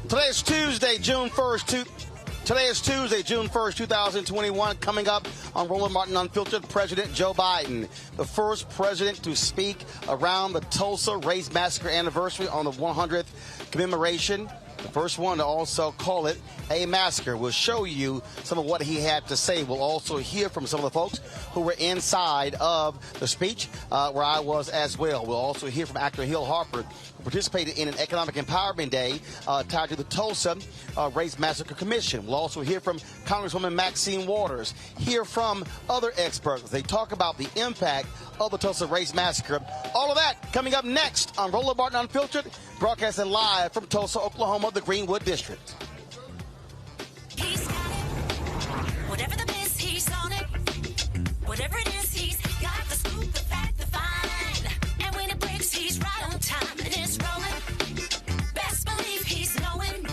Today is Tuesday, June 1st, 2021. Coming up on Roland Martin Unfiltered, President Joe Biden, the first president to speak around the Tulsa Race Massacre anniversary on the 100th commemoration. The first one to also call it a massacre. We'll show you some of what he had to say. We'll also hear from some of the folks who were inside of the speech, where I was as well. We'll also hear from actor Hill Harper, who participated in an economic empowerment day tied to the Tulsa Race Massacre Commission. We'll also hear from Congresswoman Maxine Waters, hear from other experts. They talk about the impact of the Tulsa Race Massacre. All of that coming up next on Roland Martin Unfiltered, broadcasting live from Tulsa, Oklahoma, the Greenwood District. He's got it. Whatever the miss, he's on it. Whatever it is, he's got the scoop, the fact, the find. And when it breaks, he's right on time and it's rolling. Best believe he's knowing.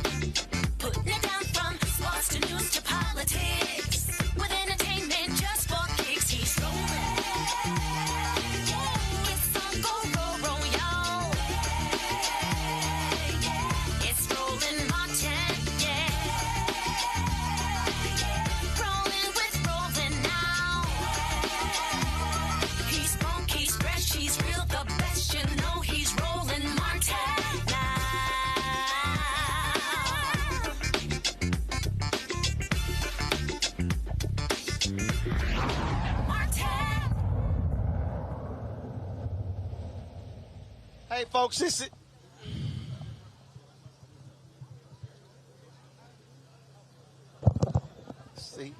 Putting it down from sports to news to politics. With entertainment just for kicks, he's rolling. It's on go, roll, y'all. It's Roland Martin, yeah. Rolling with Roland now. He's funk, he's fresh, he's real, the best, you know he's Roland Martin now. Martin. Hey, folks, this is... See?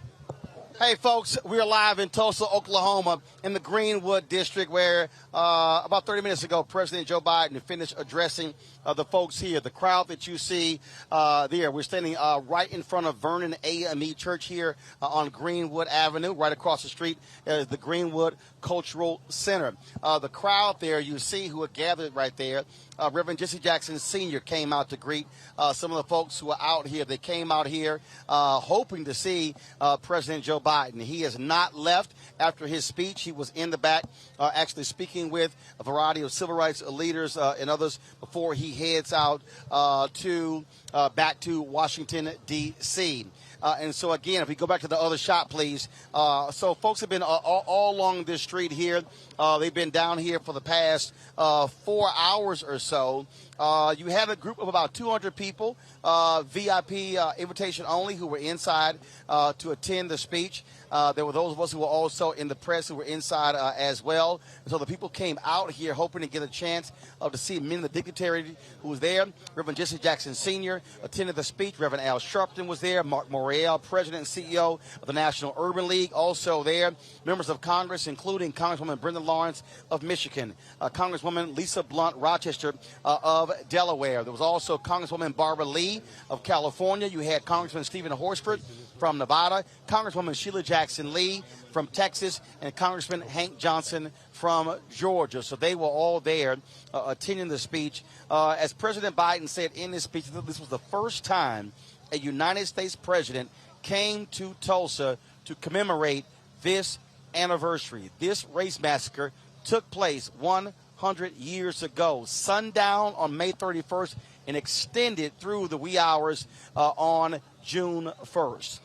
Hey, folks, we're live in Tulsa, Oklahoma, in the Greenwood District, where about 30 minutes ago, President Joe Biden finished addressing the folks here. The crowd that you see there, we're standing right in front of Vernon AME Church here on Greenwood Avenue. Right across the street is the Greenwood Cultural Center. The crowd there you see who are gathered right there. Reverend Jesse Jackson Sr. came out to greet some of the folks who are out here. They came out here hoping to see President Joe Biden. He has not left after his speech. He was in the back actually speaking with a variety of civil rights leaders and others before he heads out back to Washington, D.C. And so, again, if we go back to the other shot, please. So folks have been all along this street here. They've been down here for the past 4 hours or so. You have a group of about 200 people, VIP invitation only, who were inside to attend the speech. There were those of us who were also in the press who were inside as well. And so the people came out here hoping to get a chance to see many of the dignitaries who was there. Reverend Jesse Jackson Sr. attended the speech. Reverend Al Sharpton was there. Mark Morial, President and CEO of the National Urban League, also there. Members of Congress, including Congresswoman Brenda Lawrence of Michigan, Congresswoman Lisa Blunt Rochester of Delaware. There was also Congresswoman Barbara Lee of California. You had Congressman Stephen Horsford from Nevada, Congresswoman Sheila Jackson Lee from Texas, and Congressman Hank Johnson from Georgia. So they were all there attending the speech. As President Biden said in his speech, this was the first time a United States president came to Tulsa to commemorate this anniversary. This race massacre took place 100 years ago, sundown on May 31st, and extended through the wee hours on June 1st.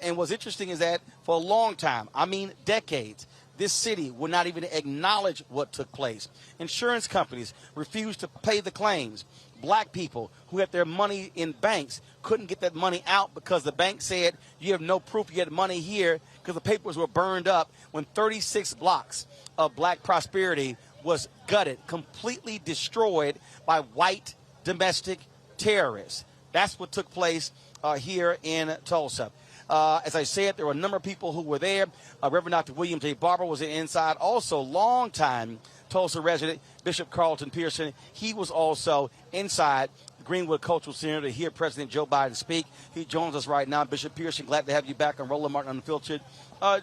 And what's interesting is that for a long time, I mean decades, this city would not even acknowledge what took place. Insurance companies refused to pay the claims. Black people who had their money in banks couldn't get that money out because the bank said, you have no proof you had money here, because the papers were burned up when 36 blocks of black prosperity was gutted, completely destroyed by white domestic terrorists. That's what took place here in Tulsa. As I said, there were a number of people who were there. Reverend Dr. William J. Barber was inside. Also, longtime Tulsa resident Bishop Carlton Pearson. He was also inside the Greenwood Cultural Center to hear President Joe Biden speak. He joins us right now. Bishop Pearson, glad to have you back on Roland Martin Unfiltered.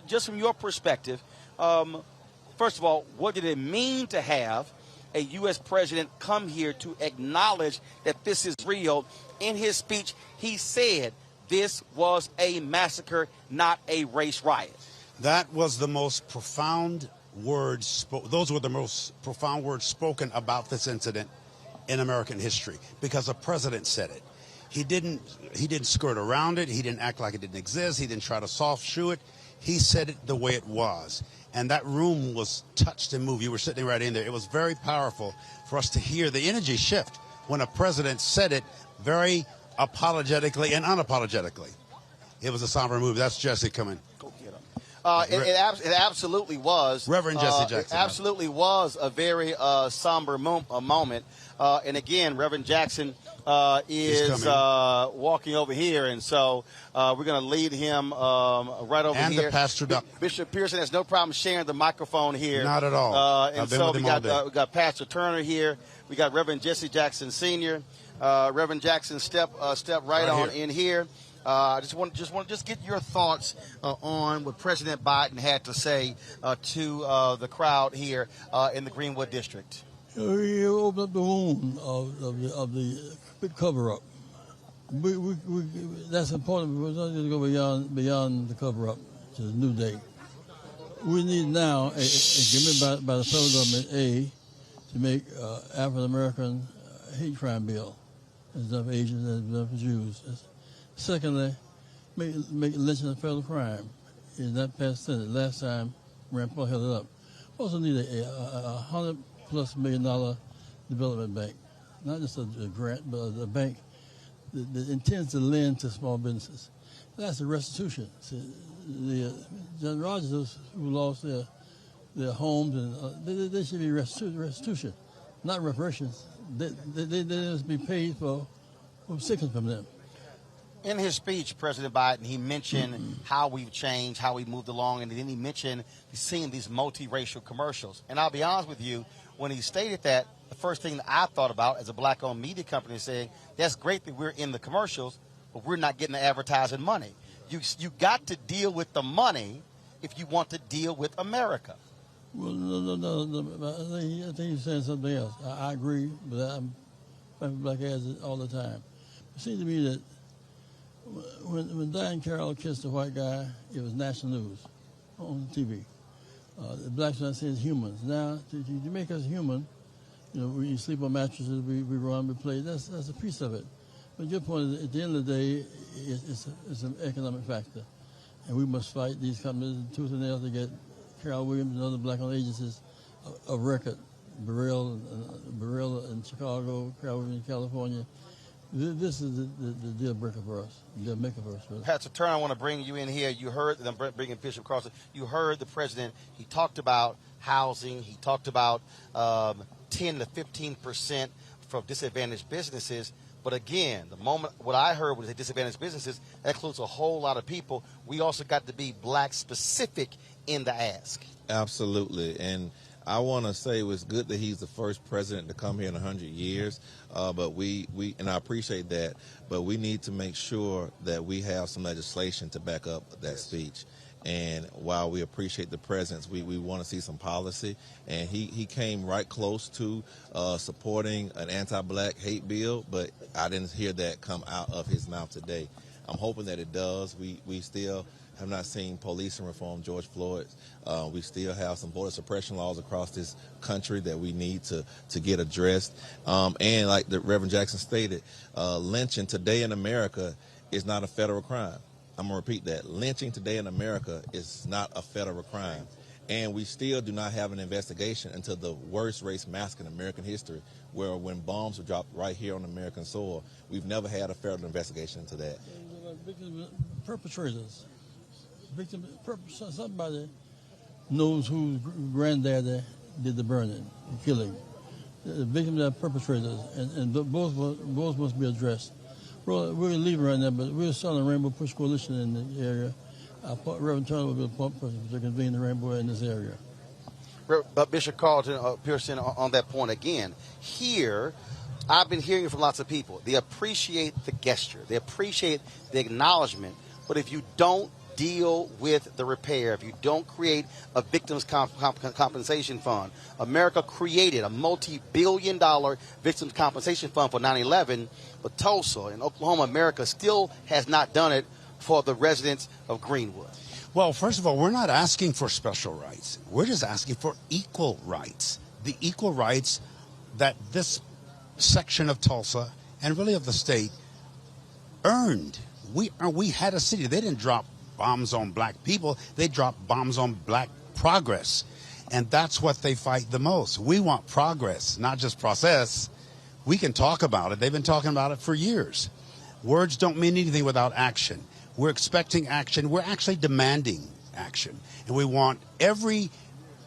Just from your perspective, first of all, what did it mean to have a U.S. president come here to acknowledge that this is real? In his speech, he said this was a massacre, not a race riot. That was the most profound words. Those were the most profound words spoken about this incident in American history, because the president said it. He didn't skirt around it. He didn't act like it didn't exist. He didn't try to soft shoe it. He said it the way it was. And that room was touched and moved. You were sitting right in there. It was very powerful for us to hear the energy shift when a president said it very apologetically and unapologetically. It was a somber move. That's Jesse coming. Go get him. It absolutely was. Reverend Jesse Jackson. It absolutely was a very somber moment. And again, Reverend Jackson is walking over here, and so we're going to lead him right over and here. And the pastor. Bishop Pearson has no problem sharing the microphone here. Not at all. And so we got Pastor Turner here. We got Reverend Jesse Jackson Sr. Reverend Jackson, step right on here. In here. I just want to get your thoughts on what President Biden had to say to the crowd here in the Greenwood District. He opened up the wound of the big cover-up. That's important. We're not going to go beyond the cover-up to the new day. We need now, given by the federal government, to make African-American hate crime bill. It's done for Asians and it's done for Jews. Secondly, make lynching a federal crime. It's not passed Senate. Last time, Rand Paul held it up. We also need a $100+ million development bank. Not just a grant, but a bank that intends to lend to small businesses. That's a restitution. See, the John Rogers who lost their homes, and they should be restitution, not reparations. They must be paid for sickness from them. In his speech, President Biden, he mentioned how we've changed, how we moved along, and then he mentioned seeing these multiracial commercials. And I'll be honest with you, when he stated that, the first thing that I thought about as a black-owned media company is saying, that's great that we're in the commercials, but we're not getting the advertising money. You got to deal with the money if you want to deal with America. Well, no. I think you're saying something else. I agree, but I'm black ads all the time. It seems to me that when Diane Carroll kissed a white guy, it was national news on TV. The blacks are not saying humans. Now, to make us human, we sleep on mattresses, we run, we play. That's a piece of it. But your point is, at the end of the day, it's an economic factor, and we must fight these companies tooth and nail to get Carol Williams and other black-owned agencies of record. Burrell in Chicago, Carol Williams in California. This is the deal breaker for us, deal maker for us. Really. Pastor Turner, I want to bring you in here. You heard, I'm bringing Bishop Carlson. You heard the president. He talked about housing. He talked about 10 to 15% from disadvantaged businesses. But again, what I heard was that disadvantaged businesses, that includes a whole lot of people. We also got to be black specific in the ask. Absolutely. And I want to say it was good that he's the first president to come here in 100 years, but we and I appreciate that, but we need to make sure that we have some legislation to back up that speech. And while we appreciate the presence, we want to see some policy. And he came right close to supporting an anti-black hate bill, but I didn't hear that come out of his mouth today. I'm hoping that it does. We still have not seen policing reform, George Floyd. We still have some voter suppression laws across this country that we need to get addressed. And like the Reverend Jackson stated, lynching today in America is not a federal crime. I'm going to repeat that. Lynching today in America is not a federal crime. And we still do not have an investigation into the worst race massacre in American history, where when bombs were dropped right here on American soil, we've never had a federal investigation into that. Perpetrators. Somebody knows whose granddaddy did the burning, the killing. The victims are perpetrators, and both must be addressed. We're leaving right now, but we're starting a Rainbow Push Coalition in the area. Reverend Turner will be the point person to convene the Rainbow in this area. Bishop Carlton Pearson, on that point again, here, I've been hearing from lots of people. They appreciate the gesture. They appreciate the acknowledgement. But if you don't deal with the repair, if you don't create a victims compensation fund, America created a multi-billion-dollar victims compensation fund for 9/11, but Tulsa and Oklahoma, America still has not done it for the residents of Greenwood. Well, first of all, we're not asking for special rights. We're just asking for equal rights. The equal rights that this section of Tulsa and really of the state earned. We had a city. They didn't drop bombs on black people. They dropped bombs on black progress. And that's what they fight the most. We want progress, not just process. We can talk about it. They've been talking about it for years. Words don't mean anything without action. We're expecting action. We're actually demanding action. And we want every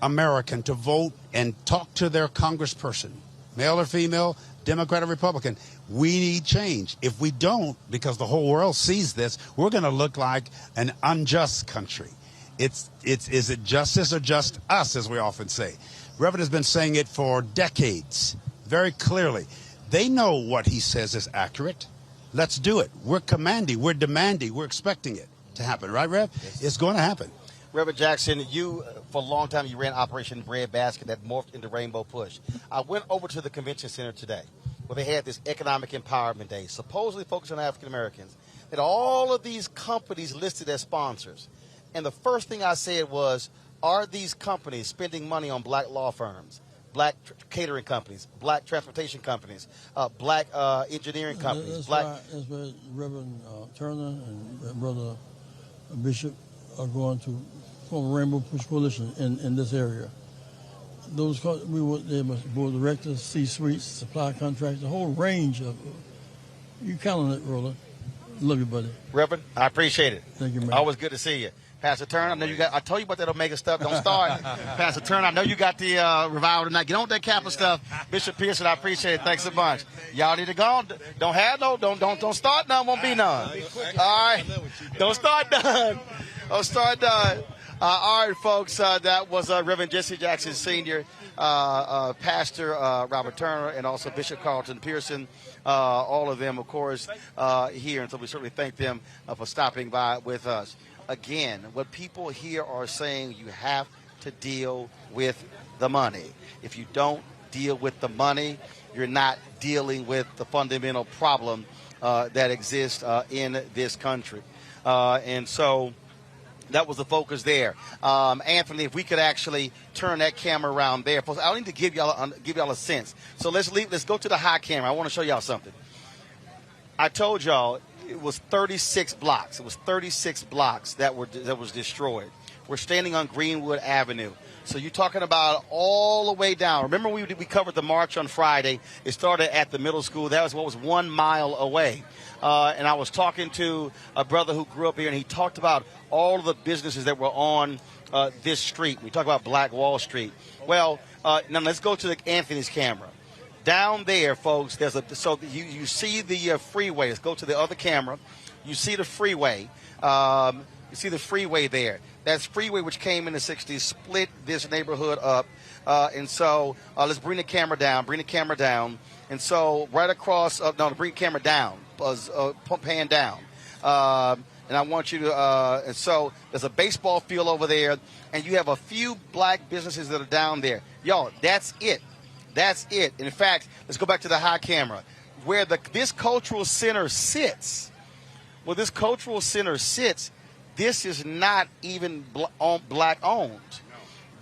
American to vote and talk to their congressperson, male or female, Democrat or Republican. We need change. If we don't, because the whole world sees this, we're going to look like an unjust country. Is it justice or just us, as we often say? Reverend has been saying it for decades, very clearly. They know what he says is accurate. Let's do it. We're commanding, we're demanding, we're expecting it to happen. Right, Rev? Yes. It's going to happen. Reverend Jackson, you, for a long time, you ran Operation Breadbasket that morphed into Rainbow Push. I went over to the convention center today where they had this economic empowerment day, supposedly focused on African Americans, that all of these companies listed as sponsors. And the first thing I said was, are these companies spending money on black law firms, black catering companies, black transportation companies, black engineering companies? That's why Reverend Turner and Brother Bishop are going to form a Rainbow Push Coalition in this area. They must board directors, C-suites, supply contractors, a whole range of. You count on it, Roland. Love you, buddy. Reverend, I appreciate it. Thank you, man. Always good to see you. Pastor Turner, I know you got. I told you about that Omega stuff. Don't start. Pastor Turner, I know you got the revival tonight. Get on with that Kappa stuff. Bishop Pearson, I appreciate it. Thanks a bunch. Y'all need to go on. Don't have no. Don't start none. Won't be none. All right. Don't start none. Don't start none. All right, folks. That was Reverend Jesse Jackson Sr., Pastor Robert Turner, and also Bishop Carlton Pearson. All of them, of course, here. And so we certainly thank them for stopping by with us. Again, what people here are saying, you have to deal with the money. If you don't deal with the money, you're not dealing with the fundamental problem that exists in this country. And so that was the focus there. Anthony, if we could actually turn that camera around there. I need to give y'all a sense. So let's go to the high camera. I want to show y'all something. I told y'all it was 36 blocks. It was 36 blocks that was destroyed. We're standing on Greenwood Avenue. So you're talking about all the way down. Remember we covered the march on Friday. It started at the middle school. That was what was 1 mile away. And I was talking to a brother who grew up here, and he talked about all of the businesses that were on this street. We talk about Black Wall Street. Well, now let's go to Anthony's camera. Down there, folks, so you see the freeway. Let's go to the other camera. You see the freeway. You see the freeway there. That's freeway which came in the 60s, split this neighborhood up. And so let's bring the camera down. Bring the camera down. And so right across, bring the camera down. Pan down. And I want you to, and so there's a baseball field over there, and you have a few black businesses that are down there. Y'all, that's it. That's it. In fact, let's go back to the high camera. Where this cultural center sits, this is not even black owned.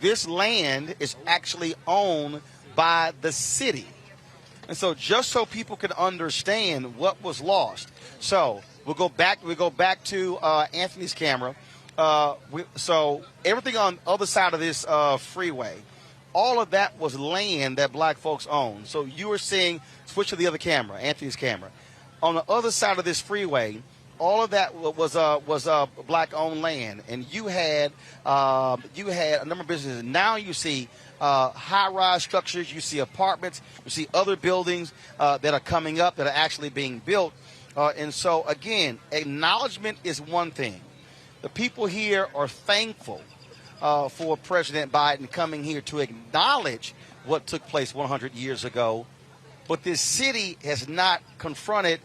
This land is actually owned by the city. And so just so people can understand what was lost. So we'll go back to Anthony's camera. So everything on the other side of this freeway, all of that was land that black folks owned. So you were seeing, switch to the other camera, Anthony's camera. On the other side of this freeway, all of that was black-owned land, and you had a number of businesses. Now you see high-rise structures, you see apartments, you see other buildings that are coming up that are actually being built. And so again, acknowledgement is one thing. The people here are thankful for President Biden coming here to acknowledge what took place 100 years ago. But this city has not confronted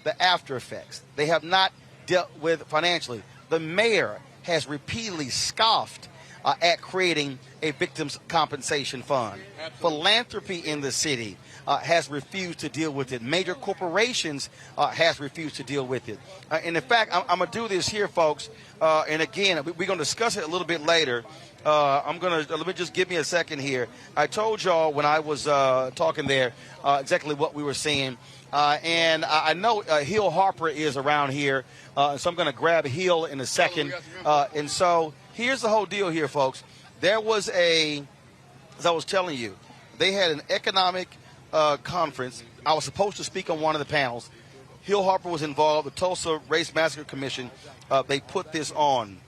the after effects. They have not dealt with financially. The mayor has repeatedly scoffed at creating a victims compensation fund. Philanthropy in the city has refused to deal with it. Major corporations has refused to deal with it. And in fact, I'm going to do this here, folks. And again, we're going to discuss it a little bit later. let me just give me a second here. I told y'all when I was talking there exactly what we were seeing. And I know Hill Harper is around here, so I'm going to grab Hill in a second. And so here's the whole deal here, folks. There was as I was telling you, they had an economic conference. I was supposed to speak on one of the panels. Hill Harper was involved. The Tulsa Race Massacre Commission, they put this on.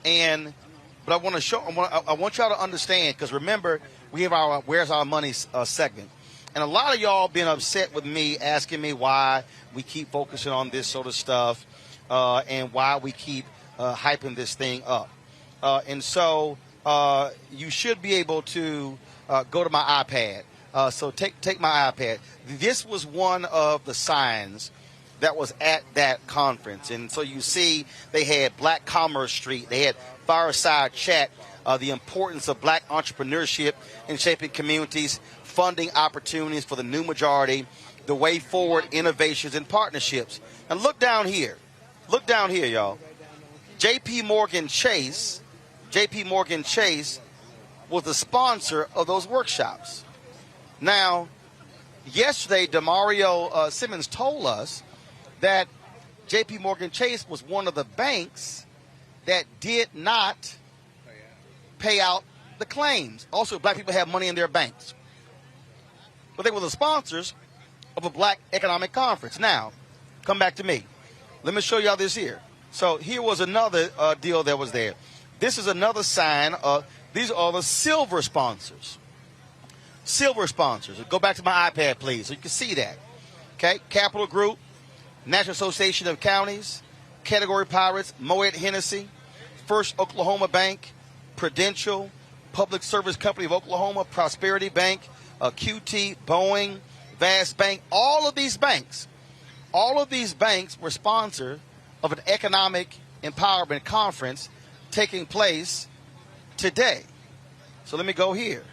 But I want to show. I want y'all to understand, because remember, we have our "Where's Our Money" segment, and a lot of y'all been upset with me, asking me why we keep focusing on this sort of stuff, and why we keep hyping this thing up. And so you should be able to go to my iPad. So take my iPad. This was one of the signs that was at that conference. And so you see they had Black Commerce Street. They had Fireside Chat, the importance of black entrepreneurship in shaping communities, funding opportunities for the new majority, the way forward, innovations and partnerships. And look down here. Look down here, y'all. J.P. Morgan Chase was the sponsor of those workshops. Now, yesterday, Demario Simmons told us that J.P. Morgan Chase was one of the banks that did not pay out the claims. Also, black people have money in their banks. But they were the sponsors of a black economic conference. Now, come back to me. Let me show y'all this here. So here was another deal that was there. This is another sign of, these are the silver sponsors. Silver sponsors. Go back to my iPad, please, so you can see that. Okay, Capital Group, National Association of Counties, Category Pirates, Moet Hennessy, First Oklahoma Bank, Prudential, Public Service Company of Oklahoma, Prosperity Bank, QT, Boeing, Vast Bank. All of these banks were sponsors of an economic empowerment conference taking place today. So let me go here.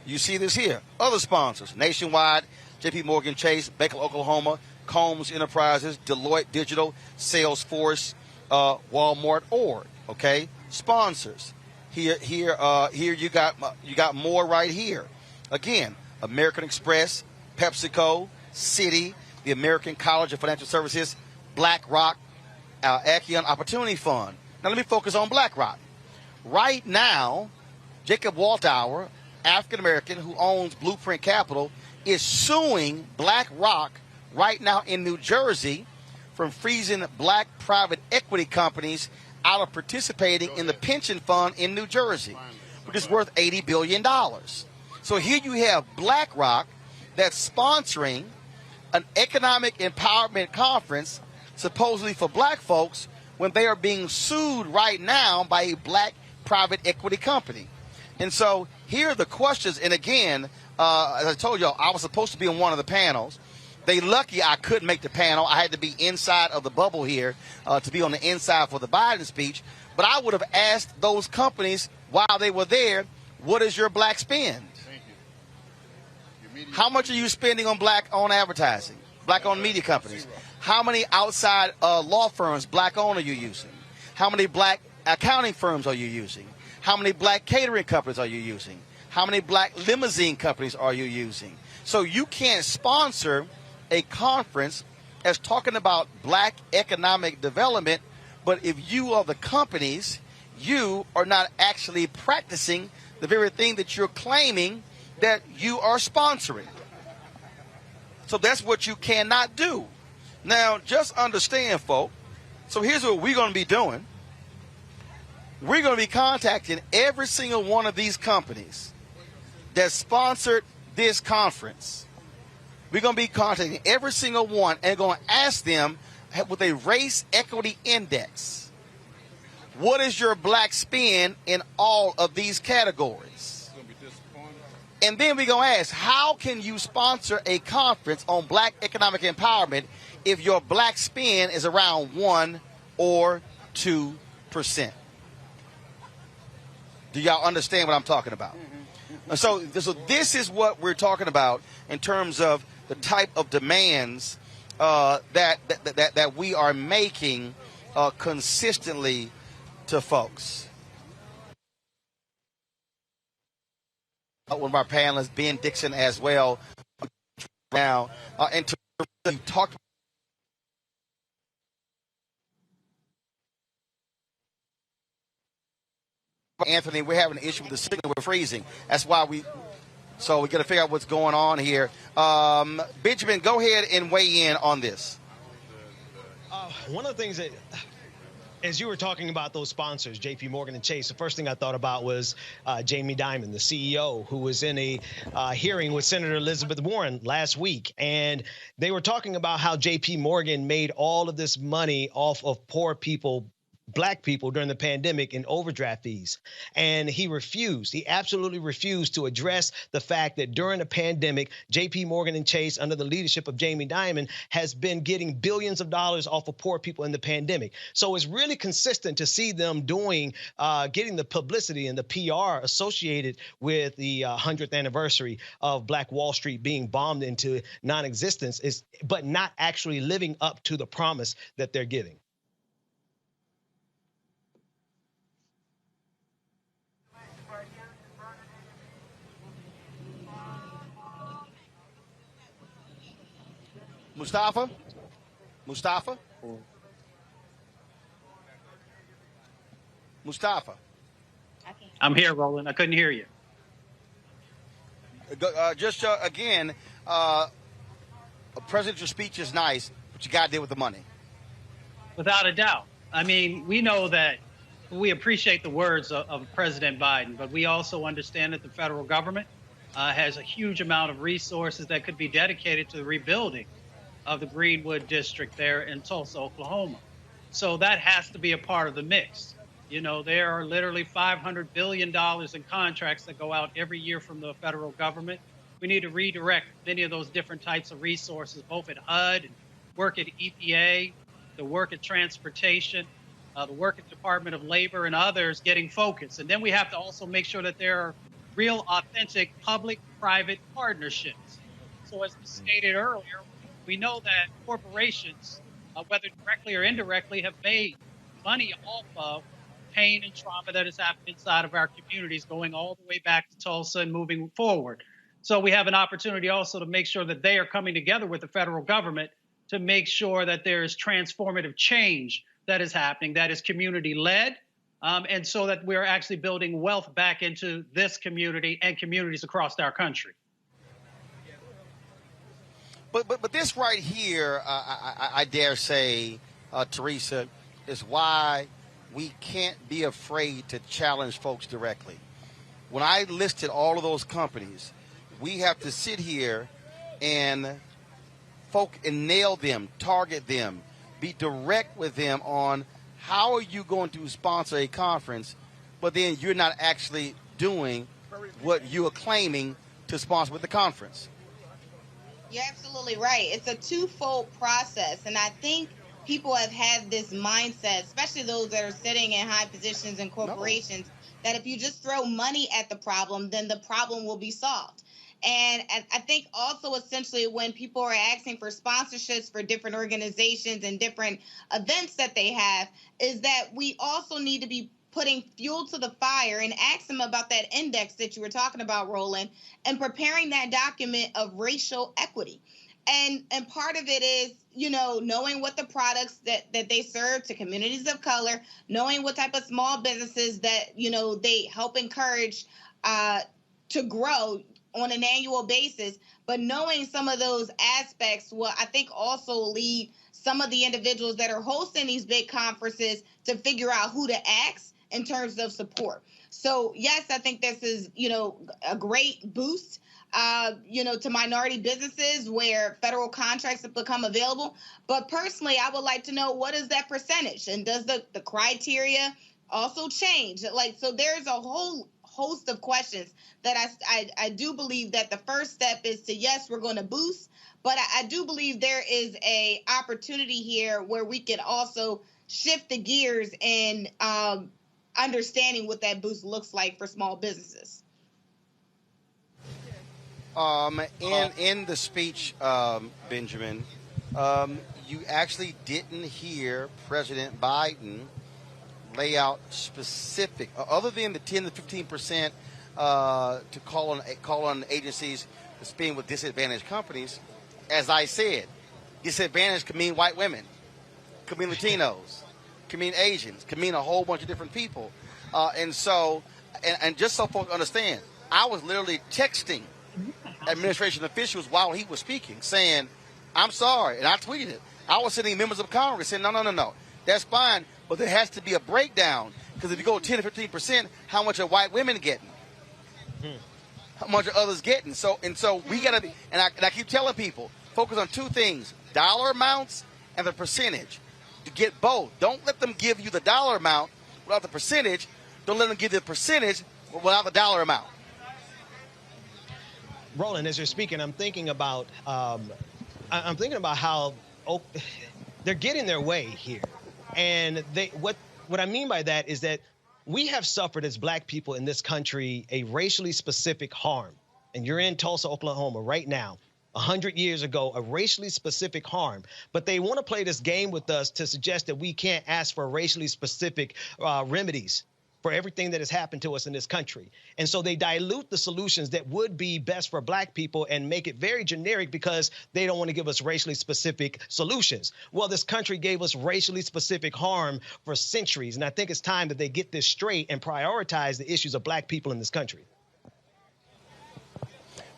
You see this here. Other sponsors: Nationwide, J.P. Morgan Chase, Baker, Oklahoma, Combs Enterprises, Deloitte Digital, Salesforce, Walmart, Org. Okay, sponsors. Here you got more right here. Again, American Express, PepsiCo, Citi, the American College of Financial Services, BlackRock, Acheon Opportunity Fund. Now let me focus on BlackRock. Right now, Jacob Waltauer, African American who owns Blueprint Capital, is suing BlackRock right now in New Jersey from freezing black private equity companies out of participating in the pension fund in New Jersey, which is worth $80 billion. So here you have BlackRock that's sponsoring an economic empowerment conference supposedly for black folks when they are being sued right now by a black private equity company. And so here are the questions. And again, as I told y'all, I was supposed to be on one of the panels. They lucky I couldn't make the panel. I had to be inside of the bubble here to be on the inside for the Biden speech. But I would have asked those companies while they were there, what is your black spend? Thank you. How much are you spending on black-owned advertising, black-owned media companies? Zero. How many outside law firms, black-owned, are you using? How many black accounting firms are you using? How many black catering companies are you using? How many black limousine companies are you using? So you can't sponsor a conference as talking about black economic development, but if you are the companies, you are not actually practicing the very thing that you're claiming that you are sponsoring. So that's what you cannot do. Now, just understand, folks. So here's what we're going to be doing. We're going to be contacting every single one of these companies that sponsored this conference. We're going to be contacting every single one and going to ask them with a race equity index, what is your black spend in all of these categories? And then we're going to ask, how can you sponsor a conference on black economic empowerment if your black spend is around 1 or 2%? Do y'all understand what I'm talking about? So this is what we're talking about in terms of the type of demands that we are making consistently to folks. one of our panelists, Ben Dixon, as well. Now, and to you talked about Anthony, we're having an issue with the signal. We're freezing. That's why we got to figure out what's going on here. Benjamin, go ahead and weigh in on this. One of the things that, as you were talking about those sponsors, J.P. Morgan and Chase, the first thing I thought about was Jamie Dimon, the CEO, who was in a hearing with Senator Elizabeth Warren last week. And they were talking about how J.P. Morgan made all of this money off of poor people, Black people during the pandemic in overdraft fees. And he refused. He absolutely refused to address the fact that during the pandemic, J.P. Morgan and Chase, under the leadership of Jamie Dimon, has been getting billions of dollars off of poor people in the pandemic. So it's really consistent to see them doing, getting the publicity and the PR associated with the 100th anniversary of Black Wall Street being bombed into non-existence, but not actually living up to the promise that they're giving. Mustafa? I'm here, Roland. I couldn't hear you. Again, a presidential speech is nice, but you got to deal with the money. Without a doubt. I mean, we know that we appreciate the words of President Biden, but we also understand that the federal government has a huge amount of resources that could be dedicated to the rebuilding of the Greenwood district there in Tulsa, Oklahoma. So that has to be a part of the mix. You know, there are literally $500 billion in contracts that go out every year from the federal government. We need to redirect many of those different types of resources, both at HUD, and work at EPA, the work at transportation, the work at Department of Labor and others getting focused. And then we have to also make sure that there are real, authentic public-private partnerships. So as we stated earlier, we know that corporations, whether directly or indirectly, have made money off of pain and trauma that has happened inside of our communities, going all the way back to Tulsa and moving forward. So we have an opportunity also to make sure that they are coming together with the federal government to make sure that there is transformative change that is happening, that is community-led, and so that we're actually building wealth back into this community and communities across our country. But this right here, I dare say, Teresa, is why we can't be afraid to challenge folks directly. When I listed all of those companies, we have to sit here and nail them, target them, be direct with them on how are you going to sponsor a conference, but then you're not actually doing what you are claiming to sponsor with the conference. You're absolutely right. It's a twofold process. And I think people have had this mindset, especially those that are sitting in high positions in corporations, that if you just throw money at the problem, then the problem will be solved. And I think also essentially when people are asking for sponsorships for different organizations and different events that they have, is that we also need to be putting fuel to the fire and ask them about that index that you were talking about, Roland, and preparing that document of racial equity. And part of it is, you know, knowing what the products that they serve to communities of color, knowing what type of small businesses that, you know, they help encourage to grow on an annual basis, but knowing some of those aspects will, I think, also lead some of the individuals that are hosting these big conferences to figure out who to ask in terms of support. So, yes, I think this is, you know, a great boost, you know, to minority businesses where federal contracts have become available. But personally, I would like to know, what is that percentage? And does the criteria also change? Like, so there's a whole host of questions that I do believe that the first step is to, yes, we're going to boost, but I do believe there is a opportunity here where we can also shift the gears and understanding what that boost looks like for small businesses. In the speech, Benjamin, you actually didn't hear President Biden lay out specific, other than the 10 to 15% to call on agencies to spend with disadvantaged companies. As I said, disadvantaged could mean white women, could mean Latinos, could mean Asians, could mean a whole bunch of different people. And just so folks understand, I was literally texting administration officials while he was speaking, saying, I'm sorry, and I tweeted it. I was sending members of Congress saying, no, that's fine, but there has to be a breakdown, because if you go 10 to 15%, how much are white women getting? How much are others getting? So we got to be, and I keep telling people, focus on two things, dollar amounts and the percentage. To get both. Don't let them give you the dollar amount without the percentage. Don't let them give you the percentage without the dollar amount. Roland, as you're speaking, I'm thinking about how they're getting their way here. And what I mean by that is that we have suffered as black people in this country a racially specific harm. And you're in Tulsa, Oklahoma right now. 100 years ago, a racially specific harm. But they want to play this game with us to suggest that we can't ask for racially specific remedies for everything that has happened to us in this country. And so they dilute the solutions that would be best for black people and make it very generic because they don't want to give us racially specific solutions. Well, this country gave us racially specific harm for centuries. And I think it's time that they get this straight and prioritize the issues of black people in this country.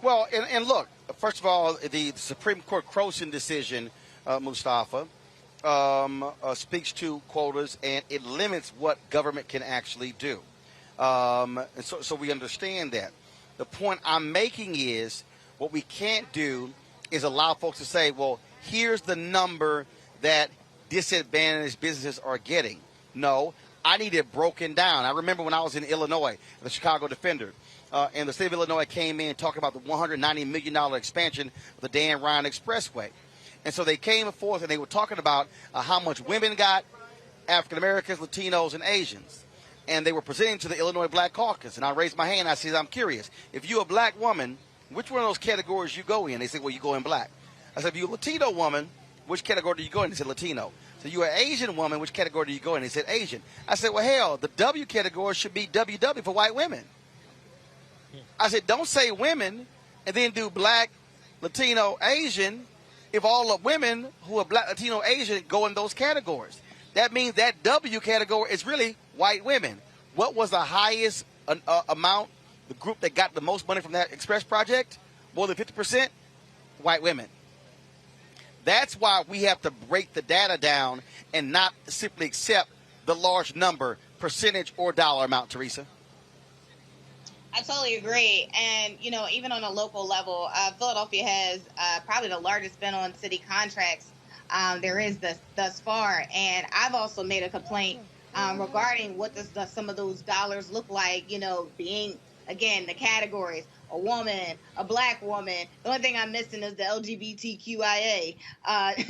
Well, and look, first of all, the Supreme Court Croson decision, Mustafa, speaks to quotas, and it limits what government can actually do. And so we understand that. The point I'm making is what we can't do is allow folks to say, well, here's the number that disadvantaged businesses are getting. No, I need it broken down. I remember when I was in Illinois, the Chicago Defender, and the state of Illinois came in talking about the $190 million expansion of the Dan Ryan Expressway. And so they came forth and they were talking about how much women got, African Americans, Latinos, and Asians. And they were presenting to the Illinois Black Caucus. And I raised my hand. I said, I'm curious. If you're a black woman, which one of those categories you go in? They said, well, you go in black. I said, if you're a Latino woman, which category do you go in? They said, Latino. So you're an Asian woman, which category do you go in? They said, Asian. I said, well, hell, the W category should be WW for white women. I said, don't say women and then do black, Latino, Asian if all the women who are black, Latino, Asian go in those categories. That means that W category is really white women. What was the highest amount, the group that got the most money from that Express project? More than 50%? White women. That's why we have to break the data down and not simply accept the large number, percentage, or dollar amount, Teresa. I totally agree. And, you know, even on a local level, Philadelphia has probably the largest spend on city contracts there is thus far. And I've also made a complaint regarding what does some of those dollars look like, you know, being, again, the categories, a woman, a black woman. The only thing I'm missing is the LGBTQIA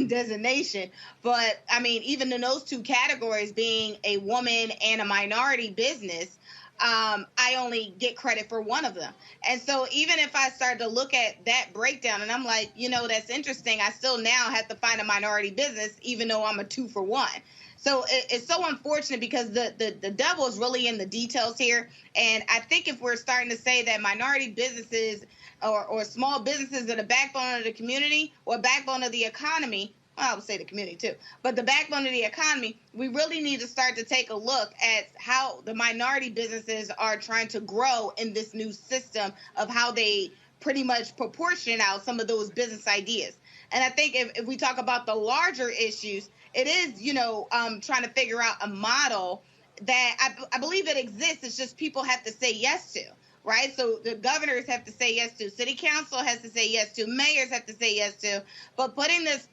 designation. But, I mean, even in those two categories, being a woman and a minority business, I only get credit for one of them. And so even if I start to look at that breakdown and I'm like, you know, that's interesting, I still now have to find a minority business, even though I'm a 2 for 1. So it's so unfortunate because the devil is really in the details here. And I think if we're starting to say that minority businesses or small businesses are the backbone of the community or backbone of the economy, well, I would say the community too, but the backbone of the economy, we really need to start to take a look at how the minority businesses are trying to grow in this new system of how they pretty much proportion out some of those business ideas. And I think if we talk about the larger issues, it is, you know, trying to figure out a model that I believe it exists. It's just people have to say yes to. Right. So the governors have to say yes to. City council has to say yes to. Mayors have to say yes to. But putting this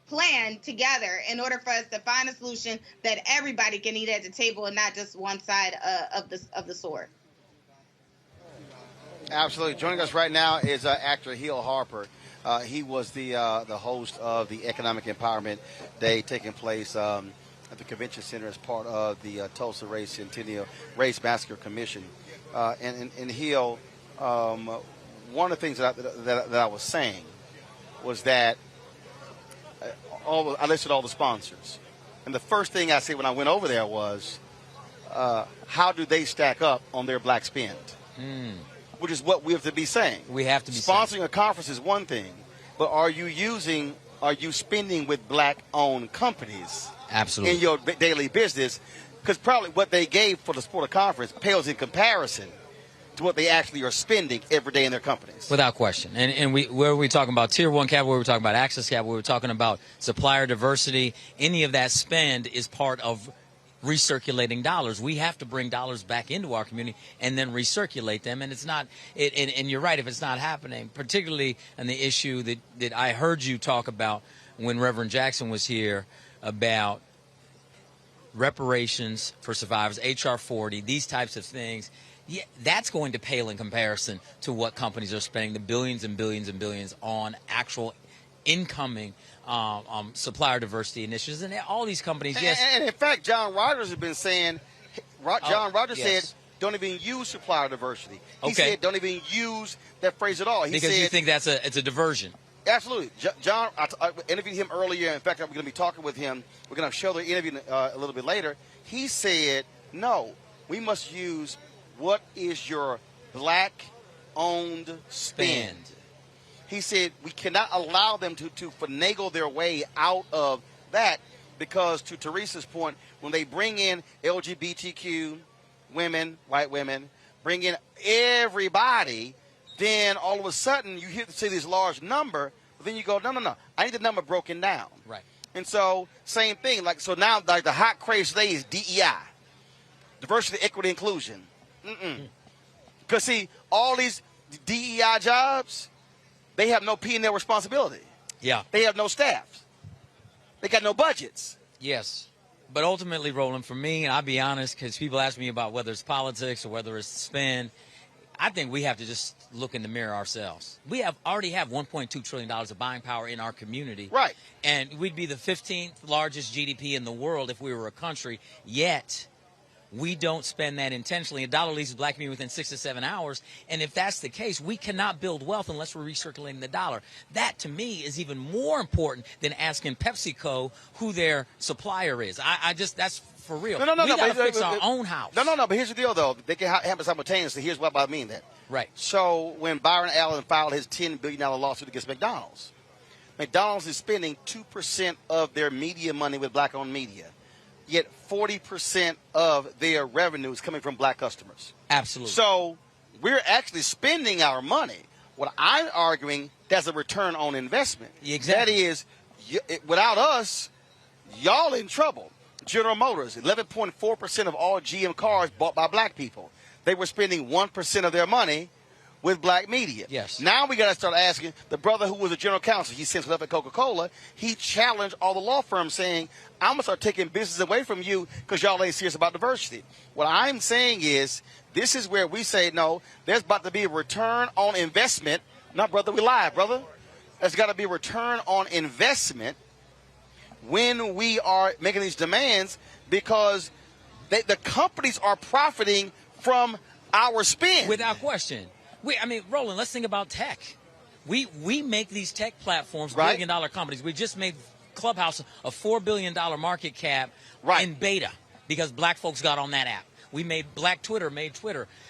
plan together in order for us to find a solution that everybody can eat at the table and not just one side of the sword. Absolutely. Joining us right now is actor Hill Harper. He was the host of the Economic Empowerment Day taking place at the Convention Center as part of the Tulsa Race Massacre Commission. And Hill, one of the things that I was saying was that I listed all the sponsors. And the first thing I said when I went over there was, how do they stack up on their black spend? Which is what we have to be saying. We have to be sponsoring a conference is one thing, but are you spending with black-owned companies? Absolutely. In your daily business? Because probably what they gave for the sport of conference pales in comparison to what they actually are spending every day in their companies. Without question. And where are we talking about Tier 1 capital, where we're talking about access capital, where we're talking about supplier diversity, any of that spend is part of recirculating dollars. We have to bring dollars back into our community and then recirculate them. And it's not, and you're right, if it's not happening, particularly on the issue that I heard you talk about when Reverend Jackson was here about reparations for survivors, H.R. 40, these types of things. Yeah, that's going to pale in comparison to what companies are spending the billions and billions and billions on actual incoming supplier diversity initiatives. And all these companies, yes. And in fact, John Rogers has been saying, John Rogers said, don't even use supplier diversity. He said, don't even use that phrase at all. Because you think it's a diversion. Absolutely. John, I interviewed him earlier. In fact, I'm going to be talking with him. We're going to show the interview a little bit later. He said, no, we must use what is your black-owned spend. He said we cannot allow them to finagle their way out of that because, to Teresa's point, when they bring in LGBTQ women, white women, bring in everybody, then all of a sudden you see this large number, but then you go, no, I need the number broken down. Right. And so, same thing. So now the hot craze today is DEI, diversity, equity, inclusion. Because, see, all these DEI jobs, they have no P&L responsibility. Yeah. They have no staff. They got no budgets. Yes. But ultimately, Roland, for me, and I'll be honest, because people ask me about whether it's politics or whether it's spend, I think we have to just look in the mirror ourselves. We already have $1.2 trillion of buying power in our community. Right. And we'd be the 15th largest GDP in the world if we were a country, yet we don't spend that intentionally. A dollar leaves the black community within 6 to 7 hours. And if that's the case, we cannot build wealth unless we're recirculating the dollar. That, to me, is even more important than asking PepsiCo who their supplier is. That's for real. No. We got to fix our own house. No. But here's the deal, though. They can happen simultaneously. Here's what I mean that. Right. So when Byron Allen filed his $10 billion lawsuit against McDonald's is spending 2% of their media money with black-owned media. Yet 40% of their revenue is coming from black customers. Absolutely. So we're actually spending our money. What I'm arguing, that's a return on investment. Exactly. That is, without us, y'all in trouble. General Motors, 11.4% of all GM cars bought by black people. They were spending 1% of their money with black media. Yes. Now we got to start asking. The brother who was a general counsel, he since left at Coca-Cola, he challenged all the law firms saying, I'm going to start taking business away from you because y'all ain't serious about diversity. What I'm saying is, this is where we say, no, there's about to be a return on investment. No, brother, we live, brother. There's got to be a return on investment when we are making these demands because the companies are profiting from our spend. Without question. Roland, let's think about tech. We make these tech platforms, right. billion-dollar companies. We just made Clubhouse a $4 billion market cap in beta because black folks got on that app. We made Twitter.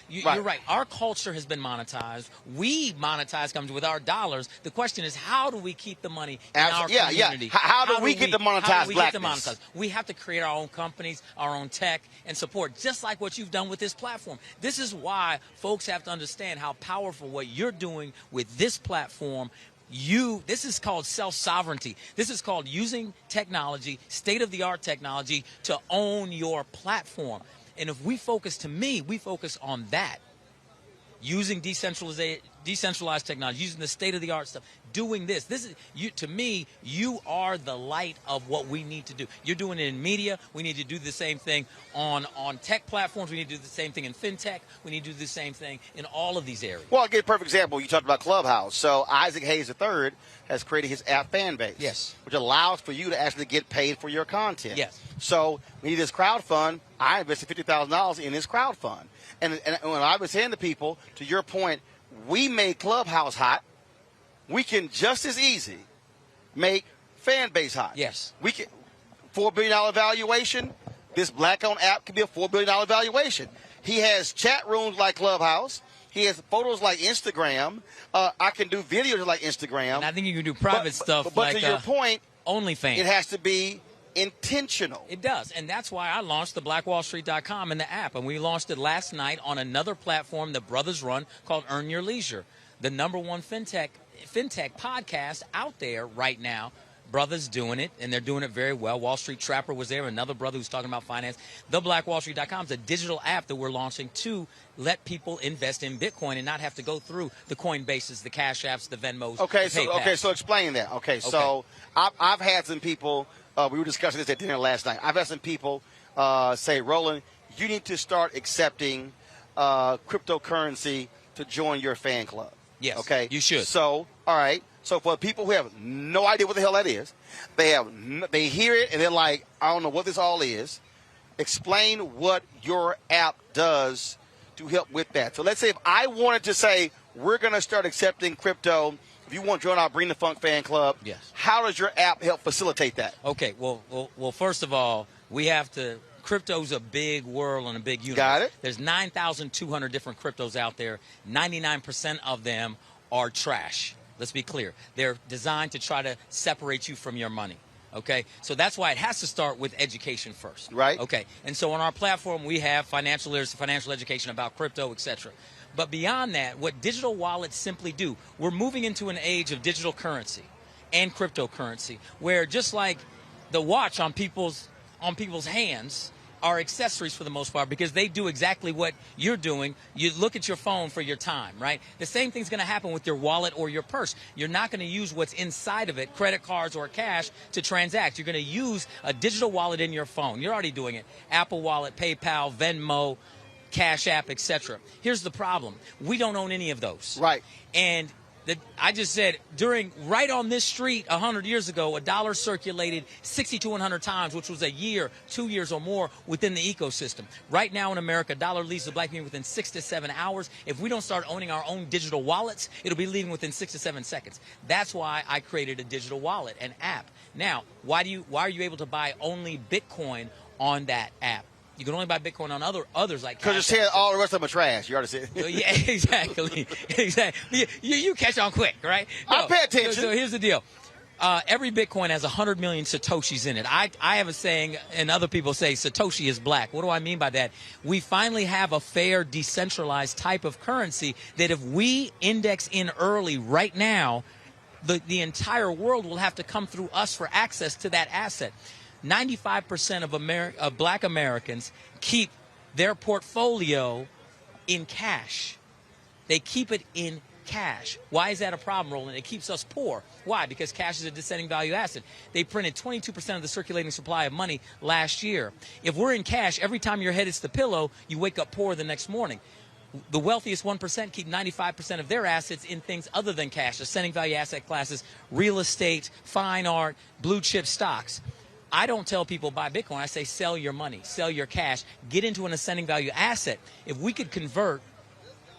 You're right. Our culture has been monetized. We monetize companies with our dollars. The question is, how do we keep the money in our community? How do we get to monetize blackness? We have to create our own companies, our own tech, and support, just like what you've done with this platform. This is why folks have to understand how powerful what you're doing with this platform. This is called self-sovereignty. This is called using technology, state-of-the-art technology, to own your platform. And if we focus on that, using decentralized technology, using the state-of-the-art stuff, doing this is to me, you are the light of what we need to do. You're doing it in media. We need to do the same thing on tech platforms. We need to do the same thing in fintech. We need to do the same thing in all of these areas. Well, I'll give you a perfect example. You talked about Clubhouse. So Isaac Hayes III has created his app fan base. Yes. Which allows for you to actually get paid for your content. Yes. So we need this crowd fund. I invested $50,000 in this crowd fund. And when I was saying to people, to your point, we made Clubhouse hot. We can just as easy make fan base hot. Yes. We can $4 billion valuation. this black-owned app could be a $4 billion valuation. He has chat rooms like Clubhouse. He has photos like Instagram. I can do videos like Instagram. And I think you can do private stuff but like to your point, OnlyFans. It has to be intentional. It does, and that's why I launched the blackwallstreet.com and the app, and we launched it last night on another platform that brothers run called Earn Your Leisure, the #1 fintech podcast out there right now. Brothers doing it, and they're doing it very well. Wall Street Trapper was there, another brother who's talking about finance. The blackwallstreet.com is a digital app that we're launching to let people invest in Bitcoin and not have to go through the Coinbases, the Cash Apps, the Venmos. So explain that. So I've had some people. We were discussing this at dinner last night. I've had some people say, Roland, you need to start accepting cryptocurrency to join your fan club. Yes. Okay. You should. So, all right. So for people who have no idea what the hell that is, they hear it and they're like, I don't know what this all is. Explain what your app does to help with that. So let's say if I wanted to say we're going to start accepting crypto, if you want to join our Bring the Funk fan club, yes. How does your app help facilitate that? Okay. Well, first of all, we have to. Crypto's a big world and a big universe. Got it. There's 9,200 different cryptos out there. 99% of them are trash. Let's be clear. They're designed to try to separate you from your money. Okay? So that's why it has to start with education first. Right. Okay. And so on our platform, we have financial literacy, financial education about crypto, etc. But beyond that, what digital wallets simply do, we're moving into an age of digital currency and cryptocurrency, where just like the watch on people's hands are accessories for the most part because they do exactly what you're doing. You look at your phone for your time, right? The same thing's going to happen with your wallet or your purse. You're not going to use what's inside of it, credit cards or cash, to transact. You're going to use a digital wallet in your phone. You're already doing it. Apple Wallet, PayPal, Venmo, Cash App, etc. Here's the problem. We don't own any of those. Right. And I just said, right on this street 100 years ago, a dollar circulated 6,200 times, which was a year, 2 years or more within the ecosystem. Right now in America, a dollar leaves the black community within 6 to 7 hours. If we don't start owning our own digital wallets, it'll be leaving within 6 to 7 seconds. That's why I created a digital wallet, an app. Now, why are you able to buy only Bitcoin on that app? You can only buy Bitcoin on others like because it said all the rest of them are trash. You already said. Yeah, exactly. You catch on quick, right? No, I pay attention. So here's the deal. Every Bitcoin has 100 million Satoshis in it. I have a saying, and other people say Satoshi is black. What do I mean by that? We finally have a fair, decentralized type of currency that if we index in early right now, the entire world will have to come through us for access to that asset. 95% of black Americans keep their portfolio in cash. They keep it in cash. Why is that a problem, Roland? It keeps us poor. Why? Because cash is a descending value asset. They printed 22% of the circulating supply of money last year. If we're in cash, every time your head hits the pillow, you wake up poor the next morning. The wealthiest 1% keep 95% of their assets in things other than cash, ascending value asset classes, real estate, fine art, blue chip stocks. I don't tell people buy Bitcoin. I say sell your money, sell your cash, get into an ascending value asset. If we could convert,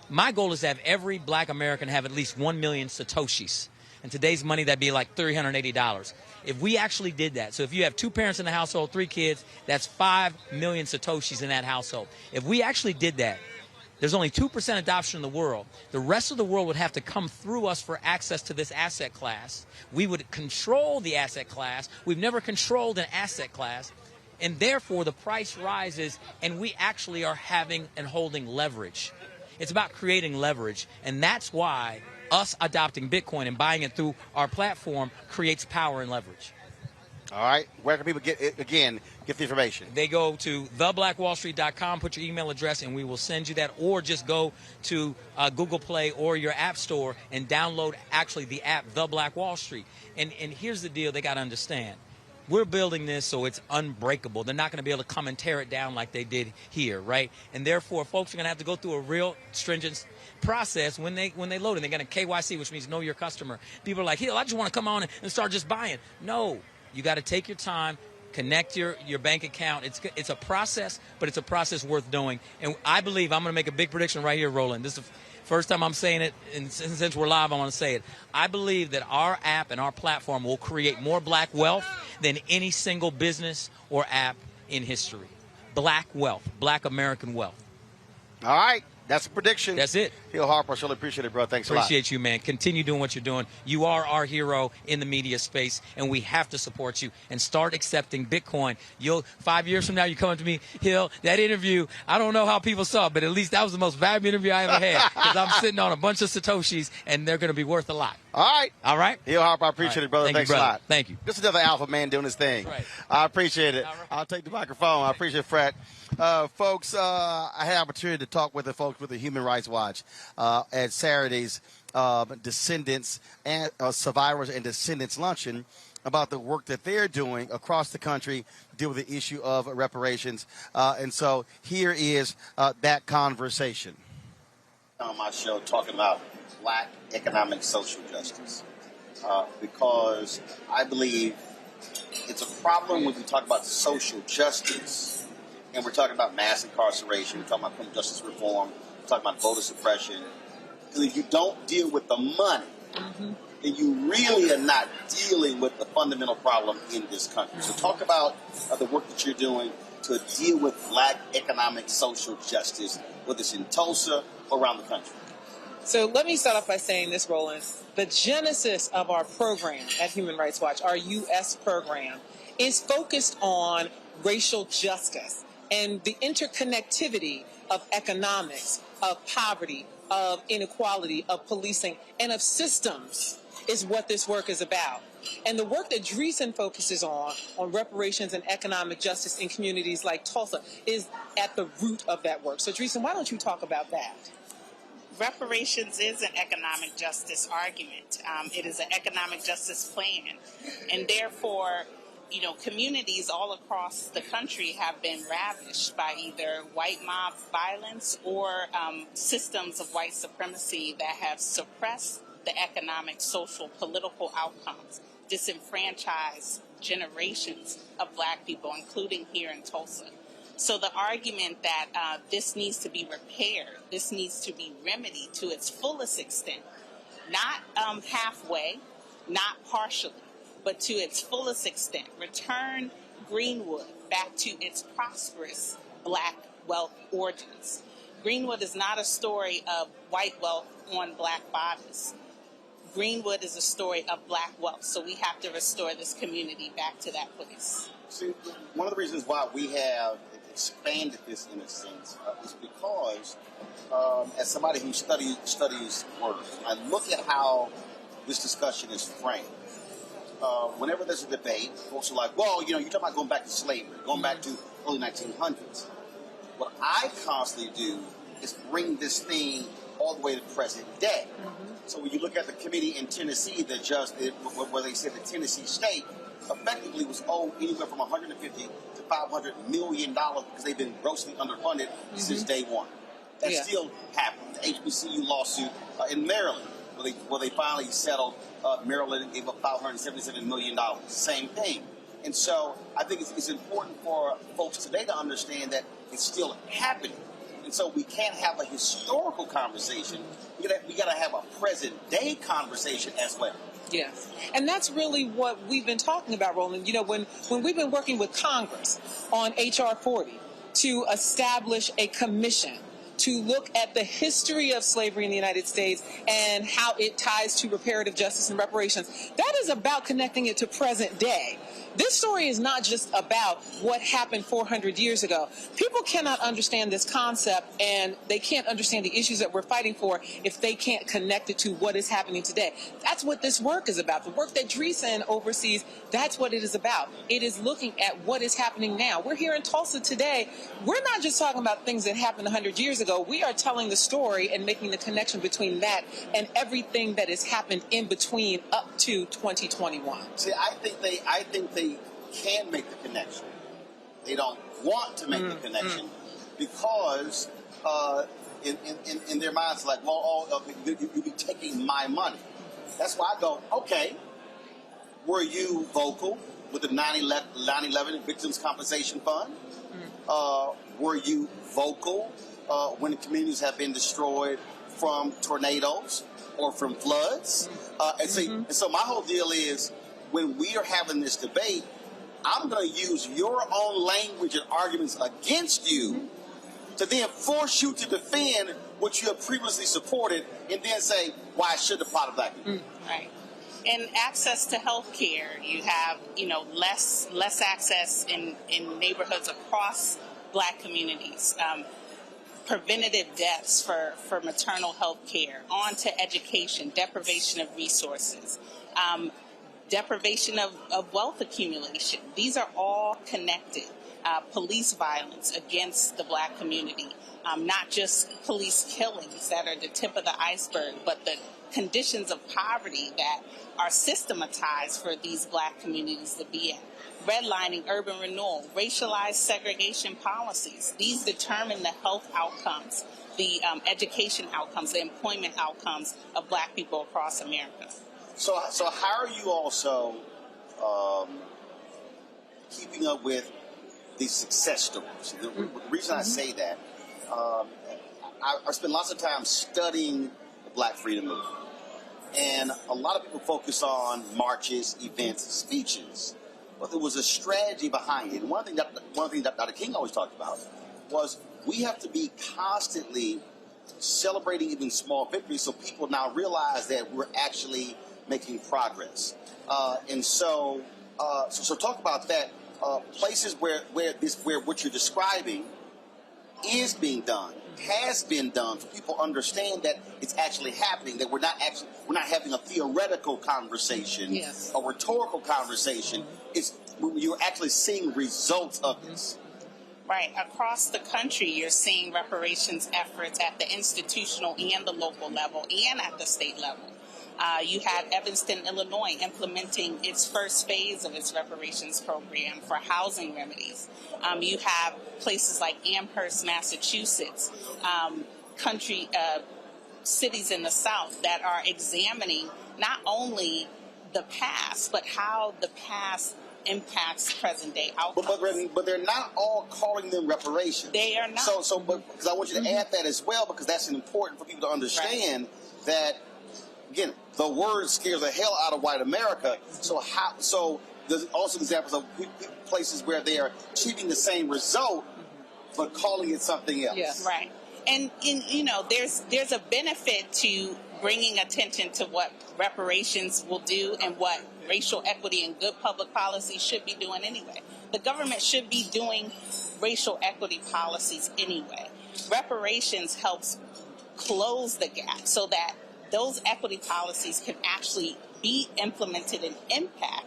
my goal is to have every black American have at least 1 million Satoshis. In today's money, that'd be like $380. If we actually did that, so if you have 2 parents in the household, 3 kids, that's 5 million Satoshis in that household. If we actually did that, there's only 2% adoption in the world. The rest of the world would have to come through us for access to this asset class. We would control the asset class. We've never controlled an asset class. And therefore, the price rises, and we actually are having and holding leverage. It's about creating leverage. And that's why us adopting Bitcoin and buying it through our platform creates power and leverage. All right. Where can people get the information? They go to theblackwallstreet.com, put your email address, and we will send you that. Or just go to Google Play or your app store and download actually the app, The Black Wall Street. And here's the deal they got to understand. We're building this so it's unbreakable. They're not going to be able to come and tear it down like they did here, right? And therefore, folks are going to have to go through a real stringent process when they load it. They're going to KYC, which means know your customer. People are like, I just want to come on and start just buying. No. You got to take your time, connect your bank account. It's a process, but it's a process worth doing. And I believe I'm going to make a big prediction right here, Roland. This is the first time I'm saying it, and since we're live, I want to say it. I believe that our app and our platform will create more black wealth than any single business or app in history. black wealth, black American wealth. All right. That's a prediction. That's it. Hill Harper, I really appreciate it, bro. Thanks a lot. Appreciate you, man. Continue doing what you're doing. You are our hero in the media space, and we have to support you and start accepting Bitcoin. 5 years from now, you come up to me, Hill, that interview, I don't know how people saw it, but at least that was the most valuable interview I ever had because I'm sitting on a bunch of Satoshis, and they're going to be worth a lot. All right. All right? Hill Harper, I appreciate it, brother. Thanks a lot. Thank you. This is another alpha man doing his thing. Right. I appreciate it. I'll take the microphone. I appreciate it, Fred. Folks, I had an opportunity to talk with the folks with the Human Rights Watch at Saturday's Descendants and Survivors and Descendants Luncheon about the work that they're doing across the country to deal with the issue of reparations. And so here is that conversation. On my show talking about black economic social justice because I believe it's a problem when we talk about social justice and we're talking about mass incarceration, we're talking about criminal justice reform, we're talking about voter suppression. Because if you don't deal with the money, then you really are not dealing with the fundamental problem in this country. So talk about the work that you're doing to deal with black economic social justice, whether it's in Tulsa or around the country. So let me start off by saying this, Roland. The genesis of our program at Human Rights Watch, our U.S. program, is focused on racial justice and the interconnectivity of economics, of poverty, of inequality, of policing, and of systems is what this work is about. And the work that Dreesen focuses on reparations and economic justice in communities like Tulsa, is at the root of that work. So, Dreesen, why don't you talk about that? Reparations is an economic justice argument. It is an economic justice plan. And therefore, communities all across the country have been ravished by either white mob violence or systems of white supremacy that have suppressed the economic, social, political outcomes, disenfranchised generations of black people, including here in Tulsa. So the argument that this needs to be repaired, this needs to be remedied to its fullest extent, not halfway, not partially, but to its fullest extent, return Greenwood back to its prosperous black wealth origins. Greenwood is not a story of white wealth on black bodies. Greenwood is a story of black wealth, so we have to restore this community back to that place. See, one of the reasons why we have expanded this in a sense is because as somebody who studies words, I look at how this discussion is framed. Whenever there's a debate, folks are like, well, you're talking about going back to slavery, going back to early 1900s. What I constantly do is bring this thing all the way to present day. So when you look at the committee in Tennessee that just did, where they said the Tennessee state effectively was owed anywhere from $150 to $500 million because they've been grossly underfunded since day one. That still happened. The HBCU lawsuit in Maryland, where they finally settled Maryland and gave up $577 million. Same thing. And so I think it's important for folks today to understand that it's still happening. And so we can't have a historical conversation. We got to have a present day conversation as well. Yes. And that's really what we've been talking about, Roland. When we've been working with Congress on H.R. 40 to establish a commission to look at the history of slavery in the United States and how it ties to reparative justice and reparations, that is about connecting it to present day. This story is not just about what happened 400 years ago. People cannot understand this concept, and they can't understand the issues that we're fighting for if they can't connect it to what is happening today. That's what this work is about. The work that Dreesen oversees, that's what it is about. It is looking at what is happening now. We're here in Tulsa today. We're not just talking about things that happened 100 years ago. We are telling the story and making the connection between that and everything that has happened in between up to 2021. See, I think they can make the connection. They don't want to make the connection because in their minds, like, well, you'll be taking my money. That's why I go, okay, were you vocal with the 9/11 Victims Compensation Fund? Were you vocal when the communities have been destroyed from tornadoes or from floods? And so my whole deal is, when we are having this debate, I'm going to use your own language and arguments against you to then force you to defend what you have previously supported and then say, why I should apply to black people. Right. And access to health care, you have, less access in neighborhoods across black communities. Preventative deaths for maternal health care, on to education, deprivation of resources, deprivation of wealth accumulation. These are all connected. Police violence against the black community, not just police killings that are the tip of the iceberg, but the conditions of poverty that are systematized for these black communities to be in. Redlining, urban renewal, racialized segregation policies. These determine the health outcomes, the education outcomes, the employment outcomes of black people across America. So how are you also keeping up with these success stories? The reason I say that, I spend lots of time studying the Black Freedom Movement. And a lot of people focus on marches, events, speeches. But there was a strategy behind it. And one thing that Dr. King always talked about was we have to be constantly celebrating even small victories so people now realize that we're actually making progress. So talk about that. Places where what you're describing is being done, has been done, so people understand that it's actually happening, that we're not having a theoretical conversation, a rhetorical conversation. You're actually seeing results of this. Right. Across the country, you're seeing reparations efforts at the institutional and the local level and at the state level. You have Evanston, Illinois, implementing its first phase of its reparations program for housing remedies. You have places like Amherst, Massachusetts, cities in the South that are examining not only the past, but how the past impacts present-day outcomes. But they're not all calling them reparations. They are not. Because I want you to add that as well, because that's important for people to understand that, again, the word scares the hell out of white America. So there's also examples of places where they are achieving the same result, but calling it something else. Yes. Right. And there's a benefit to bringing attention to what reparations will do and what racial equity and good public policy should be doing anyway. The government should be doing racial equity policies anyway. Reparations helps close the gap so that those equity policies can actually be implemented and impact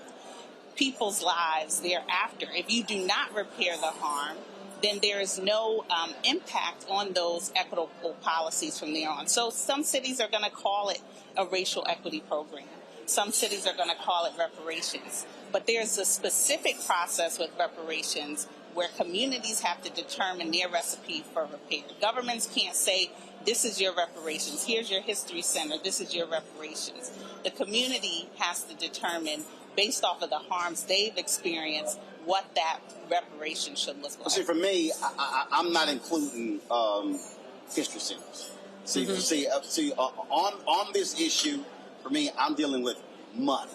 people's lives thereafter. If you do not repair the harm, then there is no impact on those equitable policies from there on. So some cities are going to call it a racial equity program. Some cities are going to call it reparations. But there's a specific process with reparations where communities have to determine their recipe for repair. Governments can't say, this is your reparations, here's your history center, this is your reparations. The community has to determine, based off of the harms they've experienced, what that reparation should look like. See, for me, I'm not including history centers. On this issue, for me, I'm dealing with money.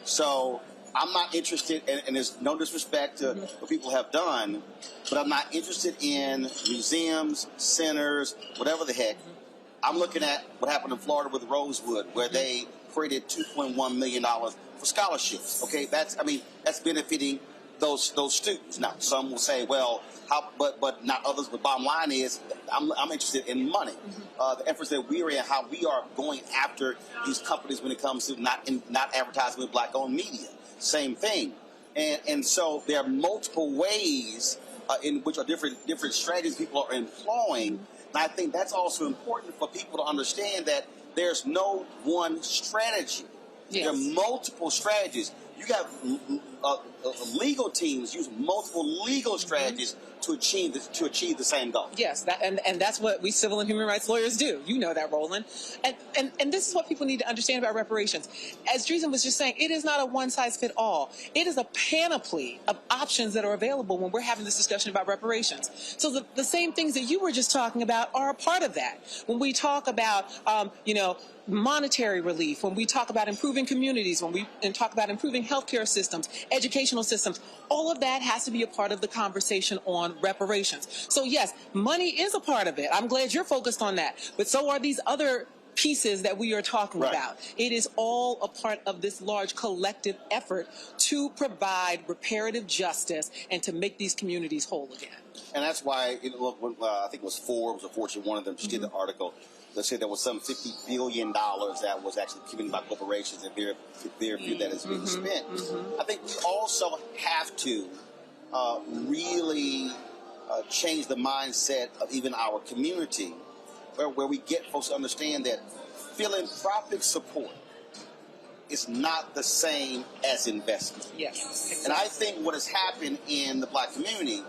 So I'm not interested, and there's no disrespect to what people have done, but I'm not interested in museums, centers, whatever the heck. I'm looking at what happened in Florida with Rosewood, where they created $2.1 million for scholarships. Okay, that's benefiting those students. Now, some will say, well, but not others. But bottom line is, I'm interested in money. The efforts that we're in, how we are going after these companies when it comes to not advertising with black-owned media. Same thing. And so there are multiple ways in which are different strategies people are employing. And I think that's also important for people to understand that there's no one strategy. Yes. There are multiple strategies. You got legal teams use multiple legal strategies to achieve the same goal. Yes, and that's what we civil and human rights lawyers do. You know that, Roland. And this is what people need to understand about reparations. As Dreesen was just saying, it is not a one-size-fits-all. It is a panoply of options that are available when we're having this discussion about reparations. So the same things that you were just talking about are a part of that. When we talk about, monetary relief, when we talk about improving communities, when we talk about improving healthcare systems, educational systems. All of that has to be a part of the conversation on reparations. So yes, money is a part of it. I'm glad you're focused on that. But so are these other pieces that we are talking about. It is all a part of this large collective effort to provide reparative justice and to make these communities whole again. And that's why, I think it was Forbes or Fortune, one of them just did an article that said there was some $50 billion that was actually given by corporations and very few that is being spent. I think we also have to really change the mindset of even our community, where we get folks to understand that philanthropic support is not the same as investment. Yes, exactly. And I think what has happened in the black community,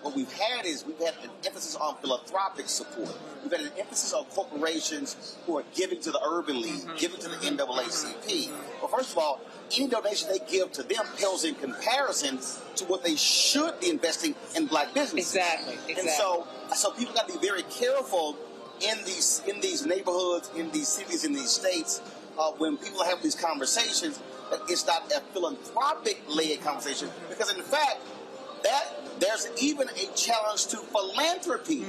what we've had an emphasis on philanthropic support. We've had an emphasis on corporations who are giving to the Urban League, giving to the NAACP. Well, first of all, any donation they give to them pales in comparison to what they should be investing in black businesses. Exactly. And so people got to be very careful in these neighborhoods, in these cities, in these states, when people have these conversations, that it's not a philanthropic-led conversation, because in fact, there's even a challenge to philanthropy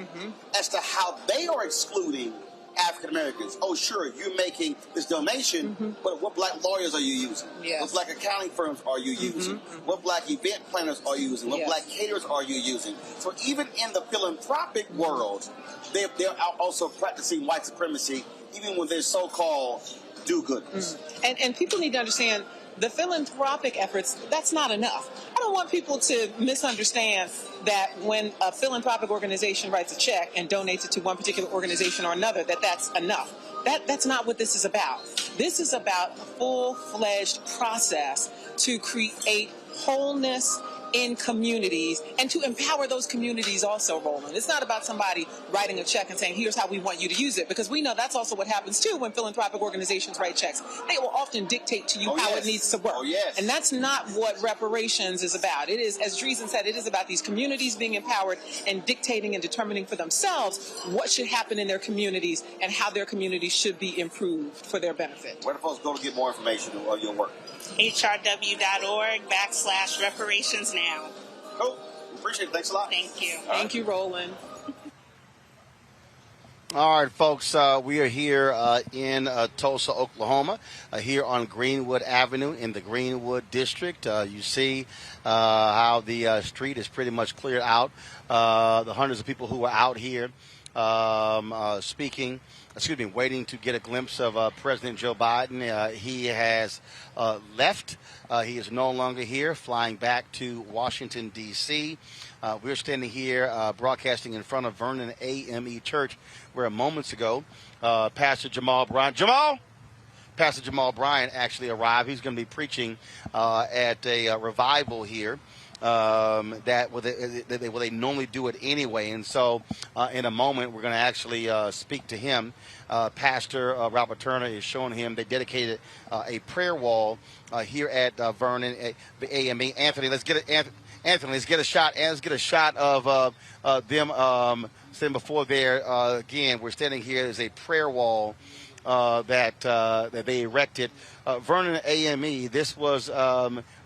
as to how they are excluding African Americans. Oh, sure, you're making this donation, but what black lawyers are you using? Yes. What black accounting firms are you using? What black event planners are you using? What black caterers are you using? So even in the philanthropic world, they're also practicing white supremacy, even when they're so-called do-gooders. And people need to understand the philanthropic efforts, that's not enough. I don't want people to misunderstand that when a philanthropic organization writes a check and donates it to one particular organization or another, that's enough. That's not what this is about. This is about a full-fledged process to create wholeness in communities and to empower those communities also, Roland. It's not about somebody writing a check and saying, here's how we want you to use it, because we know that's also what happens too when philanthropic organizations write checks. They will often dictate to you how it needs to work. And that's not what reparations is about. It is, as Dreesen said, it is about these communities being empowered and dictating and determining for themselves what should happen in their communities and how their communities should be improved for their benefit. Where do folks go to get more information on your work? hrw.org/reparations now. Cool. Appreciate it. Thanks a lot. Thank you. Thank you, Roland. All right, folks, we are here in Tulsa, Oklahoma, here on Greenwood Avenue in the Greenwood District. You see how the street is pretty much cleared out. The hundreds of people who are out here waiting to get a glimpse of President Joe Biden. He has left. He is no longer here, flying back to Washington, D.C. We're standing here broadcasting in front of Vernon AME Church, where moments ago, Pastor Jamal Bryant actually arrived. He's going to be preaching at a revival here. They normally do it anyway. And so in a moment, we're going to actually speak to him. Pastor Robert Turner is showing him. They dedicated a prayer wall here at Vernon AME. Anthony, let's get a shot. And let's get a shot of them sitting before there. Again, we're standing here. There's a prayer wall that they erected. Vernon AME, this was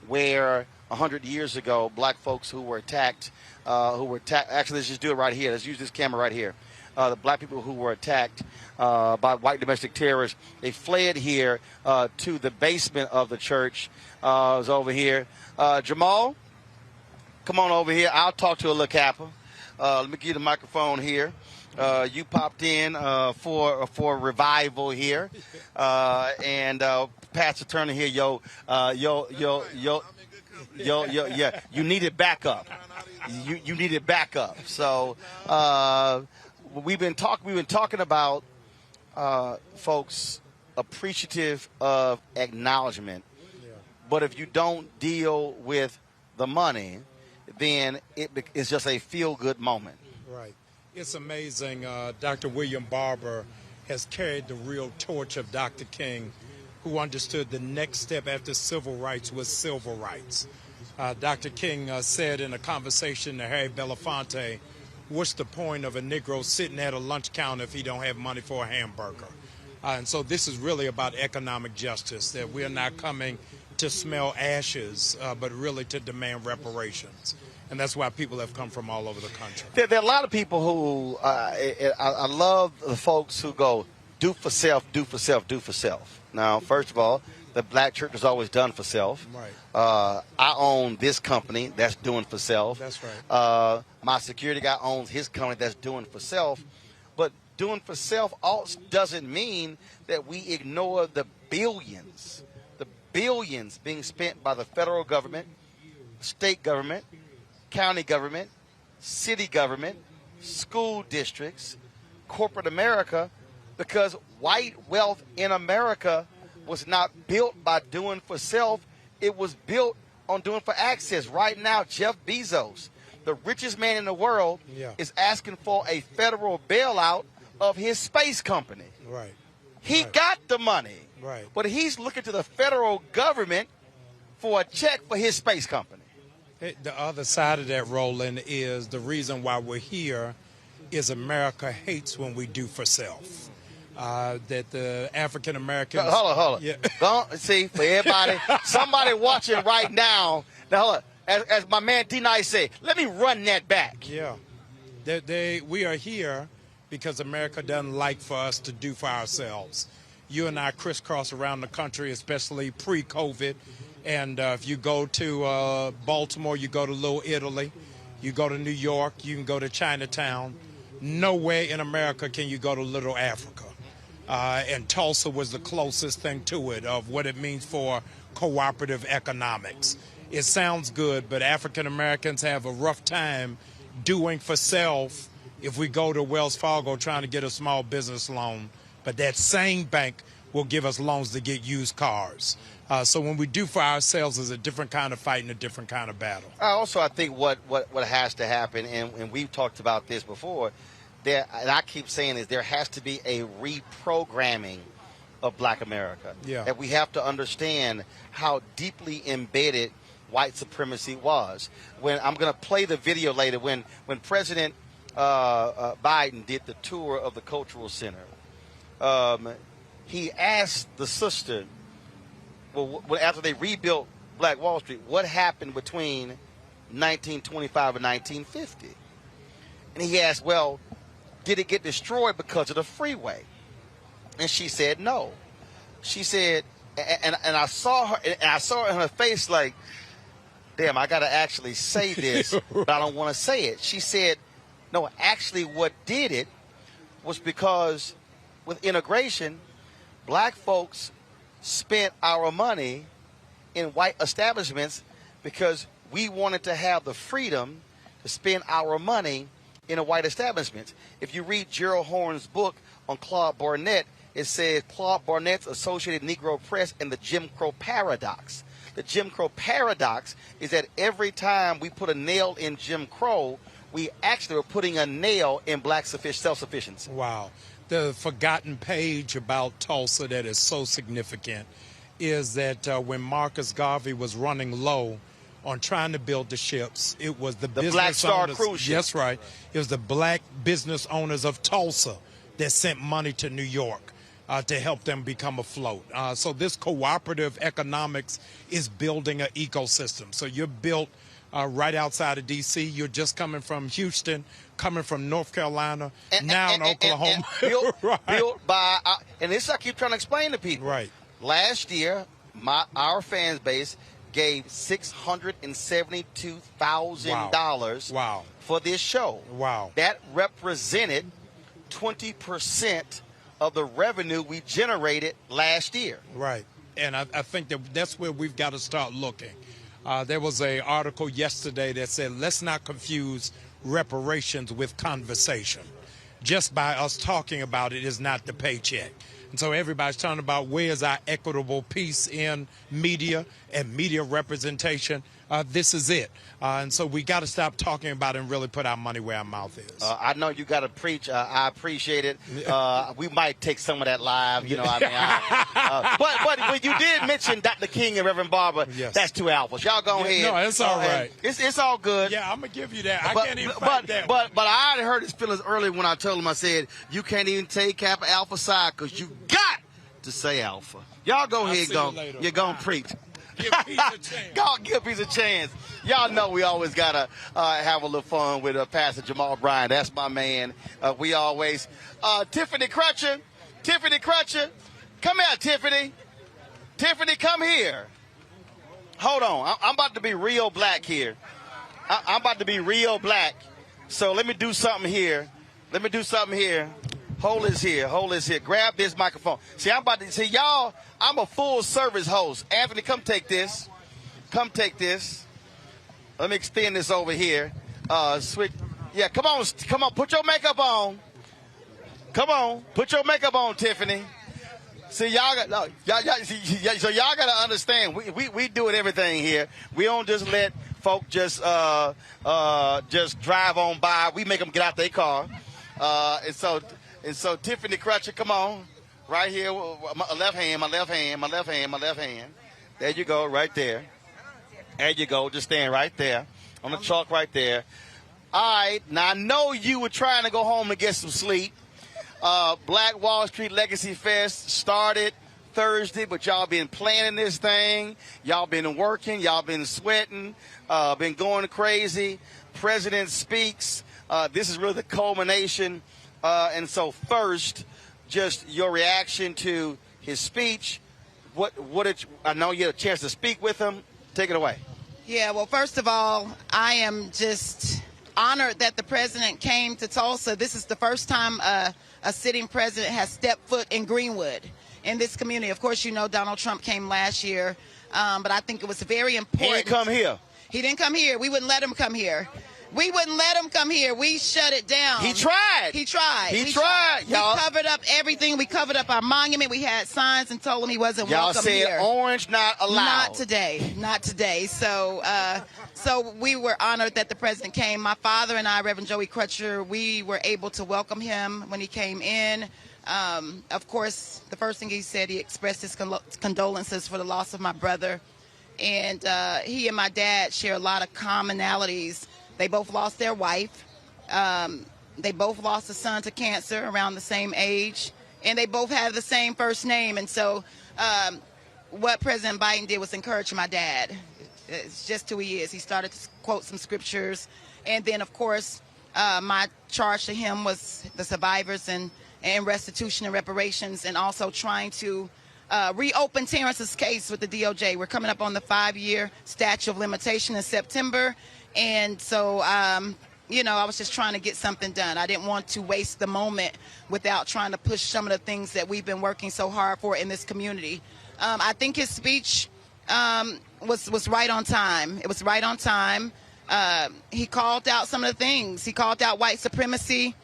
where 100 years ago, black folks who were attacked, actually, let's just do it right here. Let's use this camera right here. The black people who were attacked by white domestic terrorists, they fled here to the basement of the church. It was over here. Jamal, come on over here. I'll talk to a little Kappa. Let me give you the microphone here. You popped in for revival here. And Pastor Turner here, you needed backup. You needed backup. So we've been talking about folks appreciative of acknowledgement. But if you don't deal with the money, then it's just a feel-good moment. Right. It's amazing. Dr. William Barber has carried the real torch of Dr. King, who understood the next step after civil rights was civil rights. Dr. King said in a conversation to Harry Belafonte, what's the point of a Negro sitting at a lunch counter if he don't have money for a hamburger? And so this is really about economic justice, that we're not coming to smell ashes, but really to demand reparations. And that's why people have come from all over the country. There are a lot of people who, I love the folks who go, do for self, do for self, do for self. Now, first of all, the black church has always done for self. Right. I own this company that's doing for self. That's right. My security guy owns his company that's doing for self. But doing for self also doesn't mean that we ignore the billions being spent by the federal government, state government, county government, city government, school districts, corporate America, because white wealth in America was not built by doing for self. It was built on doing for access. Right now, Jeff Bezos, the richest man in the world, is asking for a federal bailout of his space company. Right. He got the money. Right. But he's looking to the federal government for a check for his space company. The other side of that, Roland, is the reason why we're here is America hates when we do for self. That the African Americans... Hold on. Yeah. Don't, see, for everybody, somebody watching right now, hold on, as my man D-Nice said, let me run that back. Yeah. We are here because America doesn't like for us to do for ourselves. You and I crisscross around the country, especially pre-COVID. And if you go to Baltimore, you go to Little Italy, you go to New York, you can go to Chinatown. Nowhere in America can you go to Little Africa. And Tulsa was the closest thing to it of what it means for cooperative economics. It sounds good, but African Americans have a rough time doing for self if we go to Wells Fargo trying to get a small business loan. But that same bank will give us loans to get used cars. So when we do for ourselves is a different kind of fight and a different kind of battle. Also, I think what has to happen, and we've talked about this before, and I keep saying is there has to be a reprogramming of black America. Yeah. That we have to understand how deeply embedded white supremacy was. When I'm going to play the video later, when President Biden did the tour of the Cultural Center, he asked the sister, well, after they rebuilt Black Wall Street, what happened between 1925 and 1950? And he asked, well, did it get destroyed because of the freeway? And she said no. She said, and I saw her, and I saw it in her face like, damn, I got to actually say this, but I don't want to say it. She said, no, actually what did it was because with integration, black folks spent our money in white establishments because we wanted to have the freedom to spend our money in a white establishment. If you read Gerald Horne's book on Claude Barnett, it says Claude Barnett's Associated Negro Press and the Jim Crow Paradox. The Jim Crow Paradox is that every time we put a nail in Jim Crow, we actually are putting a nail in black self-sufficiency. Wow. The forgotten page about Tulsa that is so significant is that when Marcus Garvey was running low on trying to build the ships, it was the business Black Star owners, cruise ship. Yes, right. It was the black business owners of Tulsa that sent money to New York to help them become afloat. So this cooperative economics is building an ecosystem. So you're built right outside of D.C. You're just coming from Houston, coming from North Carolina, now in Oklahoma. Built, right. built by, and this I keep trying to explain to people. Right. Last year, our fan base gave $672,000 wow. for this show. Wow. That represented 20% of the revenue we generated last year. Right. And I think that's where we've got to start looking. There was an article yesterday that said, let's not confuse reparations with conversation. Just by us talking about it is not the paycheck. And so everybody's talking about where's our equitable piece in media and media representation. This is it. And so we got to stop talking about it and really put our money where our mouth is. I know you got to preach. I appreciate it. We might take some of that live, you know. I mean, but when you did mention Dr. King and Reverend Barber, yes. That's two alphas. Y'all go ahead. No, it's all right. It's all good. Yeah, I'm gonna give you that. I can't even fight that. But I already heard his feelings earlier when I told him. I said you can't even take Kappa Alpha Psi because you got to say Alpha. Y'all go ahead, go. You're gonna preach. Give peace a chance. God, give peace a chance. Y'all know we always got to have a little fun with Pastor Jamal Bryant. That's my man. We always. Tiffany Crutcher. Come here, Tiffany. Tiffany, come here. Hold on. I'm about to be real black here. I'm about to be real black. So let me do something here. Hold this here. Grab this microphone. See, y'all, I'm a full service host. Anthony, come take this. Let me extend this over here. Switch. Yeah, come on. Put your makeup on. Put your makeup on, Tiffany. See, y'all got to understand. We do everything here. We don't just let folk just drive on by. We make them get out their car. And so Tiffany Crutcher, come on, right here, my left hand. There you go, right there. There you go, just stand right there on the chalk right there. All right, now I know you were trying to go home and get some sleep. Black Wall Street Legacy Fest started Thursday, but y'all been planning this thing. Y'all been working. Y'all been sweating. Been going crazy. President speaks. This is really the culmination. And so first, just your reaction to his speech. I know you had a chance to speak with him. Take it away. Yeah, well, first of all, I am just honored that the president came to Tulsa. This is the first time a sitting president has stepped foot in Greenwood, in this community. Of course, you know Donald Trump came last year, but I think it was very important. He didn't come here. He didn't come here. We wouldn't let him come here. We shut it down. He tried. He tried. Y'all. We covered up everything. We covered up our monument. We had signs and told him he wasn't welcome here. Y'all said orange not allowed. Not today. So we were honored that the president came. My father and I, Reverend Joey Crutcher, we were able to welcome him when he came in. Of course, the first thing he said, he expressed his condolences for the loss of my brother. And he and my dad share a lot of commonalities. They both lost their wife. They both lost a son to cancer around the same age. And they both have the same first name. And so what President Biden did was encourage my dad. It's just who he is. He started to quote some scriptures. And then, of course, my charge to him was the survivors and restitution and reparations, and also trying to reopen Terrence's case with the DOJ. We're coming up on the 5-year statute of limitation in September. And so, I was just trying to get something done. I didn't want to waste the moment without trying to push some of the things that we've been working so hard for in this community. I think his speech was right on time. It was right on time. He called out some of the things. He called out white supremacy,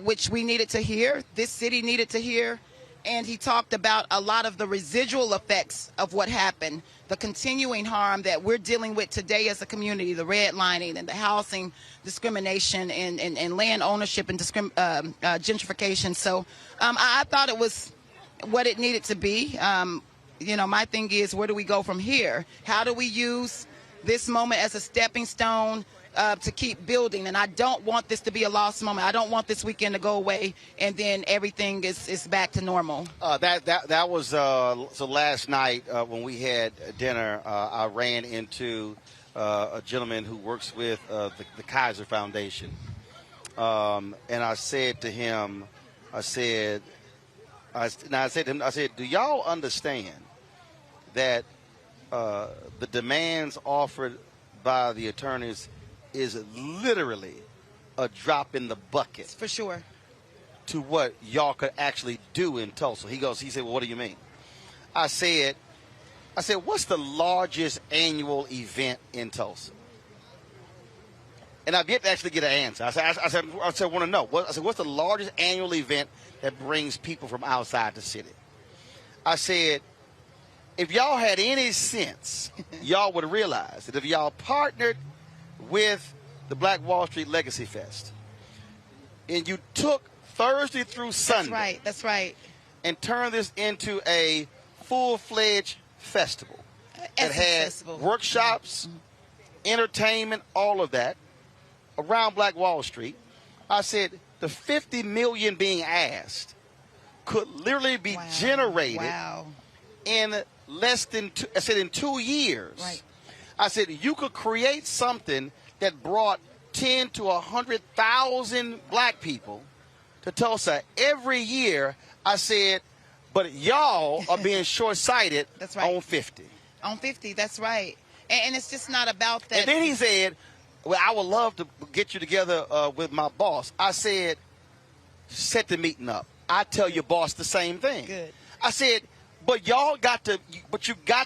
which we needed to hear. This city needed to hear. And he talked about a lot of the residual effects of what happened, the continuing harm that we're dealing with today as a community, the redlining and the housing discrimination and land ownership and gentrification. So I thought it was what it needed to be. My thing is, where do we go from here? How do we use this moment as a stepping stone to keep building? And I don't want this to be a lost moment. I don't want this weekend to go away and then everything is back to normal. That was so last night when we had dinner, I ran into a gentleman who works with the Kaiser Foundation, and I said to him, I said, do y'all understand that the demands offered by the attorneys is literally a drop in the bucket. For sure. To what y'all could actually do in Tulsa. He said, well, what do you mean? I said, what's the largest annual event in Tulsa? And I've yet to actually get an answer. I said, I want to know. I said, what's the largest annual event that brings people from outside the city? I said, if y'all had any sense, y'all would realize that if y'all partnered with the Black Wall Street Legacy Fest, and you took Thursday through Sunday. That's right. And turned this into a full-fledged festival that had workshops, entertainment, all of that around Black Wall Street. I said the $50 million being asked could literally be generated in I said in 2 years, Right. I said you could create something that brought 10 to 100,000 black people to Tulsa every year. I said, but y'all are being short-sighted That's right. on 50. On 50, that's right. And it's just not about that. And then he said, well, I would love to get you together with my boss. I said, set the meeting up. I tell your boss the same thing. Good. I said, but you got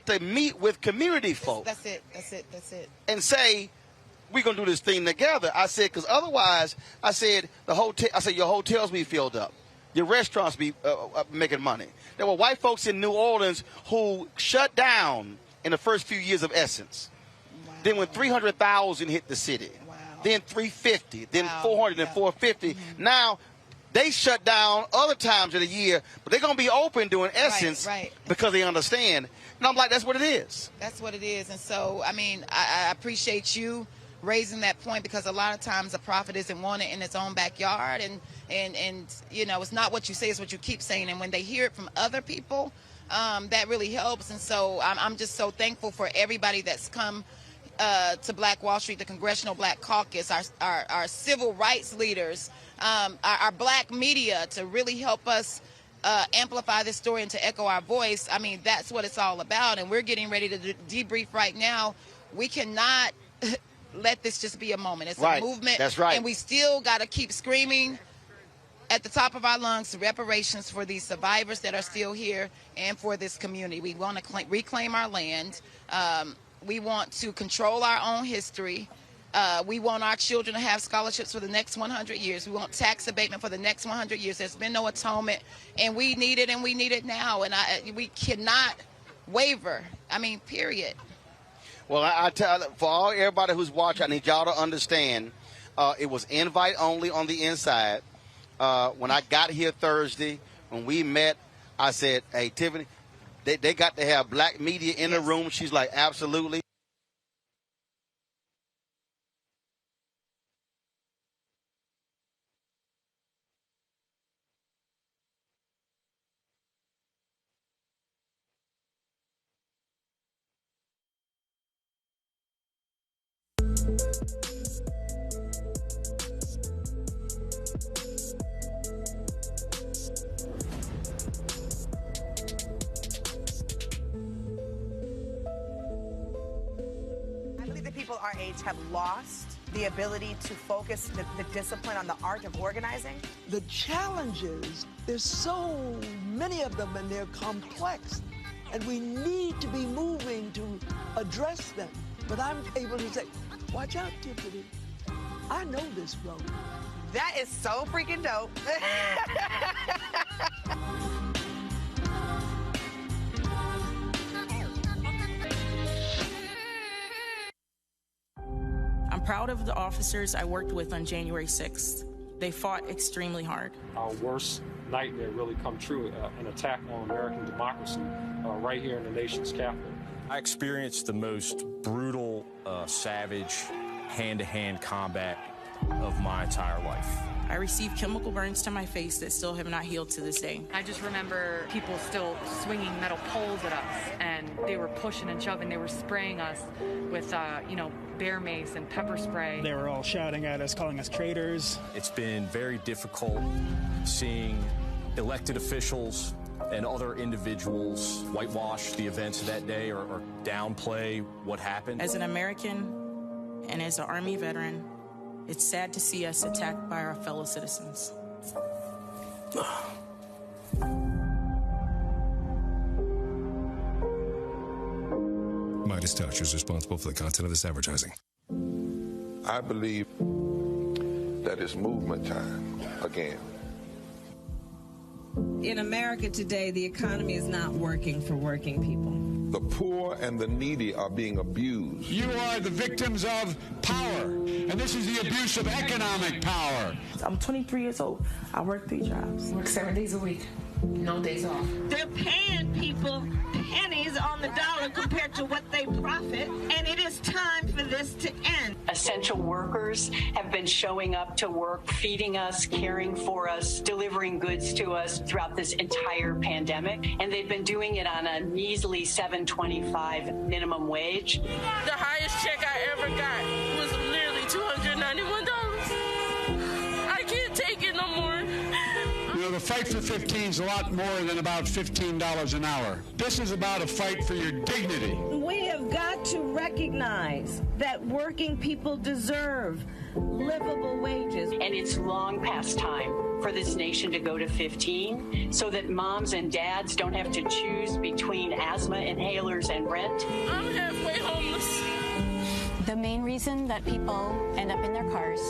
to meet with community folks. That's it. And say, we're going to do this thing together. I said, because otherwise, I said, your hotels be filled up. Your restaurants be making money. There were white folks in New Orleans who shut down in the first few years of Essence. Wow. Then when 300,000 hit the city, wow. Then 350, then wow. 400, then 450. Mm-hmm. Now, they shut down other times of the year, but they're going to be open during Essence right. because they understand. And I'm like, that's what it is. That's what it is. And so, I mean, I appreciate you raising that point, because a lot of times a prophet isn't wanted in his own backyard, and you know, it's not what you say, it's what you keep saying. And when they hear it from other people, that really helps. And so I'm just so thankful for everybody that's come to Black Wall Street, the Congressional Black Caucus, our civil rights leaders, our black media, to really help us amplify this story and to echo our voice. I mean, that's what it's all about. And we're getting ready to debrief right now. We cannot let this just be a moment. It's right. a movement. That's right. And we still got to keep screaming at the top of our lungs reparations for these survivors that are still here and for this community. We want to reclaim our land. We want to control our own history. We want our children to have scholarships for the next 100 years. We want tax abatement for the next 100 years. There's been no atonement, and we need it, and we need it now. And we cannot waver. I mean, period. Well, I tell for everybody who's watching, I need y'all to understand, it was invite only on the inside. When I got here Thursday, when we met, I said, hey, Tiffany, they got to have black media in the room. She's like, absolutely. People our age have lost the ability to focus the discipline on the art of organizing? The challenges, there's so many of them, and they're complex, and we need to be moving to address them. But I'm able to say, watch out, Tiffany. I know this road. That is so freaking dope. I'm proud of the officers I worked with on January 6th. They fought extremely hard. Our worst nightmare really come true, an attack on American democracy right here in the nation's capital. I experienced the most brutal, savage, hand-to-hand combat of my entire life. I received chemical burns to my face that still have not healed to this day. I just remember people still swinging metal poles at us, and they were pushing and shoving. They were spraying us with, bear mace and pepper spray. They were all shouting at us, calling us traitors. It's been very difficult seeing elected officials and other individuals whitewash the events of that day or downplay what happened. As an American and as an Army veteran, it's sad to see us attacked by our fellow citizens. Midas Touch is responsible for the content of this advertising. I believe that it's movement time again. In America today, the economy is not working for working people. The poor and the needy are being abused. You are the victims of power, and this is the abuse of economic power. I'm 23 years old. I work 3 jobs. Work 7 days a week. No days off. They're paying people pennies on the dollar compared to what they profit, and it is time for this to end. As essential workers have been showing up to work, feeding us, caring for us, delivering goods to us throughout this entire pandemic. And they've been doing it on a measly $7.25 minimum wage. The highest check I ever got was nearly $291. I can't take it no more. You know, the fight for 15 is a lot more than about $15 an hour. This is about a fight for your dignity. We have got to recognize that working people deserve livable wages. And it's long past time for this nation to go to 15 so that moms and dads don't have to choose between asthma inhalers and rent. I'm halfway homeless. The main reason that people end up in their cars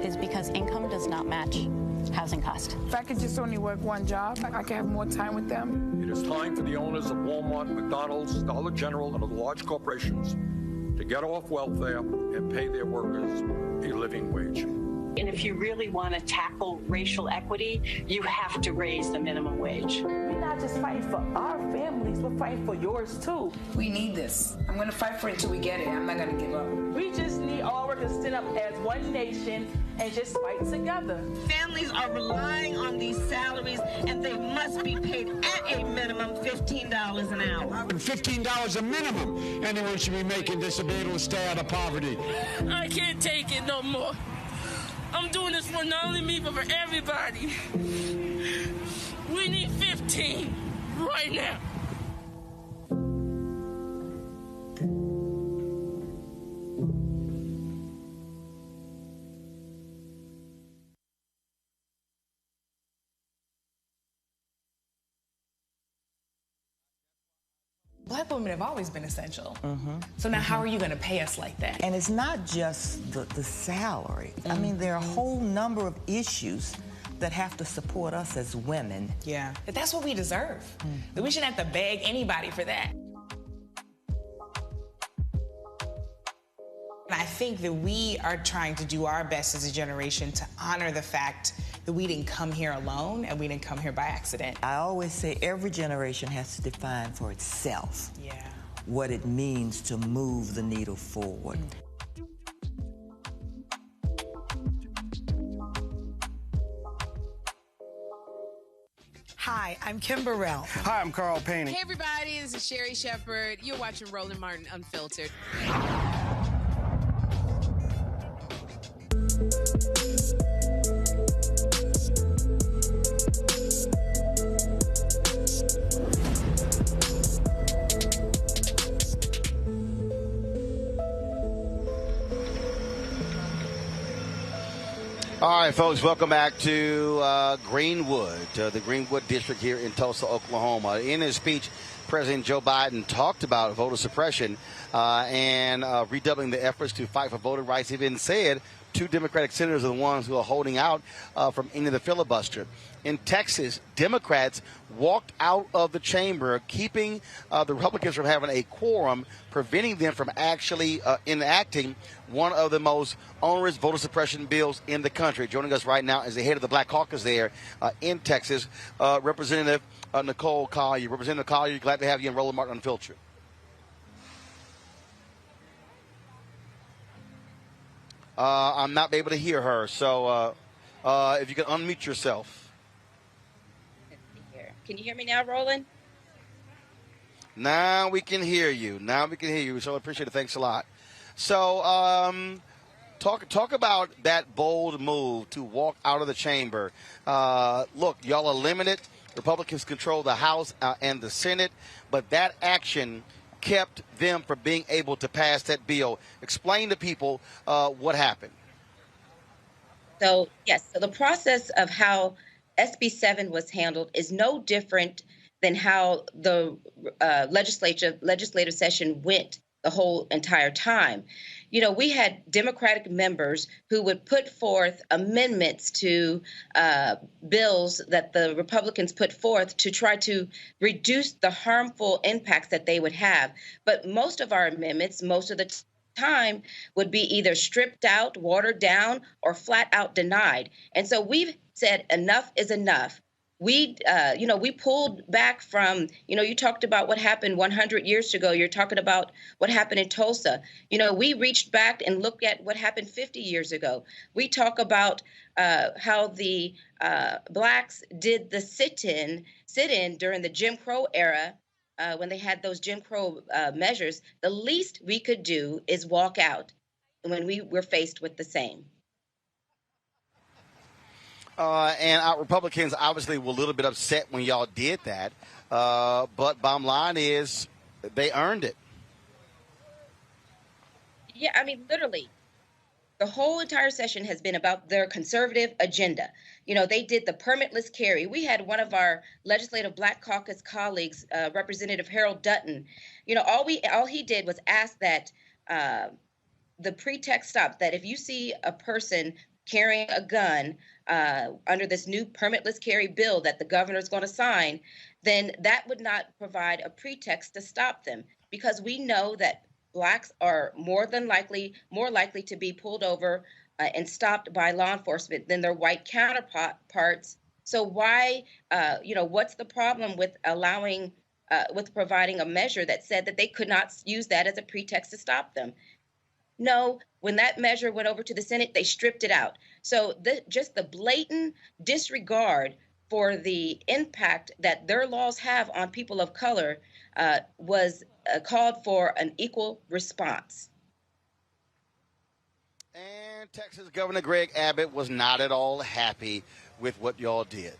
is because income does not match housing cost. If I could just only work one job, I could have more time with them. It is time for the owners of Walmart, McDonald's, Dollar General, and other large corporations to get off welfare and pay their workers a living wage. And if you really want to tackle racial equity, you have to raise the minimum wage. We're not just fighting for our families, we're fighting for yours too. We need this. I'm going to fight for it until we get it. I'm not going to give up. We just need all workers to stand up as one nation and just fight together. Families are relying on these salaries, and they must be paid at a minimum $15 an hour. $15 a minimum. Anyone should be making this to be able to stay out of poverty. I can't take it no more. I'm doing this for not only me, but for everybody. We need 15 right now. Black women have always been essential. So now how are you going to pay us like that? And it's not just the salary. I mean, there are a whole number of issues that have to support us as women. Yeah, but that's what we deserve. We shouldn't have to beg anybody for that. I think that we are trying to do our best as a generation to honor the fact that we didn't come here alone and we didn't come here by accident. I always say every generation has to define for itself what it means to move the needle forward. Hi, I'm Kim Burrell. Hi, I'm Carl Payne. Hey, everybody, this is Sherry Shepherd. You're watching Roland Martin Unfiltered. All right, folks, welcome back to Greenwood, the Greenwood District here in Tulsa, Oklahoma. In his speech, President Joe Biden talked about voter suppression and redoubling the efforts to fight for voting rights. He even said 2 Democratic senators are the ones who are holding out from ending the filibuster. In Texas, Democrats walked out of the chamber, keeping the Republicans from having a quorum, preventing them from actually enacting one of the most onerous voter suppression bills in the country. Joining us right now is the head of the Black Caucus there in Texas, Representative Nicole Collier. Representative Collier, glad to have you in Roland Martin Unfiltered. I'm not able to hear her, so if you can unmute yourself. Can you hear me now, Roland? Now we can hear you. So I appreciate it. Thanks a lot. So talk about that bold move to walk out of the chamber. Look, y'all are limited. Republicans control the House and the Senate, but that action kept them from being able to pass that bill. Explain to people what happened. So, yes, so the process of how SB 7 was handled is no different than how the legislative session went the whole entire time. You know, we had Democratic members who would put forth amendments to bills that the Republicans put forth to try to reduce the harmful impacts that they would have. But most of our amendments, most of the time, would be either stripped out, watered down, or flat out denied. And so we've said enough is enough. we pulled back from, you talked about what happened 100 years ago. You're talking about what happened in Tulsa. We reached back and looked at what happened 50 years ago. We talk about how the blacks did the sit-in during the Jim Crow era when they had those Jim Crow measures. The least we could do is walk out when we were faced with the same. And our Republicans obviously were a little bit upset when y'all did that. But bottom line is they earned it. Yeah, I mean, literally, the whole entire session has been about their conservative agenda. They did the permitless carry. We had one of our legislative Black Caucus colleagues, Representative Harold Dutton. All he did was ask that the pretext stop, that if you see a person carrying a gun under this new permitless carry bill that the governor is going to sign, then that would not provide a pretext to stop them, because we know that blacks are more likely to be pulled over and stopped by law enforcement than their white counterparts. So why, what's the problem with with providing a measure that said that they could not use that as a pretext to stop them? No, when that measure went over to the Senate, they stripped it out. So just the blatant disregard for the impact that their laws have on people of color was called for an equal response. And Texas Governor Greg Abbott was not at all happy with what y'all did.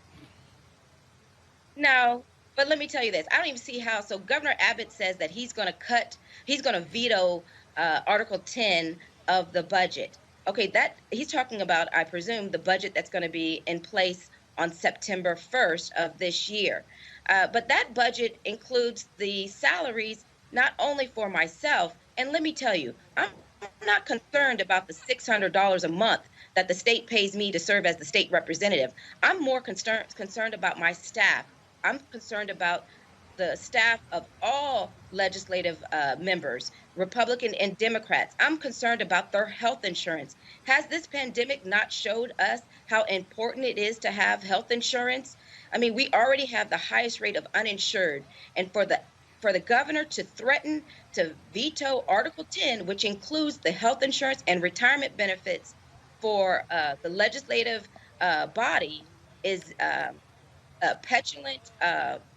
No, but let me tell you this. I don't even see how. So Governor Abbott says that he's going to veto Article 10 of the budget. Okay, that he's talking about, I presume, the budget that's going to be in place on September 1st of this year. But that budget includes the salaries not only for myself, and let me tell you, I'm not concerned about the $600 a month that the state pays me to serve as the state representative. I'm more concerned about my staff. I'm concerned about the staff of all legislative members, Republican and Democrats. I'm concerned about their health insurance. Has this pandemic not showed us how important it is to have health insurance? I mean, we already have the highest rate of uninsured, and for the governor to threaten to veto Article 10, which includes the health insurance and retirement benefits for the legislative body, is a petulant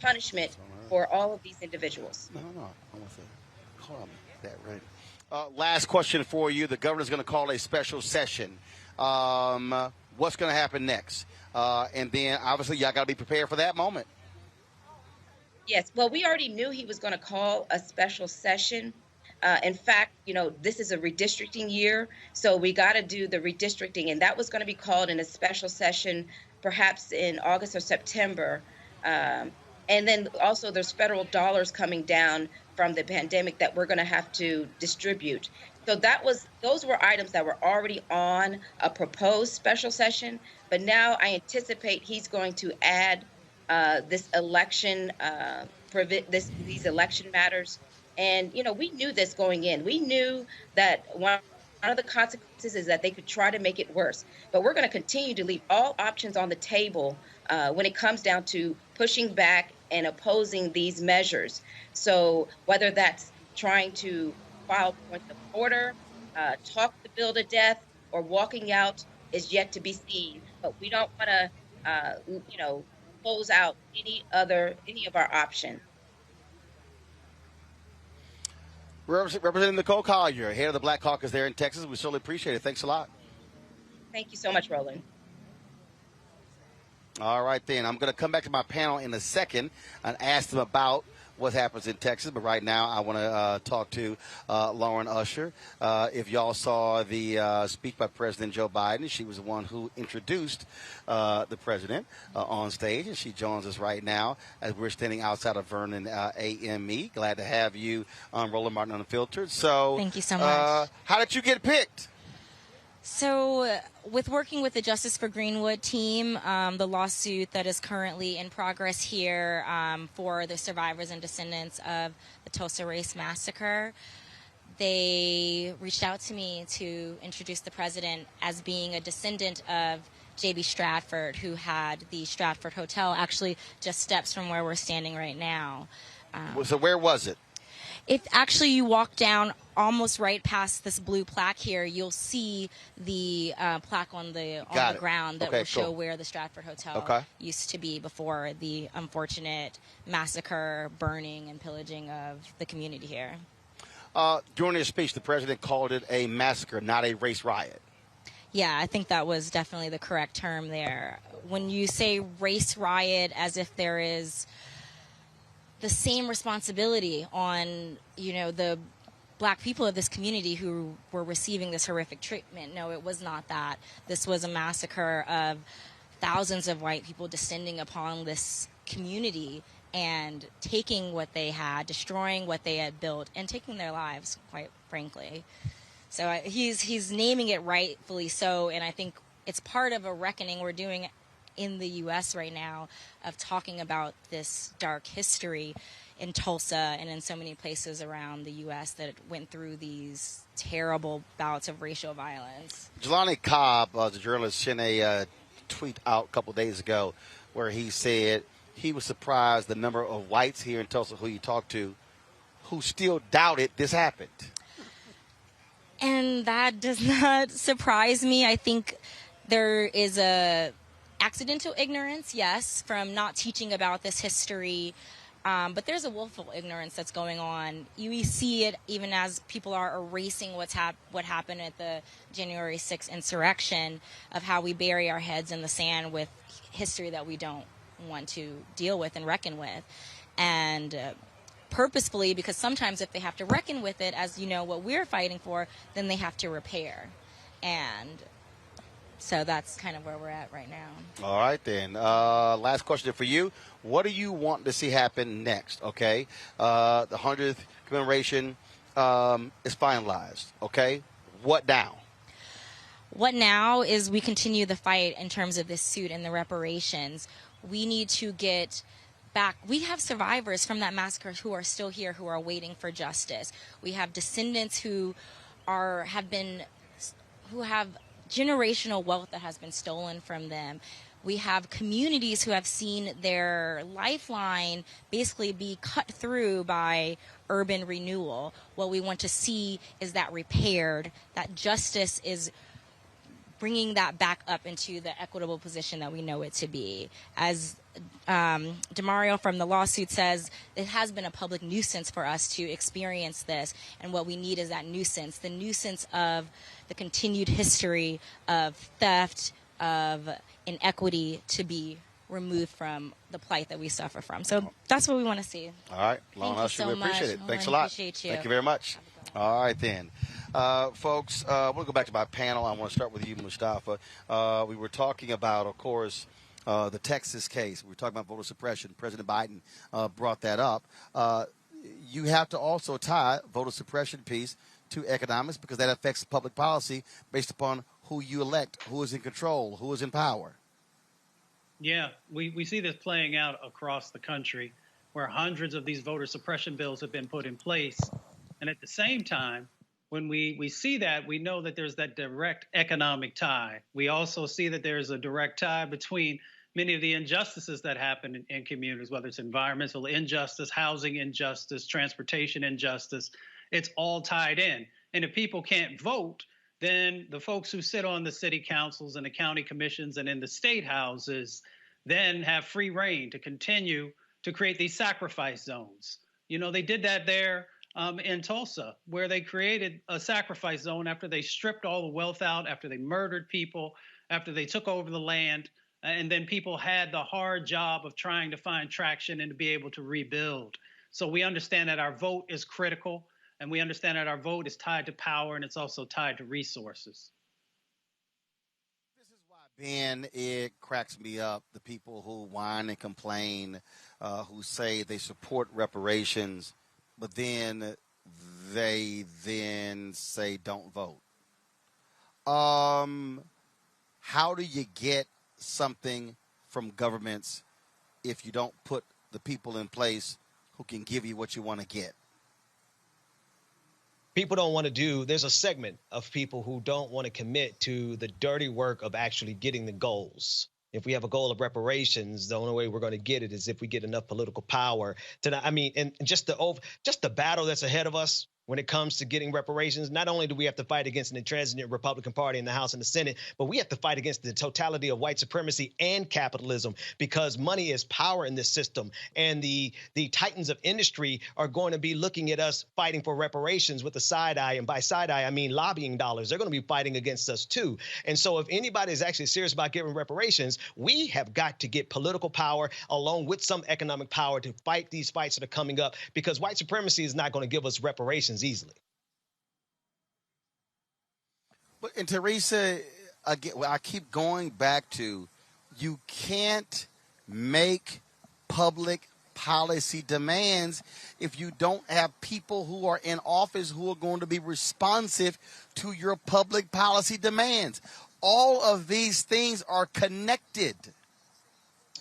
punishment for all of these individuals. No. I want to calm that right. Last question for you. The governor's going to call a special session. What's going to happen next? And then, obviously, y'all got to be prepared for that moment. Yes. Well, we already knew he was going to call a special session. In fact, this is a redistricting year, so we got to do the redistricting, and that was going to be called in a special session perhaps in August or September. And then also there's federal dollars coming down from the pandemic that we're going to have to distribute. So those were items that were already on a proposed special session, but now I anticipate he's going to add this election, these election matters. And, we knew this going in. We knew that one of the consequences is that they could try to make it worse. But we're going to continue to leave all options on the table when it comes down to pushing back and opposing these measures. So whether that's trying to file points of order, talk the bill to death, or walking out is yet to be seen. But we don't want to, close out any of our options. Representing Nicole Collier, head of the Black Caucus there in Texas. We certainly appreciate it. Thanks a lot. Thank you so much, Roland. All right, then. I'm going to come back to my panel in a second and ask them about what happens in Texas. But right now, I want to talk to Lauren Usher. If y'all saw the speech by President Joe Biden, she was the one who introduced the president on stage, and she joins us right now as we're standing outside of Vernon AME. Glad to have you on Roland Martin Unfiltered. So, thank you so much. How did you get picked? So, with working with the Justice for Greenwood team, the lawsuit that is currently in progress here for the survivors and descendants of the Tulsa Race Massacre, they reached out to me to introduce the president as being a descendant of J.B. Stratford, who had the Stratford Hotel, actually just steps from where we're standing right now. So where was it? If actually you walk down almost right past this blue plaque here, you'll see the plaque on the ground that will show where the Stratford Hotel used to be before the unfortunate massacre, burning, and pillaging of the community here. During his speech, the president called it a massacre, not a race riot. Yeah, I think that was definitely the correct term there. When you say race riot, as if there is the same responsibility on, the black people of this community who were receiving this horrific treatment. No, it was not that. This was a massacre of thousands of white people descending upon this community and taking what they had, destroying what they had built, and taking their lives, quite frankly. So he's naming it rightfully so, and I think it's part of a reckoning we're doing in the U.S. right now of talking about this dark history in Tulsa and in so many places around the U.S. that went through these terrible bouts of racial violence. Jelani Cobb, the journalist, sent a tweet out a couple days ago where he said he was surprised the number of whites here in Tulsa who he talked to who still doubted this happened. And that does not surprise me. I think there is a accidental ignorance, yes, from not teaching about this history, but there's a willful ignorance that's going on. You see it even as people are erasing what happened at the January 6th insurrection, of how we bury our heads in the sand with history that we don't want to deal with and reckon with. And purposefully, because sometimes if they have to reckon with it, as you know, what we're fighting for, then they have to repair. And so that's kind of where we're at right now. All right, then. Last question for you. What do you want to see happen next, okay? The 100th commemoration is finalized, okay? What now? What now is we continue the fight in terms of this suit and the reparations. We need to get back. We have survivors from that massacre who are still here, who are waiting for justice. We have descendants who have generational wealth that has been stolen from them. We have communities who have seen their lifeline basically be cut through by urban renewal. What we want to see is that repaired, that justice is bringing that back up into the equitable position that we know it to be. As DeMario from the lawsuit says, it has been a public nuisance for us to experience this, and what we need is that nuisance, the nuisance of the continued history of theft, of inequity, to be removed from the plight that we suffer from. So that's what we want to see. All right. Thank you so we appreciate much. it. Thanks a lot. Appreciate you. Thank you very much. All right, then. Folks, we'll go back to my panel. I want to start with you, Mustafa. We were talking about, of course, the Texas case. We were talking about voter suppression. President Biden brought that up. You have to also tie voter suppression piece to economics, because that affects public policy based upon who you elect, who is in control, who is in power. Yeah, we see this playing out across the country, where hundreds of these voter suppression bills have been put in place. And at the same time, when we see that, we know that there's that direct economic tie. We also see that there's a direct tie between many of the injustices that happen in communities, whether it's environmental injustice, housing injustice, transportation injustice. It's all tied in. And if people can't vote, then the folks who sit on the city councils and the county commissions and in the state houses then have free reign to continue to create these sacrifice zones. You know, they did that there in Tulsa, where they created a sacrifice zone after they stripped all the wealth out, after they murdered people, after they took over the land, and then people had the hard job of trying to find traction and to be able to rebuild. So we understand that our vote is critical, and we understand that our vote is tied to power, and it's also tied to resources. Ben, it cracks me up, the people who whine and complain, who say they support reparations, but then they say don't vote. How do you get something from governments if you don't put the people in place who can give you what you want to get? people don't want to do, there's a segment of people who don't want to commit to the dirty work of actually getting the goals. If we have a goal of reparations, the only way we're going to get it is if we get enough political power to, I mean, and just the battle that's ahead of us when it comes to getting reparations. Not only do we have to fight against an intransigent Republican Party in the House and the Senate, but we have to fight against the totality of white supremacy and capitalism, because money is power in this system. And the titans of industry are going to be looking at us fighting for reparations with a side eye. And by side eye, I mean lobbying dollars. They're going to be fighting against us, too. And so if anybody is actually serious about giving reparations, we have got to get political power along with some economic power to fight these fights that are coming up, because white supremacy is not going to give us reparations easily. But, and Teresa, again, I keep going back to, you can't make public policy demands if you don't have people who are in office who are going to be responsive to your public policy demands. All of these things are connected.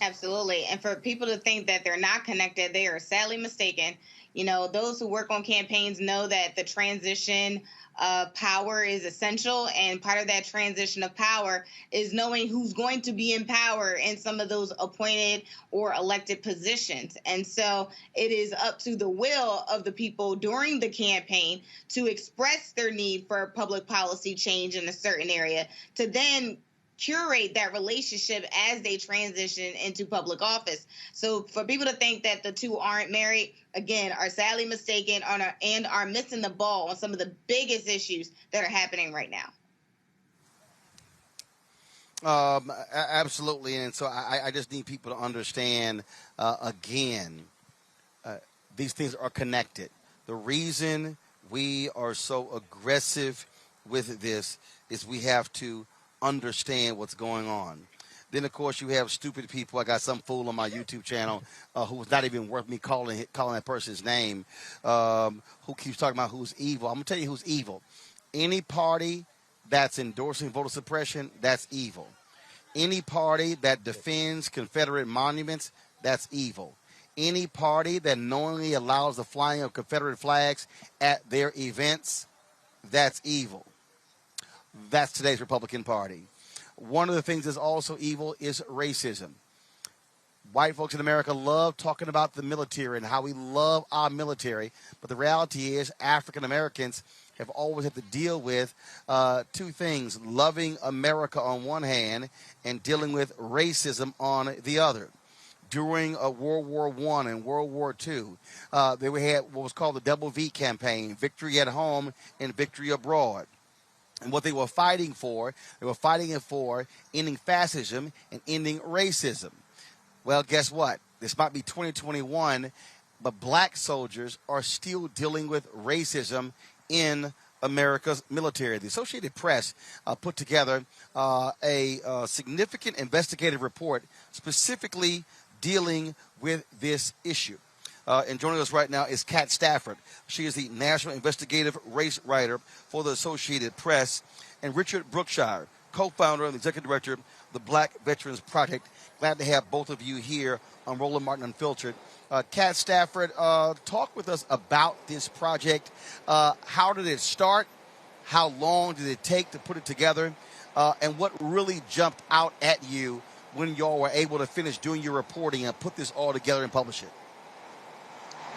Absolutely. And for people to think that they're not connected, they are sadly mistaken. You know, those who work on campaigns know that the transition of power is essential. And part of that transition of power is knowing who's going to be in power in some of those appointed or elected positions. And so it is up to the will of the people during the campaign to express their need for public policy change in a certain area, to then curate that relationship as they transition into public office. So for people to think that the two aren't married, again, are sadly mistaken and are missing the ball on some of the biggest issues that are happening right now. Absolutely. And so I just need people to understand, again, these things are connected. The reason we are so aggressive with this is we have to understand what's going on. Then, of course, you have stupid people. I got some fool on my YouTube channel who was not even worth me calling that person's name, who keeps talking about who's evil. I'm going to tell you who's evil. Any party that's endorsing voter suppression, that's evil. Any party that defends Confederate monuments, that's evil. Any party that knowingly allows the flying of Confederate flags at their events, that's evil. That's today's Republican Party. One of the things that's also evil is racism. White folks in America love talking about the military and how we love our military, but the reality is African Americans have always had to deal with two things: loving America on one hand and dealing with racism on the other. During World War I and World War II, they had what was called the Double V campaign: victory at home and victory abroad. And what they were fighting for, ending fascism and ending racism. Well, guess what? This might be 2021, but black soldiers are still dealing with racism in America's military. The Associated Press put together a significant investigative report specifically dealing with this issue. And joining us right now is Kat Stafford. She is the National Investigative Race Writer for the Associated Press, and Richard Brookshire, co-founder and executive director of the Black Veterans Project. Glad to have both of you here on Roland Martin Unfiltered. Kat Stafford, talk with us about this project. How did it start? How long did it take to put it together? And what really jumped out at you when y'all were able to finish doing your reporting and put this all together and publish it?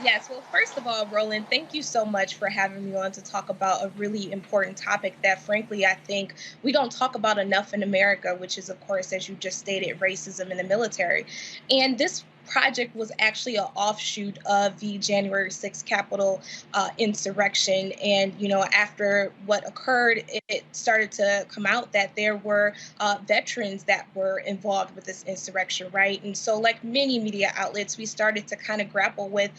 Yes, well, first of all, Roland, thank you so much for having me on to talk about a really important topic that, frankly, I think we don't talk about enough in America, which is, of course, as you just stated, racism in the military. And this project was actually an offshoot of the January 6th Capitol insurrection. And, you know, after what occurred, it started to come out that there were veterans that were involved with this insurrection, right? And so, like many media outlets, we started to kind of grapple with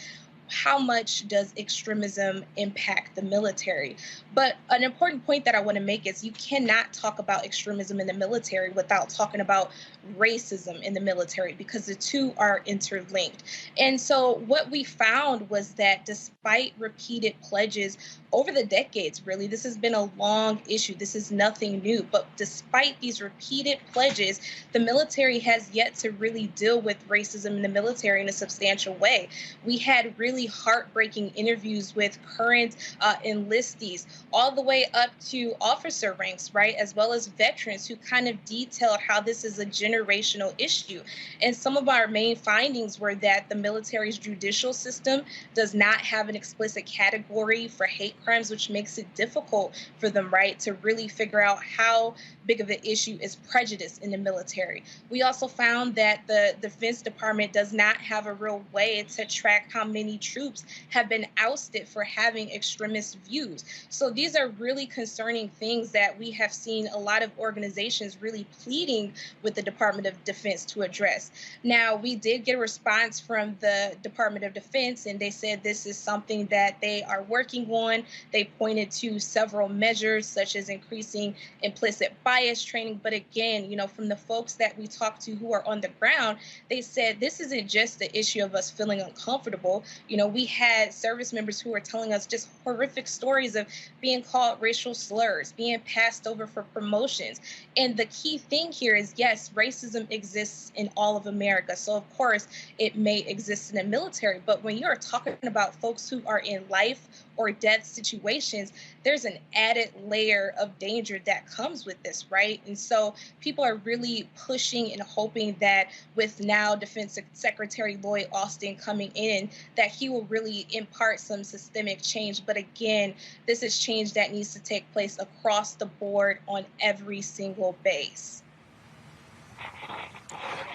how much does extremism impact the military? But an important point that I want to make is you cannot talk about extremism in the military without talking about racism in the military, because the two are interlinked. And so what we found was that despite repeated pledges over the decades, really, this has been a long issue. This is nothing new. But despite these repeated pledges, the military has yet to really deal with racism in the military in a substantial way. We had really really heartbreaking interviews with current enlistees, all the way up to officer ranks, right, as well as veterans, who kind of detailed how this is a generational issue. And some of our main findings were that the military's judicial system does not have an explicit category for hate crimes, which makes it difficult for them, right, to really figure out how big of an issue is prejudice in the military. We also found that the Defense Department does not have a real way to track how many troops have been ousted for having extremist views. So these are really concerning things that we have seen a lot of organizations really pleading with the Department of Defense to address. Now, we did get a response from the Department of Defense, and they said this is something that they are working on. They pointed to several measures, such as increasing implicit bias training. But again, you know, from the folks that we talked to who are on the ground, they said this isn't just the issue of us feeling uncomfortable. You know, we had service members who were telling us just horrific stories of being called racial slurs, being passed over for promotions. And the key thing here is, yes, racism exists in all of America. So of course it may exist in the military, but when you're talking about folks who are in life or death situations, there's an added layer of danger that comes with this, right? And so people are really pushing and hoping that with now Defense Secretary Lloyd Austin coming in, that he will really impart some systemic change. But again, this is change that needs to take place across the board on every single base.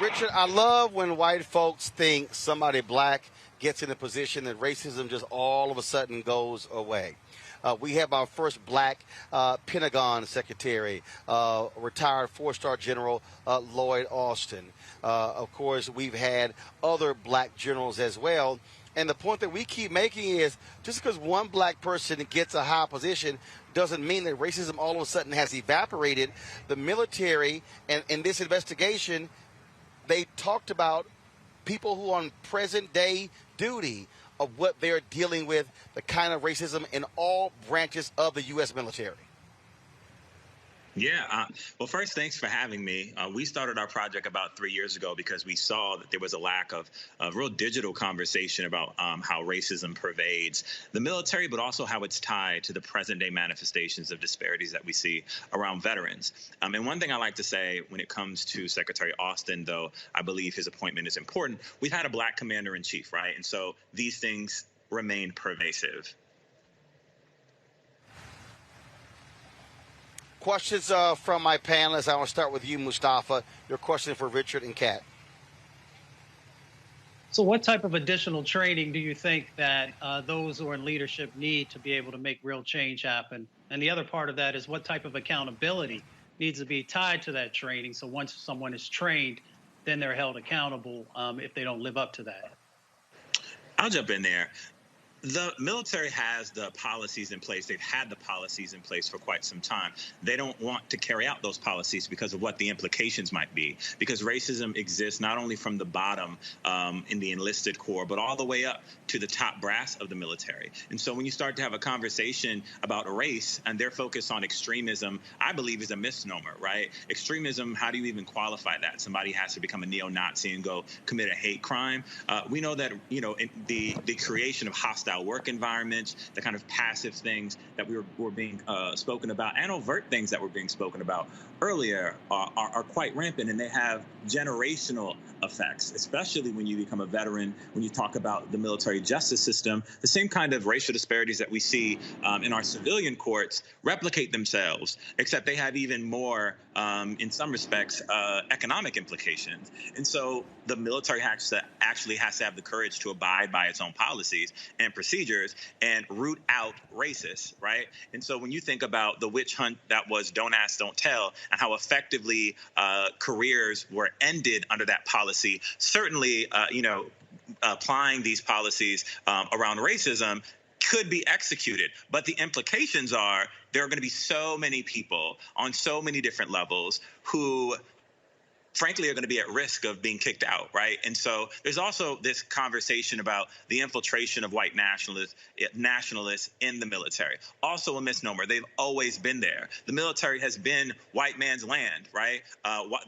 Richard, I love when white folks think somebody black gets in a position that racism just all of a sudden goes away. We have our first black Pentagon secretary, retired four-star General Lloyd Austin. Of course, we've had other black generals as well. And the point that we keep making is just because one black person gets a high position doesn't mean that racism all of a sudden has evaporated. The military, and in this investigation, they talked about people who are on present-day duty of what they're dealing with, the kind of racism in all branches of the U.S. military. Yeah. Well, first, thanks for having me. We started our project about 3 years ago because we saw that there was a lack of real digital conversation about how racism pervades the military, but also how it's tied to the present day manifestations of disparities that we see around veterans. And one thing I like to say when it comes to Secretary Austin, though I believe his appointment is important, we've had a black commander in chief, right? And so these things remain pervasive. Questions from my panelists. I want to start with you, Mustafa. Your question for Richard and Kat. So what type of additional training do you think that those who are in leadership need to be able to make real change happen? And the other part of that is what type of accountability needs to be tied to that training, so once someone is trained, then they're held accountable if they don't live up to that? I'll jump in there. The military has the policies in place. They've had the policies in place for quite some time. They don't want to carry out those policies because of what the implications might be, because racism exists not only from the bottom in the enlisted corps, but all the way up to the top brass of the military. And so when you start to have a conversation about race and their focus on extremism, I believe is a misnomer, right? Extremism, how do you even qualify that? Somebody has to become a neo-Nazi and go commit a hate crime. We know that, you know, the creation of hostile work environments, the kind of passive things that were being spoken about, and overt things that were being spoken about earlier are quite rampant, and they have generational effects, especially when you become a veteran, when you talk about the military justice system. The same kind of racial disparities that we see in our civilian courts replicate themselves, except they have even more, in some respects, economic implications. And so the military actually has to have the courage to abide by its own policies and procedures and root out racists, right? And so when you think about the witch hunt that was Don't Ask, Don't Tell, and how effectively careers were ended under that policy, certainly, applying these policies around racism could be executed. But the implications are there are going to be so many people on so many different levels who frankly, are going to be at risk of being kicked out, right? And so there's also this conversation about the infiltration of white nationalists in the military. Also a misnomer. They've always been there. The military has been white man's land, right?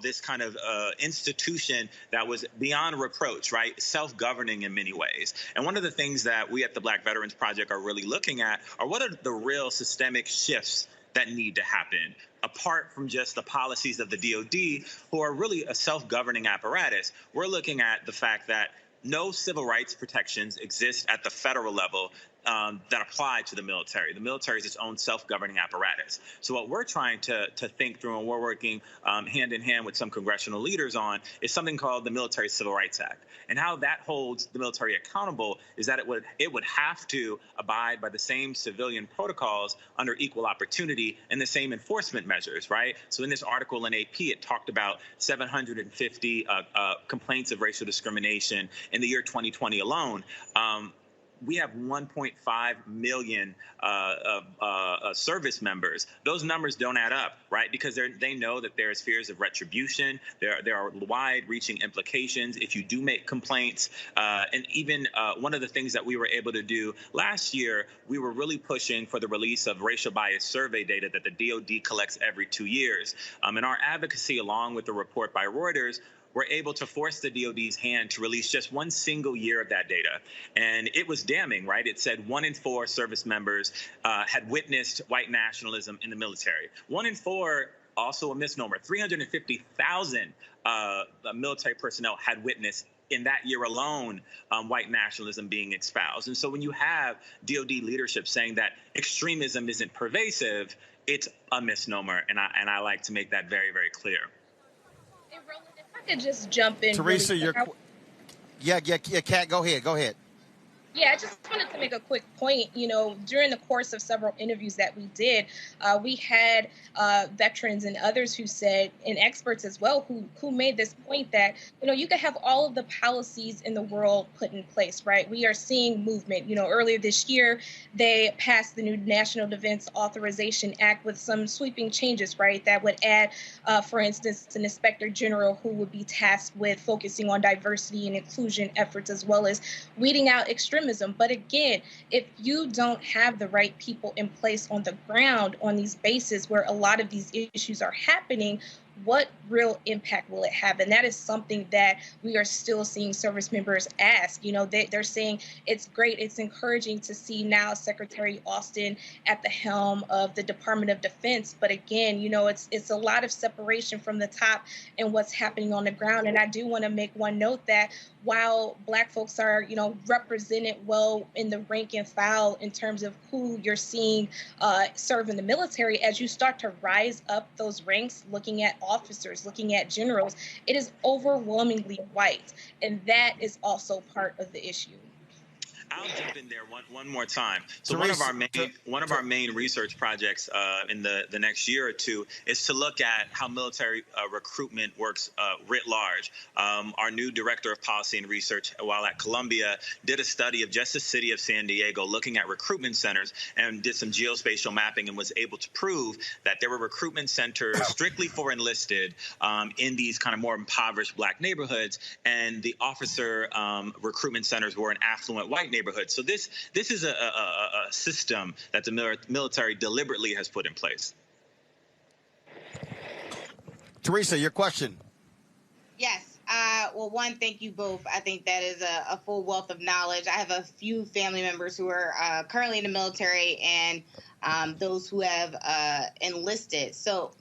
This kind of institution that was beyond reproach, right? Self-governing in many ways. And one of the things that we at the Black Veterans Project are really looking at are what are the real systemic shifts that need to happen, apart from just the policies of the DOD, who are really a self-governing apparatus. We're looking at the fact that no civil rights protections exist at the federal level that apply to the military. The military is its own self-governing apparatus. So what we're trying to think through, and we're working hand in hand with some congressional leaders on, is something called the Military Civil Rights Act. And how that holds the military accountable is that it would have to abide by the same civilian protocols under equal opportunity and the same enforcement measures, right? So in this article in AP, it talked about 750 complaints of racial discrimination in the year 2020 alone. We have 1.5 million service members. Those numbers don't add up, right? Because they know that there's fears of retribution. There are wide-reaching implications if you do make complaints. And even one of the things that we were able to do last year, we were really pushing for the release of racial bias survey data that the DOD collects every 2 years. In our advocacy, along with the report by Reuters, we're able to force the DOD's hand to release just one single year of that data. And it was damning, right? It said 1 in 4 service members had witnessed white nationalism in the military. 1 in 4, also a misnomer. 350,000 military personnel had witnessed in that year alone white nationalism being espoused. And so when you have DOD leadership saying that extremism isn't pervasive, it's a misnomer. And I like to make that very, very clear. Hey, Roland, if I could just jump in. Teresa, really Kat, go ahead. Yeah, I just wanted to make a quick point. You know, during the course of several interviews that we did, we had veterans and others who said, and experts as well, who made this point that, you know, you could have all of the policies in the world put in place, right? We are seeing movement. You know, earlier this year, they passed the new National Defense Authorization Act with some sweeping changes, right? That would add, for instance, an inspector general who would be tasked with focusing on diversity and inclusion efforts, as well as weeding out extremism. But again, if you don't have the right people in place on the ground on these bases where a lot of these issues are happening, what real impact will it have? And that is something that we are still seeing service members ask. You know, they're saying it's great, it's encouraging to see now Secretary Austin at the helm of the Department of Defense. But again, you know, it's a lot of separation from the top and what's happening on the ground. And I do want to make one note that while Black folks are, you know, represented well in the rank and file in terms of who you're seeing serve in the military, as you start to rise up those ranks, looking at officers, looking at generals, it is overwhelmingly white. And that is also part of the issue. I'll jump in there one more time. So Teresa, one of our main research projects in the next year or two is to look at how military recruitment works writ large. Our new director of policy and research, while at Columbia, did a study of just the city of San Diego, looking at recruitment centers, and did some geospatial mapping, and was able to prove that there were recruitment centers strictly for enlisted in these kind of more impoverished Black neighborhoods, and the officer recruitment centers were in affluent white neighborhoods. So this is a system that the military deliberately has put in place. Teresa, your question. Yes. Well, one, thank you both. I think that is a full wealth of knowledge. I have a few family members who are currently in the military and those who have enlisted. So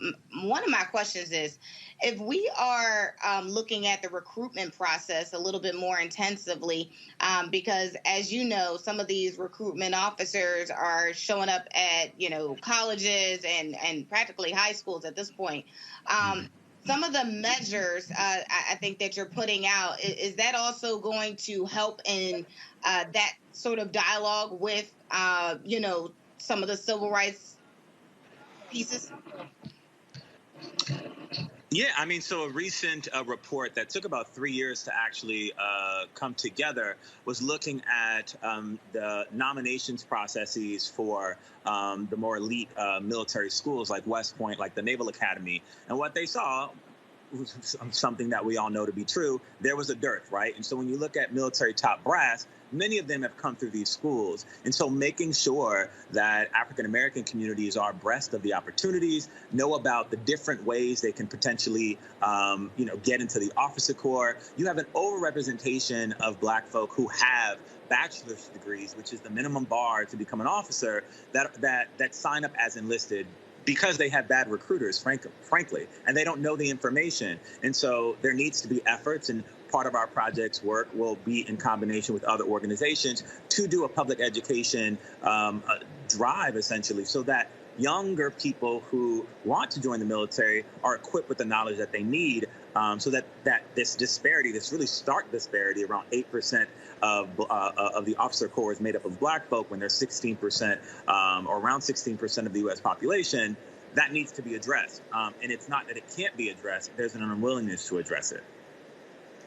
one of my questions is, if we are looking at the recruitment process a little bit more intensively, because as you know, some of these recruitment officers are showing up at, you know, colleges and practically high schools at this point. Some of the measures I think that you're putting out, is that also going to help in that sort of dialogue with, you know, some of the civil rights pieces? Yeah, I mean, so a recent report that took about 3 years to actually come together was looking at the nominations processes for the more elite military schools like West Point, like the Naval Academy. And what they saw something that we all know to be true, there was a dearth, right? And so when you look at military top brass, many of them have come through these schools. And so making sure that African-American communities are abreast of the opportunities, know about the different ways they can potentially, get into the officer corps. You have an overrepresentation of Black folk who have bachelor's degrees, which is the minimum bar to become an officer, that sign up as enlisted because they have bad recruiters, frankly, and they don't know the information. And so there needs to be efforts, and part of our project's work will be in combination with other organizations to do a public education drive, essentially, so that younger people who want to join the military are equipped with the knowledge that they need, so that this disparity, this really stark disparity, around 8% of the officer corps is made up of Black folk when they're 16% or around 16% of the U.S. population, that needs to be addressed. And it's not that it can't be addressed. There's an unwillingness to address it.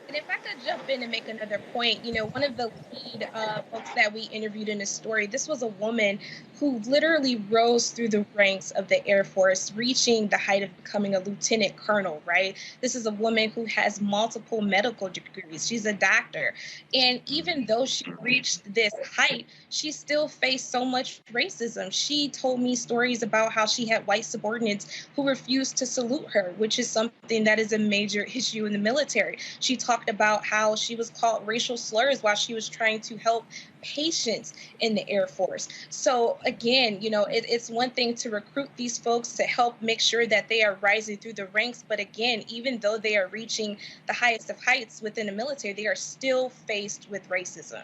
And if I could jump in and make another point, one of the lead folks that we interviewed in this story, this was a woman who literally rose through the ranks of the Air Force, reaching the height of becoming a lieutenant colonel, right? This is a woman who has multiple medical degrees. She's a doctor. And even though she reached this height, she still faced so much racism. She told me stories about how she had white subordinates who refused to salute her, which is something that is a major issue in the military. She talked about how she was called racial slurs while she was trying to help patients in the Air Force. So again, it's one thing to recruit these folks to help make sure that they are rising through the ranks. But again, even though they are reaching the highest of heights within the military, they are still faced with racism.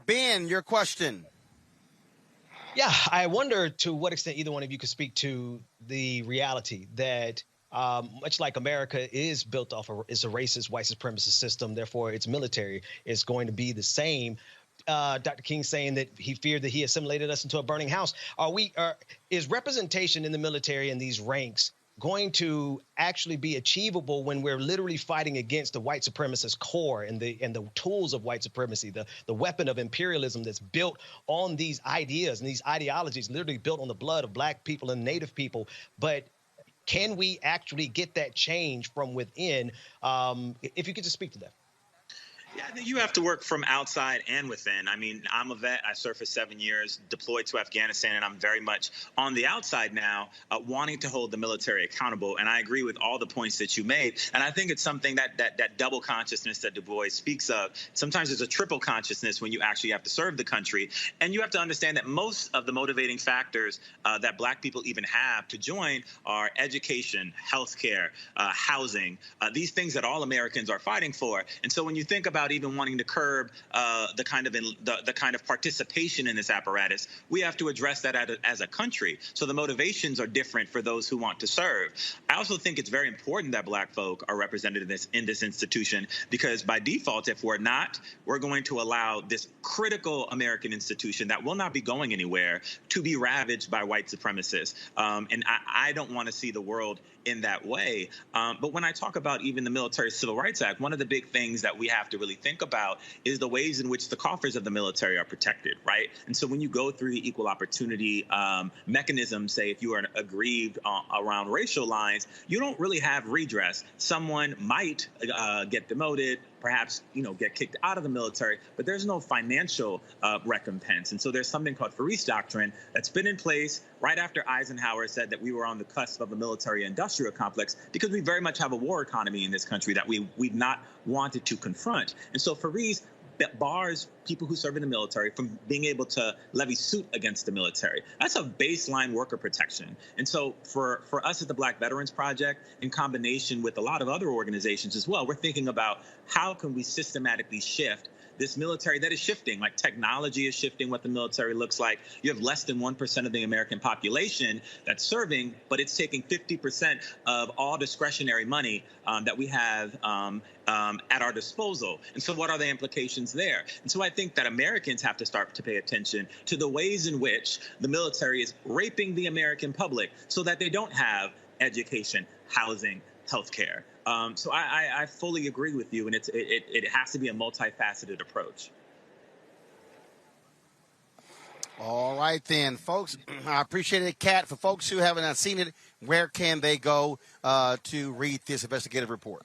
Ben, your question. Yeah, I wonder to what extent either one of you could speak to the reality that much like America is built off is a racist, white supremacist system, therefore its military is going to be the same. Dr. King saying that he feared that he assimilated us into a burning house. Is representation in the military in these ranks going to actually be achievable when we're literally fighting against the white supremacist core and the tools of white supremacy, the weapon of imperialism that's built on these ideas and these ideologies, literally built on the blood of Black people and Native people? But can we actually get that change from within? If you could just speak to that. Yeah, I think you have to work from outside and within. I mean, I'm a vet. I served for 7 years, deployed to Afghanistan, and I'm very much on the outside now, wanting to hold the military accountable. And I agree with all the points that you made. And I think it's something that double consciousness that Du Bois speaks of. Sometimes there's a triple consciousness when you actually have to serve the country. And you have to understand that most of the motivating factors that Black people even have to join are education, healthcare, housing, these things that all Americans are fighting for. And so when you think about even wanting to curb the kind of participation in this apparatus, we have to address that as a country. So the motivations are different for those who want to serve. I also think it's very important that Black folk are represented in this institution, because by default, if we're not, we're going to allow this critical American institution that will not be going anywhere to be ravaged by white supremacists. And I don't want to see the world in that way. But when I talk about even the Military Civil Rights Act, one of the big things that we have to really think about is the ways in which the coffers of the military are protected, right? And so when you go through the equal opportunity mechanism, say if you are aggrieved around racial lines, you don't really have redress. Someone might get demoted, perhaps, get kicked out of the military, but there's no financial recompense. And so there's something called Faris Doctrine that's been in place right after Eisenhower said that we were on the cusp of a military-industrial complex, because we very much have a war economy in this country that we've not wanted to confront. And so Faris bars people who serve in the military from being able to levy suit against the military. That's a baseline worker protection. And so for us at the Black Veterans Project, in combination with a lot of other organizations as well, we're thinking about how can we systematically shift this military that is shifting, like technology is shifting what the military looks like. You have less than 1% of the American population that's serving, but it's taking 50% of all discretionary money that we have at our disposal. And so what are the implications there? And so I think that Americans have to start to pay attention to the ways in which the military is raping the American public so that they don't have education, housing, healthcare. So I fully agree with you, and it has to be a multifaceted approach. All All right, then, folks. I appreciate it, Kat. For folks who haven't seen it, where can they go to read this investigative report?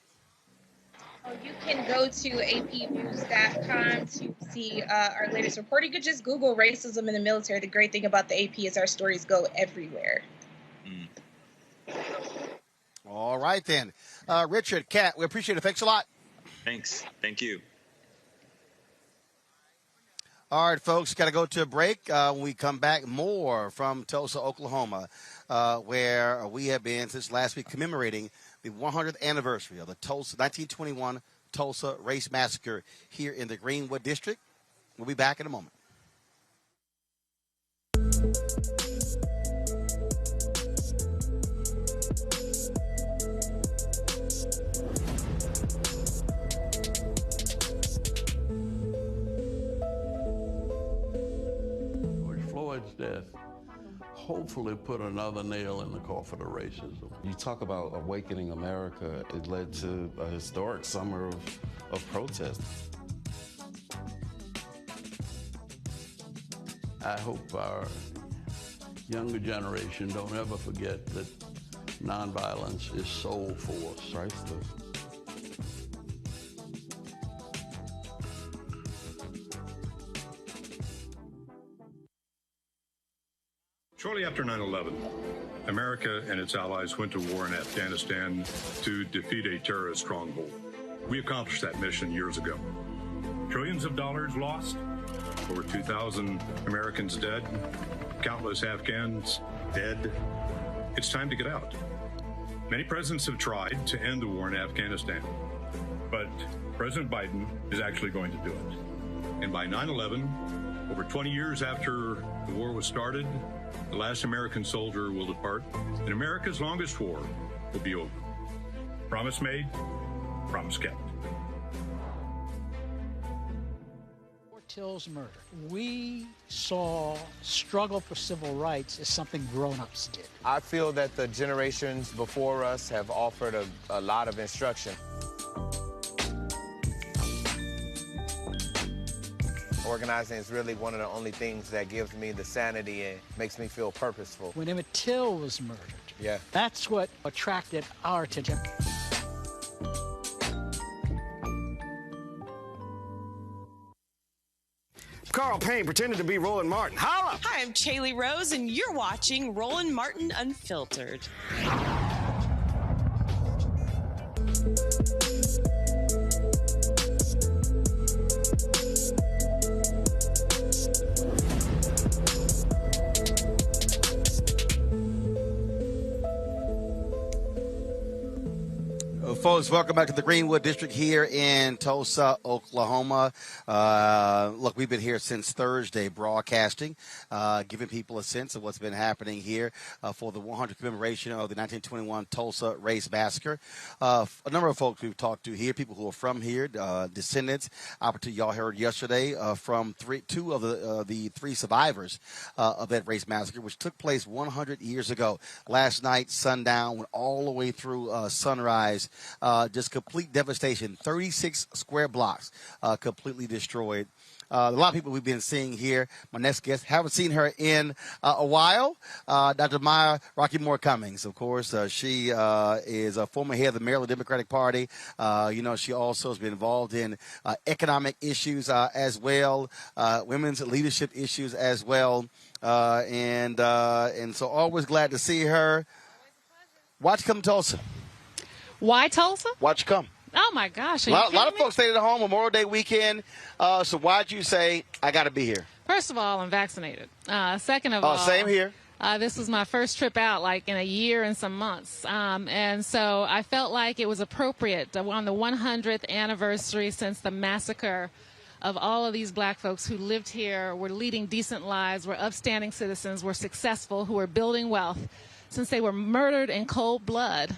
You can go to apnews.com to see our latest report. You could just Google racism in the military. The great thing about the AP is our stories go everywhere. All right, then. Richard, Kat, we appreciate it. Thanks a lot. Thanks. Thank you. All right, folks, got to go to a break. When we come back, more from Tulsa, Oklahoma, where we have been since last week commemorating the 100th anniversary of the 1921 Tulsa Race Massacre here in the Greenwood District. We'll be back in a moment. Floyd's death hopefully put another nail in the coffin of racism. You talk about awakening America. It led to a historic summer of protest. I hope our younger generation don't ever forget that nonviolence is soul force. Priceless. Shortly after 9/11, America and its allies went to war in Afghanistan to defeat a terrorist stronghold. We accomplished that mission years ago. Trillions of dollars lost, over 2,000 Americans dead, countless Afghans dead. It's time to get out. Many presidents have tried to end the war in Afghanistan, but President Biden is actually going to do it. And by 9/11, over 20 years after the war was started, the last American soldier will depart, and America's longest war will be over. Promise made, promise kept. Till's murder, we saw struggle for civil rights as something grown-ups did. I feel that the generations before us have offered a lot of instruction. Organizing is really one of the only things that gives me the sanity and makes me feel purposeful. When Emmett Till was murdered, that's what attracted our attention. Carl Payne pretended to be Roland Martin. Holla! Hi, I'm Chaley Rose, and you're watching Roland Martin Unfiltered. Folks, welcome back to the Greenwood District here in Tulsa, Oklahoma. Look, we've been here since Thursday broadcasting, giving people a sense of what's been happening here for the 100th commemoration of the 1921 Tulsa Race Massacre. A number of folks we've talked to here, people who are from here, descendants. Opportunity y'all heard yesterday from two of the three survivors of that race massacre, which took place 100 years ago. Last night, sundown, went all the way through sunrise. Just complete devastation. 36 square blocks completely destroyed. A lot of people we've been seeing here. My next guest, haven't seen her in a while. Dr. Maya Rocky Moore Cummings, of course. She is a former head of the Maryland Democratic Party. She also has been involved in economic issues as well, women's leadership issues as well. And so always glad to see her. Watch Come Tulsa. Why Tulsa? Watch come. Oh, my gosh. A lot of folks stayed at home Memorial Day weekend. So why'd you say, I got to be here? First of all, I'm vaccinated. Second of all. Same here. This was my first trip out, like, in a year and some months. And so I felt like it was appropriate on the 100th anniversary since the massacre of all of these black folks who lived here, were leading decent lives, were upstanding citizens, were successful, who were building wealth, since they were murdered in cold blood.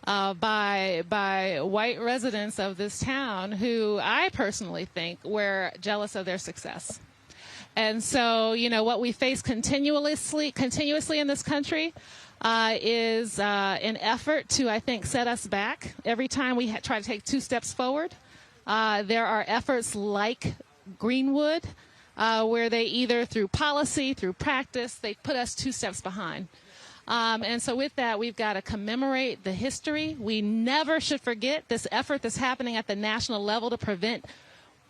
By white residents of this town who I personally think were jealous of their success. And so, what we face continuously in this country is an effort to, I think, set us back. Every time we try to take two steps forward, there are efforts like Greenwood where they either through policy, through practice, they put us 2 steps behind. And so with that, we've got to commemorate the history. We never should forget this effort that's happening at the national level to prevent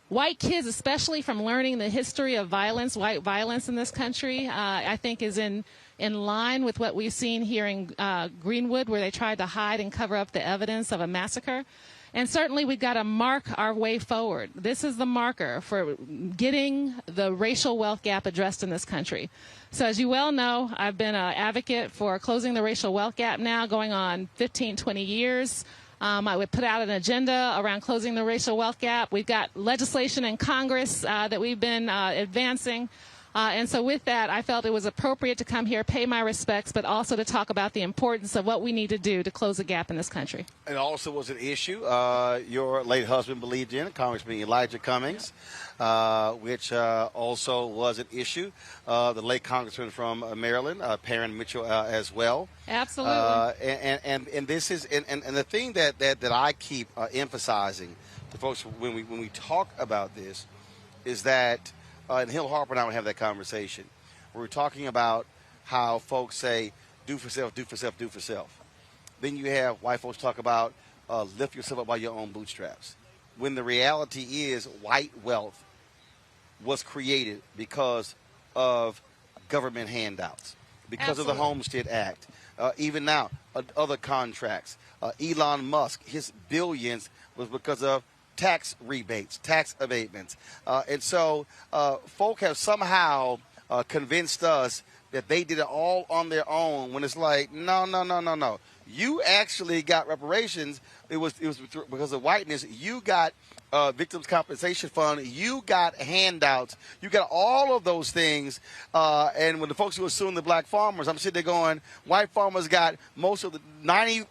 white kids, especially from learning the history of violence, white violence in this country, I think is in line with what we've seen here in Greenwood, where they tried to hide and cover up the evidence of a massacre. And certainly we've got to mark our way forward. This is the marker for getting the racial wealth gap addressed in this country. So as you well know, I've been an advocate for closing the racial wealth gap now going on 15, 20 years. I would put out an agenda around closing the racial wealth gap. We've got legislation in Congress that we've been advancing. And so with that, I felt it was appropriate to come here, pay my respects, but also to talk about the importance of what we need to do to close the gap in this country. It also was an issue your late husband believed in, Congressman Elijah Cummings, which also was an issue. The late congressman from Maryland, Perrin Mitchell, as well. Absolutely. And this is and the thing that I keep emphasizing to folks when we talk about this is that. And Hill Harper and I would have that conversation. We're talking about how folks say, do for self, do for self, do for self. Then you have white folks talk about lift yourself up by your own bootstraps. When the reality is white wealth was created because of government handouts, because of the Homestead Act. Even now, other contracts. Elon Musk, his billions was because of tax rebates, tax abatements. And so folk have somehow convinced us that they did it all on their own when it's like, no. You actually got reparations. It was because of whiteness. You got victims compensation fund. You got handouts. You got all of those things. And when the folks who were suing the black farmers, I'm sitting there going, white farmers got most of the 98%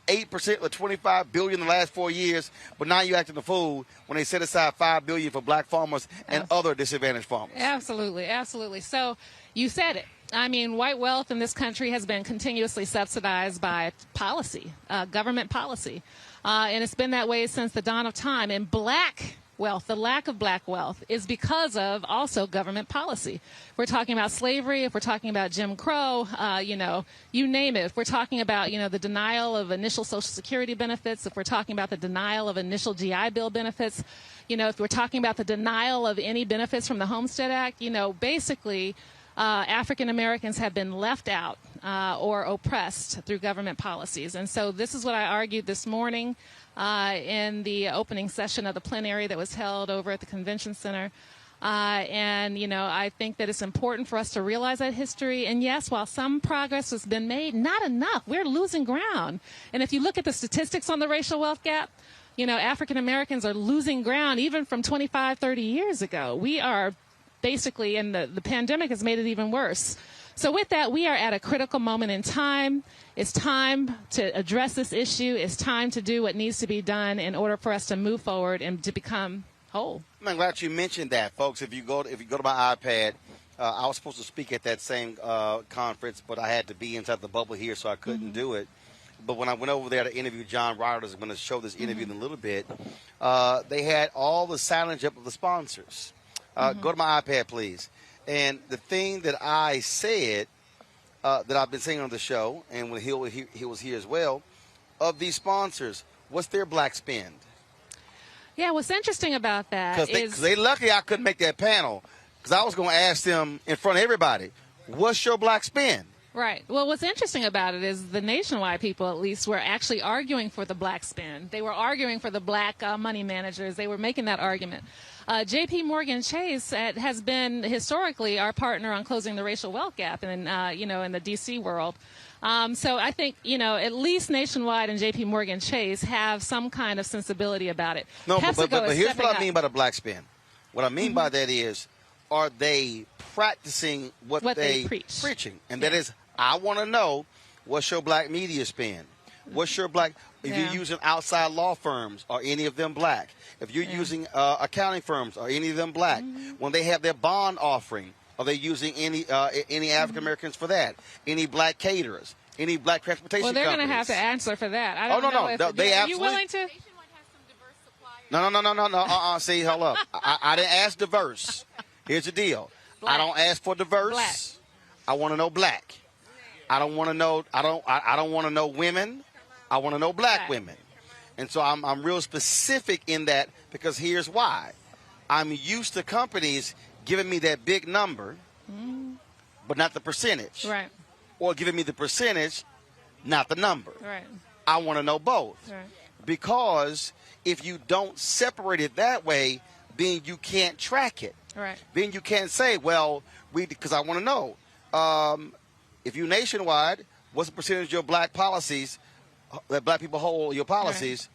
of the $25 billion in the last 4 years. But now you acting a fool when they set aside $5 billion for black farmers and other disadvantaged farmers. Absolutely. So you said it. I mean, white wealth in this country has been continuously subsidized by policy, government policy. And it's been that way since the dawn of time. And black wealth, the lack of black wealth, is because of also government policy. We're talking about slavery, if we're talking about Jim Crow, you name it. If we're talking about, the denial of initial Social Security benefits, if we're talking about the denial of initial GI Bill benefits, if we're talking about the denial of any benefits from the Homestead Act, basically African Americans have been left out or oppressed through government policies. And so this is what I argued this morning in the opening session of the plenary that was held over at the Convention Center. I think that it's important for us to realize that history. And yes, while some progress has been made, not enough. We're losing ground. And if you look at the statistics on the racial wealth gap, African Americans are losing ground even from 25, 30 years ago. We are basically, and the pandemic has made it even worse. So with that, we are at a critical moment in time. It's time to address this issue. It's time to do what needs to be done in order for us to move forward and to become whole. I'm glad you mentioned that, folks. If you go to my iPad, I was supposed to speak at that same conference, but I had to be inside the bubble here, so I couldn't do it. But when I went over there to interview John Rodgers, I'm going to show this interview in a little bit, they had all the signage up of the sponsors. Go to my iPad, please. And the thing that I said that I've been saying on the show, and when he was here as well, of these sponsors, what's their black spend? Yeah, what's interesting about that is... Because they lucky I couldn't make that panel, because I was going to ask them in front of everybody, what's your black spend? Right. Well, what's interesting about it is the nationwide people, at least, were actually arguing for the black spend. They were arguing for the black money managers. They were making that argument. J.P. Morgan Chase has been historically our partner on closing the racial wealth gap in the D.C. world. So I think, at least Nationwide and J.P. Morgan Chase have some kind of sensibility about it. No, but here's what I mean by the black spend. What I mean by that is, are they practicing what they preaching? And that is, I want to know, what's your black media spend? What's your black... If you're using outside law firms, are any of them black? If you're using accounting firms, are any of them black? When they have their bond offering, are they using any African Americans for that? Any black caterers? Any black transportation companies? Well, they're going to have to answer for that. I don't know. No. They are absolutely... you willing to? No. See, hold up. I didn't ask diverse. Here's the deal. I don't ask for diverse. Black. I want to know black. I don't want to know. I don't want to know women. I want to know black women. And so I'm real specific in that because here's why. I'm used to companies giving me that big number, but not the percentage. Right. Or giving me the percentage, not the number. Right. I want to know both. Right. Because if you don't separate it that way, then you can't track it. Right. Then you can't say, well, because I want to know. If you nationwide, what's the percentage of your black policies that black people hold your policies?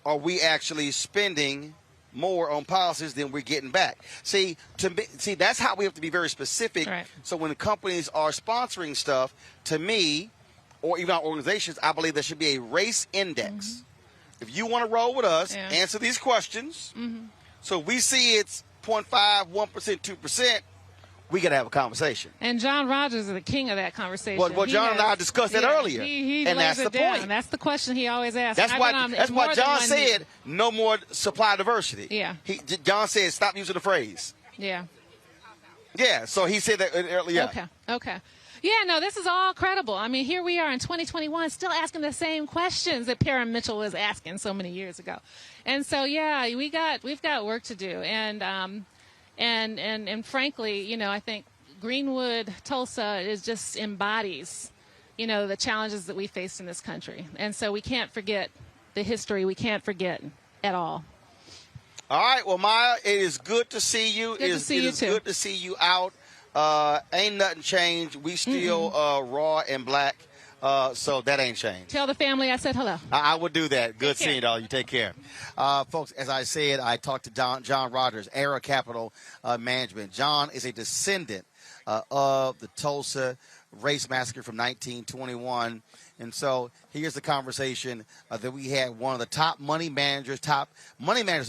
Right. Are we actually spending more on policies than we're getting back? See, that's how we have to be very specific. Right. So when companies are sponsoring stuff, to me, or even our organizations, I believe there should be a race index. If you want to roll with us, answer these questions. So we see it's 0.5, 1%, 2%. We got to have a conversation. And John Rogers is the king of that conversation. Well, John and I discussed that earlier. He and lays that's it the down. point. That's the question he always asks. That's why John said no more supply diversity. Yeah. John said stop using the phrase. Yeah. Yeah, so he said that earlier. Okay. Yeah, no, this is all credible. I mean, here we are in 2021 still asking the same questions that Parent Mitchell was asking so many years ago. And so, yeah, we've got work to do. And frankly, you know, I think Greenwood, Tulsa just embodies, you know, the challenges that we face in this country. And so we can't forget the history. We can't forget at all. All right. Well, Maya, it is good to see you. Good to see you too. Good to see you out. Ain't nothing changed. We still raw and black. So that ain't changed. Tell the family I said hello. I will do that. Good seeing you all. You take care. Folks, as I said, I talked to John Rogers, Era Capital Management. John is a descendant of the Tulsa Race Massacre from 1921. And so here's the conversation that we had. One of the top money managers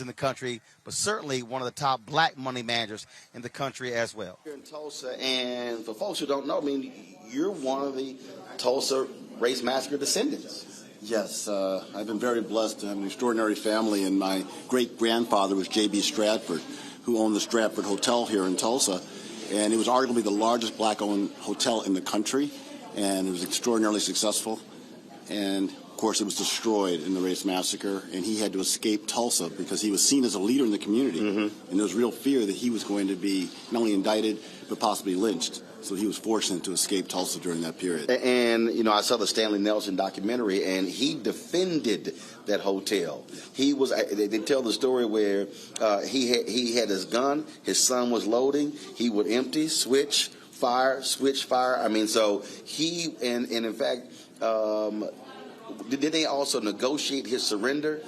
in the country, but certainly one of the top black money managers in the country as well. Here in Tulsa, and for folks who don't know, I mean, you're one of the Tulsa Race Massacre descendants. Yes, I've been very blessed to have an extraordinary family, and my great-grandfather was J.B. Stratford, who owned the Stratford Hotel here in Tulsa, and it was arguably the largest black-owned hotel in the country, and it was extraordinarily successful, and of course it was destroyed in the Race Massacre, and he had to escape Tulsa because he was seen as a leader in the community, and there was real fear that he was going to be not only indicted but possibly lynched. So he was fortunate to escape Tulsa during that period. And, you know, I saw the Stanley Nelson documentary, and he defended that hotel. He was, they tell the story where he had his gun, his son was loading, he would empty, switch, fire. I mean, so he, and in fact, did they also negotiate his surrender?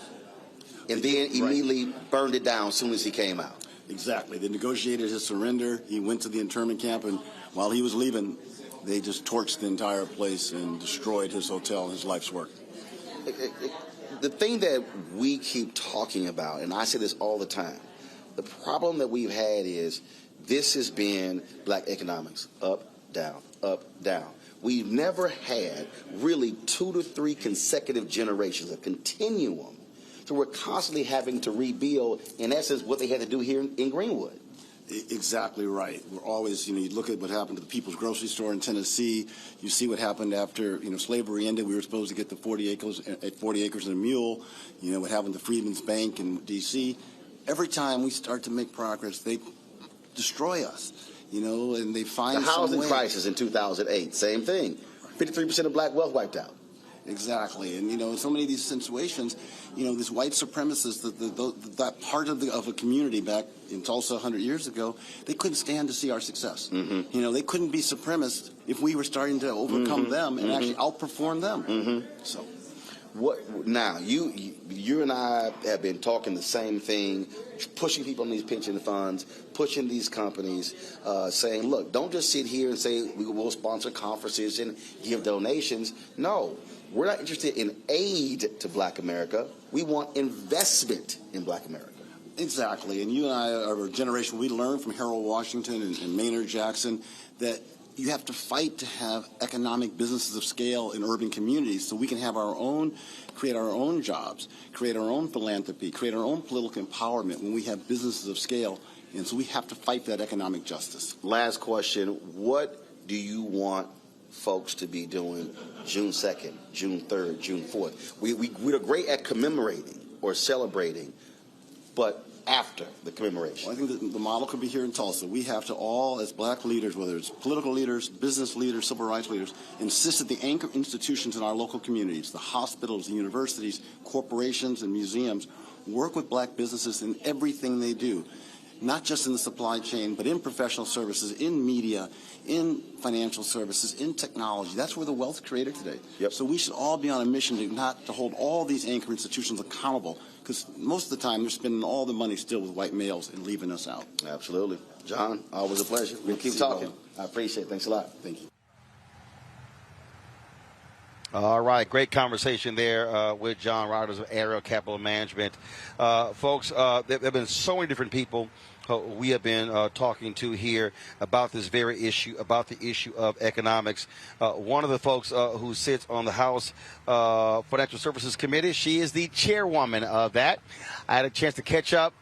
And then immediately burned it down as soon as he came out. Exactly. They negotiated his surrender. He went to the internment camp, and while he was leaving, they just torched the entire place and destroyed his hotel and his life's work. The thing that we keep talking about, and I say this all the time, the problem that we've had is this has been black economics, up, down, up, down. We've never had really 2 to 3 consecutive generations, a continuum. So we're constantly having to rebuild, in essence, what they had to do here in Greenwood. Exactly right. We're always, you look at what happened to the People's Grocery Store in Tennessee. You see what happened after, slavery ended. We were supposed to get the 40 acres and a mule. What happened to Freedmen's Bank in D.C. Every time we start to make progress, they destroy us, and they find the housing crisis in 2008, same thing. 53% of black wealth wiped out. Exactly, and in so many of these situations, this white supremacist, that part of a community back in Tulsa 100 years ago, they couldn't stand to see our success. They couldn't be supremacists if we were starting to overcome them and actually outperform them. So, what now? You and I have been talking the same thing, pushing people in these pension funds, pushing these companies, saying, look, don't just sit here and say we will sponsor conferences and give donations. No. We're not interested in aid to black America. We want investment in black America. Exactly. And you and I are a generation, we learned from Harold Washington and Maynard Jackson that you have to fight to have economic businesses of scale in urban communities so we can have create our own jobs, create our own philanthropy, create our own political empowerment when we have businesses of scale And so we have to fight for that economic justice. Last question. What do you want folks to be doing June 2nd, June 3rd, June 4th? We're great at commemorating or celebrating, but after the commemoration. Well, I think the model could be here in Tulsa. We have to all, as black leaders, whether it's political leaders, business leaders, civil rights leaders, insist that the anchor institutions in our local communities, the hospitals, the universities, corporations, and museums, work with black businesses in everything they do, not just in the supply chain, but in professional services, in media, in financial services, in technology. That's where the wealth created today. Yep. So we should all be on a mission to hold all these anchor institutions accountable, because most of the time they're spending all the money still with white males and leaving us out. Absolutely. John, always a pleasure. We'll keep talking. I appreciate it. Thanks a lot. Thank you. All right, great conversation there with John Rodgers of Aerial Capital Management. Folks, there have been so many different people we have been talking to here about this very issue, about the issue of economics. One of the folks who sits on the House Financial Services Committee, she is the chairwoman of that. I had a chance to catch up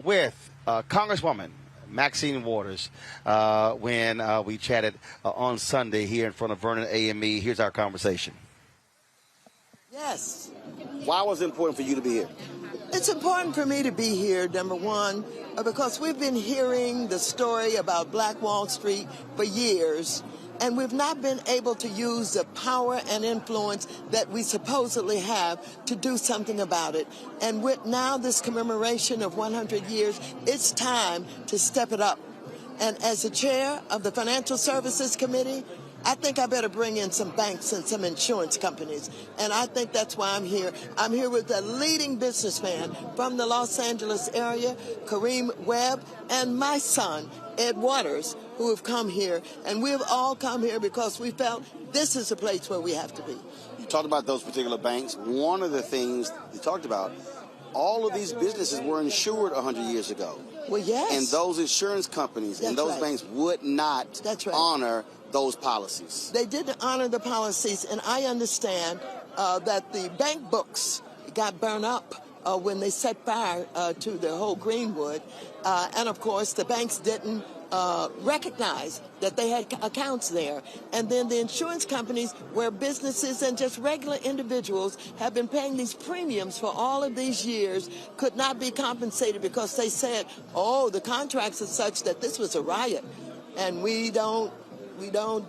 with Congresswoman Maxine Waters when we chatted on Sunday here in front of Vernon AME. Here's our conversation. Yes. Why was it important for you to be here? It's important for me to be here, number one, because we've been hearing the story about Black Wall Street for years, and we've not been able to use the power and influence that we supposedly have to do something about it. And with now this commemoration of 100 years, it's time to step it up. And as the chair of the Financial Services Committee, I think I better bring in some banks and some insurance companies. And I think that's why I'm here. I'm here with a leading businessman from the Los Angeles area, Kareem Webb, and my son, Ed Waters, who have come here. And we've all come here because we felt this is the place where we have to be. You talked about those particular banks. One of the things you talked about, all of these businesses were insured 100 years ago. Well, yes. And those insurance companies and those banks would not honor those policies. They didn't honor the policies, and I understand that the bank books got burned up when they set fire to the whole Greenwood. And, of course, the banks didn't recognize that they had accounts there. And then the insurance companies, where businesses and just regular individuals have been paying these premiums for all of these years, could not be compensated because they said, oh, the contracts are such that this was a riot. And we don't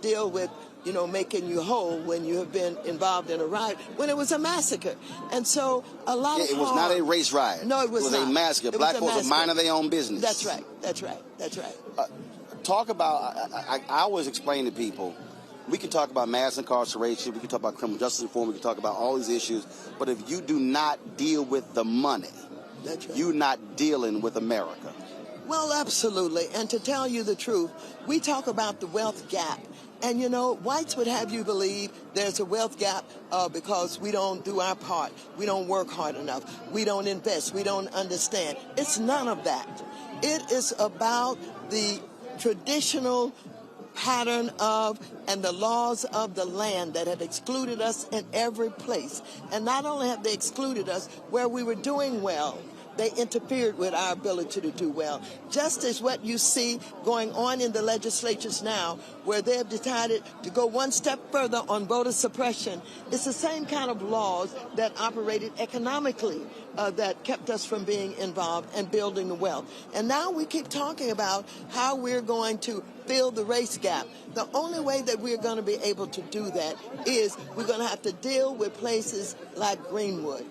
deal with, making you whole when you have been involved in a riot, when it was a massacre. And so a lot of it was not a race riot. No, it was not. It was a massacre. Black folks are minding their own business. That's right. That's right. That's right. Talk about, I always explain to people, we can talk about mass incarceration, we can talk about criminal justice reform, we can talk about all these issues, but if you do not deal with the money, that's right, you're not dealing with America. Well, absolutely. And to tell you the truth, we talk about the wealth gap. And, whites would have you believe there's a wealth gap because we don't do our part. We don't work hard enough. We don't invest. We don't understand. It's none of that. It is about the traditional pattern of and the laws of the land that have excluded us in every place. And not only have they excluded us where we were doing well, they interfered with our ability to do well. Just as what you see going on in the legislatures now, where they have decided to go one step further on voter suppression. It's the same kind of laws that operated economically that kept us from being involved and building the wealth. And now we keep talking about how we're going to fill the race gap. The only way that we're going to be able to do that is we're going to have to deal with places like Greenwood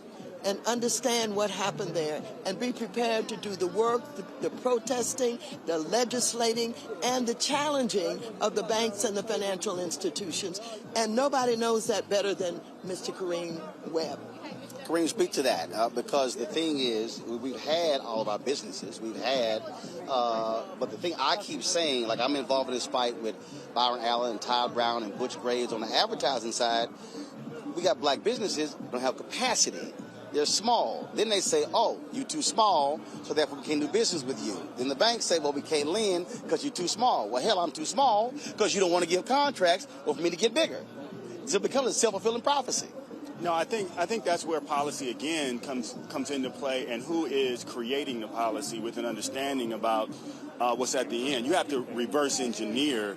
and understand what happened there and be prepared to do the work, the protesting, the legislating, and the challenging of the banks and the financial institutions. And nobody knows that better than Mr. Kareem Webb. Kareem, speak to that, because the thing is, we've had all of our businesses. We've had, but the thing I keep saying, like I'm involved in this fight with Byron Allen and Todd Brown and Butch Graves on the advertising side. We got black businesses that don't have capacity. They're small. Then they say, oh, you're too small, so therefore we can't do business with you. Then the banks say, well, we can't lend because you're too small. Well, hell, I'm too small because you don't want to give contracts or for me to get bigger. So it becomes a self-fulfilling prophecy. No, I think that's where policy again comes into play, and who is creating the policy with an understanding about what's at the end. You have to reverse engineer,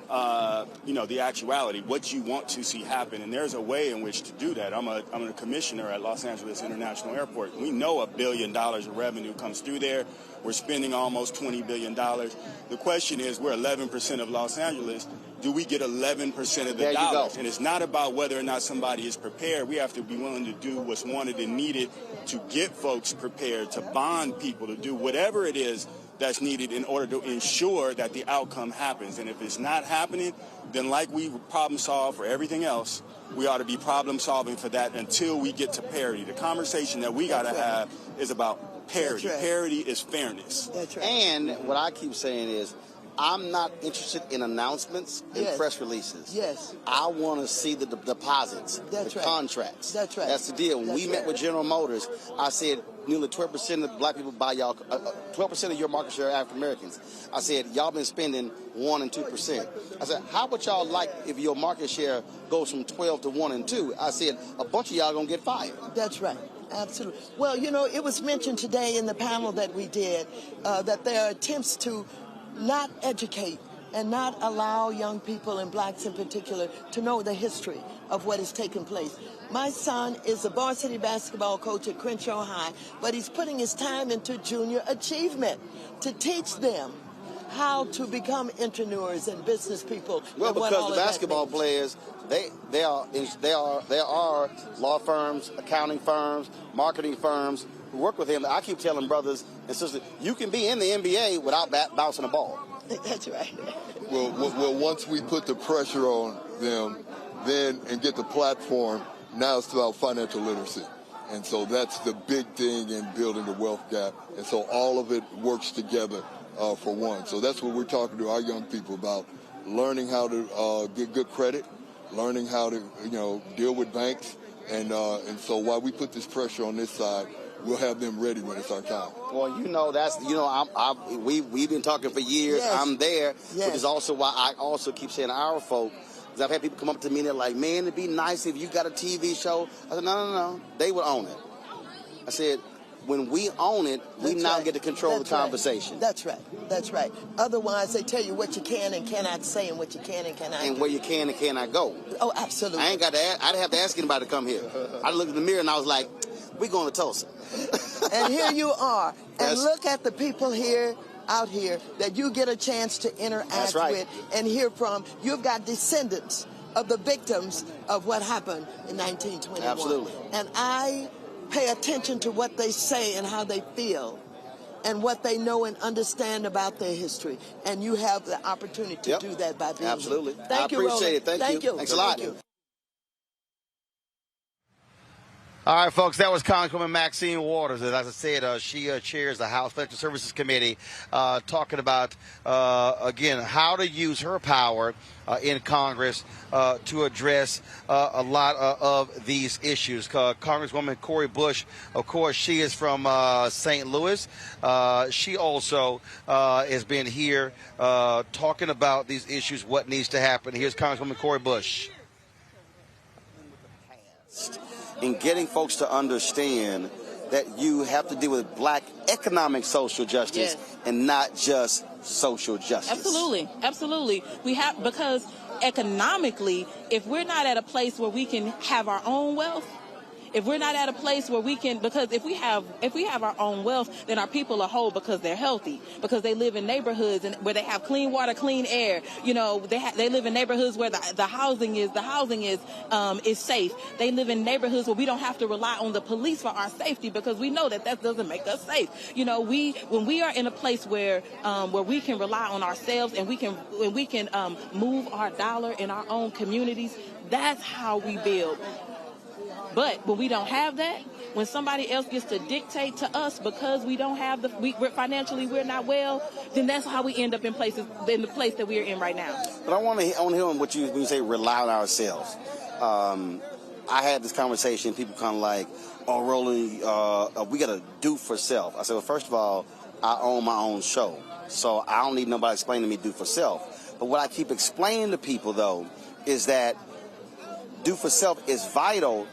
the actuality, what you want to see happen, and there's a way in which to do that. I'm a commissioner at Los Angeles International Airport. We know $1 billion of revenue comes through there. We're spending almost $20 billion. The question is, we're 11% of Los Angeles. Do we get 11% of the dollars? And it's not about whether or not somebody is prepared. We have to be willing to do what's wanted and needed to get folks prepared, to bond people, to do whatever it is that's needed in order to ensure that the outcome happens. And if it's not happening, then like we problem solve for everything else, we ought to be problem solving for that until we get to parity. The conversation that we got to have is about parity. Right. Parity is fairness. That's right. And what I keep saying is, I'm not interested in announcements and press releases. Yes. I want to see the deposits, contracts. That's right. That's the deal. When we met with General Motors, I said nearly 12% of black people buy y'all, 12% of your market share are African Americans. I said, y'all been spending 1% and 2%. I said, how would y'all like if your market share goes from 12 to 1 and 2? I said, a bunch of y'all going to get fired. That's right. Absolutely. Well, it was mentioned today in the panel that we did that there are attempts to not educate and not allow young people, and blacks in particular, to know the history of what has taken place. My son is a varsity basketball coach at Crenshaw High, but he's putting his time into junior achievement to teach them how to become entrepreneurs and business people. Well, because the basketball players, they are law firms, accounting firms, marketing firms who work with him. I keep telling brothers and sisters, you can be in the NBA without bouncing a ball. That's right. Well, once we put the pressure on them, and get the platform, now it's about financial literacy. And so that's the big thing in building the wealth gap. And so all of it works together for one. So that's what we're talking to our young people about, learning how to get good credit, learning how to, deal with banks. And so while we put this pressure on this side, we'll have them ready when it's our time. Well, we've been talking for years. Yes. I'm there, which is also why I also keep saying our folk. Because I've had people come up to me and they're like, man, it'd be nice if you got a TV show. I said, no. They would own it. I said, when we own it, we now get to control the conversation. That's right. That's right. Otherwise, they tell you what you can and cannot say and what you can and cannot do. And where you can and cannot go. Oh, absolutely. I didn't have to ask anybody to come here. I looked in the mirror and I was like, we're going to Tulsa. And here you are. And look at the people out here that you get a chance to interact with and hear from. You've got descendants of the victims of what happened in 1921. Absolutely. And I pay attention to what they say and how they feel and what they know and understand about their history. And you have the opportunity to do that by being Absolutely. here. Thank you, appreciate Roland. it. Thank you. Thanks a lot. All right, folks, that was Congresswoman Maxine Waters. As I said, she chairs the House Financial Services Committee, talking about, again, how to use her power in Congress to address a lot of these issues. Congresswoman Cori Bush, of course, she is from St. Louis. She also has been here talking about these issues, what needs to happen. Here's Congresswoman Cori Bush. In getting folks to understand that you have to deal with black economic social justice and not just social justice. Absolutely. We have, because economically, if we're not at a place where we can have our own wealth, if we're not at a place where we can, because if we have our own wealth, then our people are whole because they're healthy, because they live in neighborhoods and where they have clean water, clean air. They live in neighborhoods where the housing is safe. They live in neighborhoods where we don't have to rely on the police for our safety, because we know that doesn't make us safe. When we are in a place where we can rely on ourselves and we can move our dollar in our own communities, that's how we build. But when we don't have that, when somebody else gets to dictate to us because we don't have we're financially we're not well, then that's how we end up in the place that we are in right now. But I want to hear when you say rely on ourselves. I had this conversation. People kind of like, "Oh, Roland, we got to do for self." I said, "Well, first of all, I own my own show, so I don't need nobody explaining to me do for self." But what I keep explaining to people though is that do for self is vital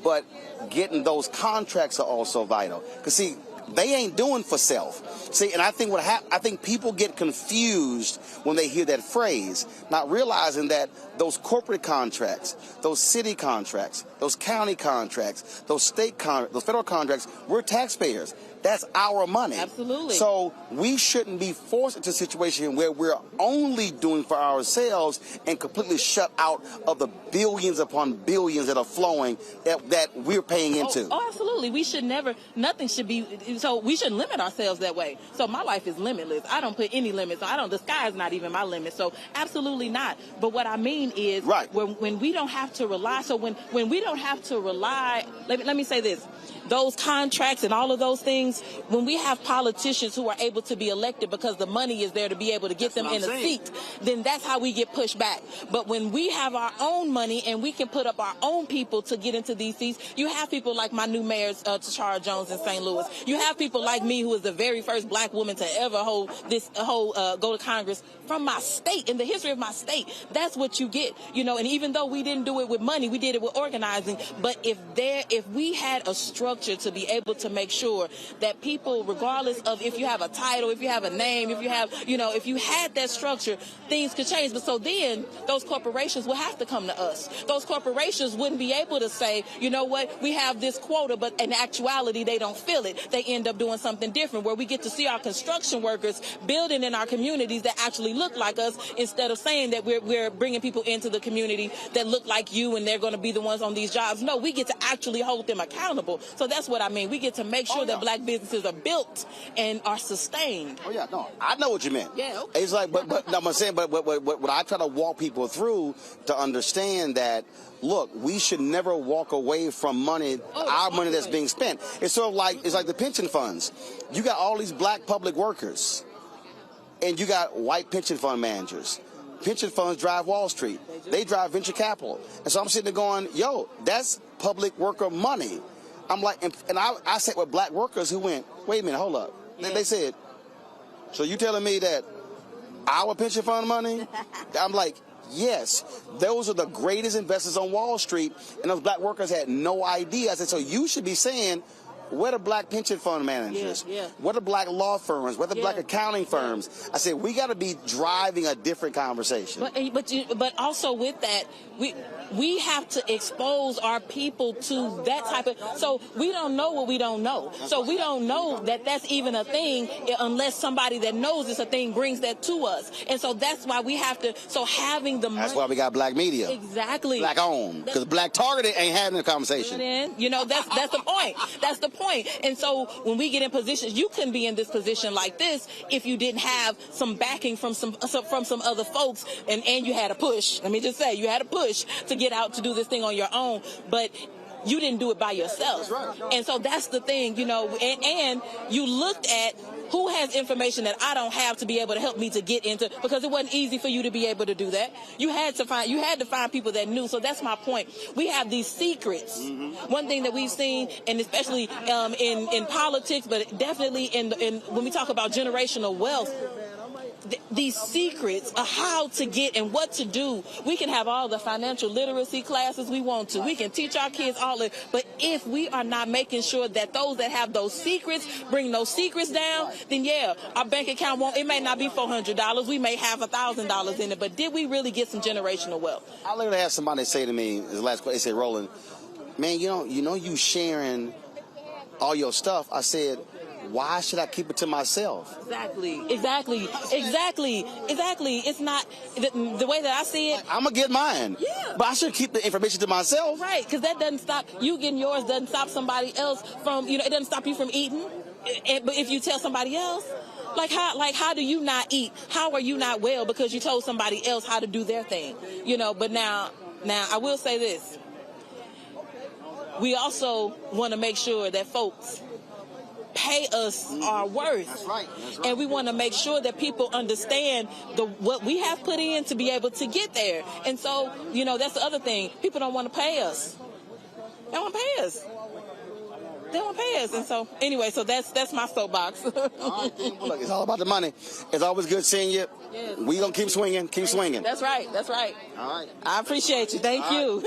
but getting those contracts are also vital. Because, see, they ain't doing for self. See, and I think I think people get confused when they hear that phrase, not realizing that those corporate contracts, those city contracts, those county contracts, those those federal contracts, we're taxpayers. That's our money. Absolutely. So we shouldn't be forced into a situation where we're only doing for ourselves and completely shut out of the billions upon billions that are flowing that we're paying into. Oh, absolutely. We should never, nothing should be, so we shouldn't limit ourselves that way. So my life is limitless. I don't put any limits. The sky is not even my limit. So absolutely not. But what I mean is, right, when we don't have to rely, so when we don't have to rely, let me say this, those contracts and all of those things, when we have politicians who are able to be elected because the money is there to be able to get them in a seat, then that's how we get pushed back. But when we have our own money and we can put up our own people to get into these seats, you have people like my new mayor, Tashara Jones in St. Louis. You have people like me, who is the very first black woman to ever go to Congress from my state, in the history of my state. That's what you get, and even though we didn't do it with money, we did it with organizing. But if we had a structure to be able to make sure that people, regardless of if you have a title, if you have a name, if you have, if you had that structure, things could change. But so then those corporations will have to come to us. Those corporations wouldn't be able to say, you know what, we have this quota, but in actuality, they don't feel it. They end up doing something different, where we get to see our construction workers building in our communities that actually look like us, instead of saying that we're bringing people into the community that look like you and they're going to be the ones on these jobs. No, we get to actually hold them accountable. So that's what I mean. We get to make sure that black businesses are built and are sustained. Oh yeah, no, I know what you meant. Yeah, okay. It's like, but no, I'm saying, but what I try to walk people through to understand that, look, we should never walk away from money, our money that's being spent. It's sort of like, it's like the pension funds. You got all these black public workers, and you got white pension fund managers. Pension funds drive Wall Street. They drive venture capital. And so I'm sitting there going, yo, that's public worker money. I'm like, and I sat with black workers who went, wait a minute, hold up. Yeah. They said, so you telling me that our pension fund money? I'm like, yes, those are the greatest investors on Wall Street, and those black workers had no idea. I said, so you should be saying, where the black pension fund managers? Yeah. Where the black law firms? Where the black accounting firms? I said, we got to be driving a different conversation. But also with that, we have to expose our people to that type of, so we don't know what we don't know. So we don't know that that's even a thing unless somebody that knows it's a thing brings that to us. And so that's why we have to, so having the money. That's why we got black media. Exactly. Black owned. Because black targeted ain't having a conversation. That's the point. That's the point. And so when we get in positions, you couldn't be in this position like this if you didn't have some backing from some other folks, and you had a push. Let me just say, you had a push to get out to do this thing on your own, but you didn't do it by yourself. And so that's the thing, and you looked at who has information that I don't have to be able to help me to get into, because it wasn't easy for you to be able to do that. You had to find people that knew. So that's my point. We have these secrets. Mm-hmm. One thing that we've seen, and especially in politics, but definitely in when we talk about generational wealth, these secrets of how to get and what to do. We can have all the financial literacy classes we want to. We can teach our kids all of it. But if we are not making sure that those that have those secrets bring those secrets down, then our bank account it may not be $400. We may have $1,000 in it. But did we really get some generational wealth? I literally had somebody say to me, the last question, they said, Roland, man, you sharing all your stuff. I said, why should I keep it to myself? Exactly. It's not the way that I see it. I'm going to get mine. Yeah. But I should keep the information to myself. Right, because that doesn't stop you getting yours, doesn't stop somebody else from, it doesn't stop you from eating. But if you tell somebody else, how do you not eat? How are you not well because you told somebody else how to do their thing? But now I will say this. We also want to make sure that folks pay us our worth. That's right. And we want to make sure that people understand what we have put in to be able to get there. And so, that's the other thing. People don't want to pay us. They don't want to pay us. They don't want to pay us. And so, anyway, so that's my soapbox. All right, look, it's all about the money. It's always good seeing you. Yes. We gonna keep swinging. That's right. All right. I appreciate you. Thank you.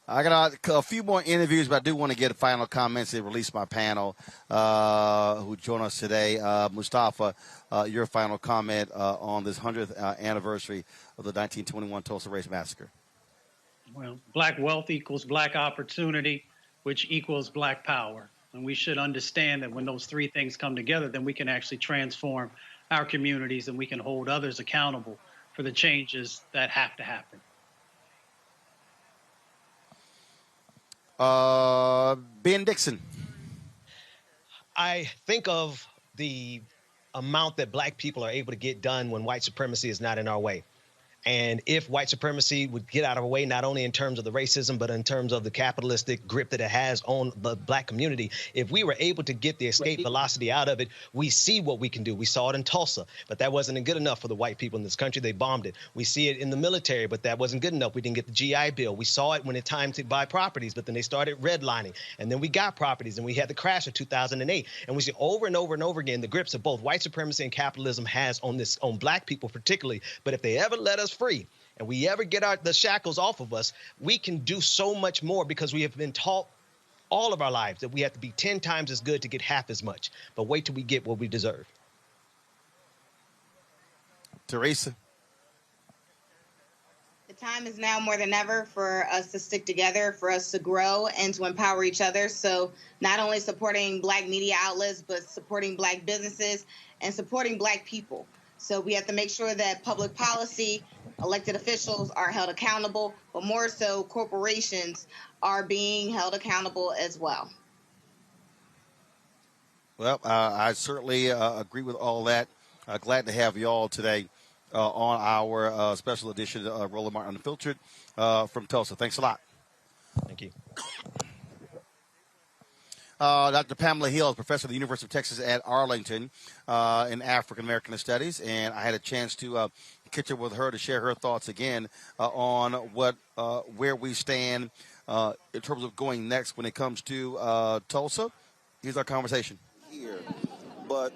I got a few more interviews, but I do want to get final comments and release my panel who joined us today. Mustafa, your final comment on this 100th anniversary of the 1921 Tulsa Race Massacre. Well, black wealth equals black opportunity, which equals black power. And we should understand that when those three things come together, then we can actually transform our communities and we can hold others accountable for the changes that have to happen. Ben Dixon. I think of the amount that black people are able to get done when white supremacy is not in our way. And if white supremacy would get out of our way, not only in terms of the racism, but in terms of the capitalistic grip that it has on the black community, if we were able to get the escape velocity out of it, we see what we can do. We saw it in Tulsa, but that wasn't good enough for the white people in this country. They bombed it. We see it in the military, but that wasn't good enough. We didn't get the GI Bill. We saw it when it's time to buy properties, but then they started redlining. And then we got properties, and we had the crash of 2008. And we see over and over and over again the grips that both white supremacy and capitalism has on black people particularly. But if they ever let us free and we ever get the shackles off of us, we can do so much more because we have been taught all of our lives that we have to be 10 times as good to get half as much. But wait till we get what we deserve. Teresa. The time is now more than ever for us to stick together, for us to grow and to empower each other. So not only supporting black media outlets, but supporting black businesses and supporting black people. So we have to make sure that public policy, elected officials are held accountable, but more so corporations are being held accountable as well. Well, I certainly agree with all that. Glad to have you all today on our special edition of Roland Martin Unfiltered from Tulsa. Thanks a lot. Thank you. Dr. Pamela Hill is professor at the University of Texas at Arlington in African American Studies, and I had a chance to catch up with her to share her thoughts again on where we stand in terms of going next when it comes to Tulsa. Here's our conversation. Here, but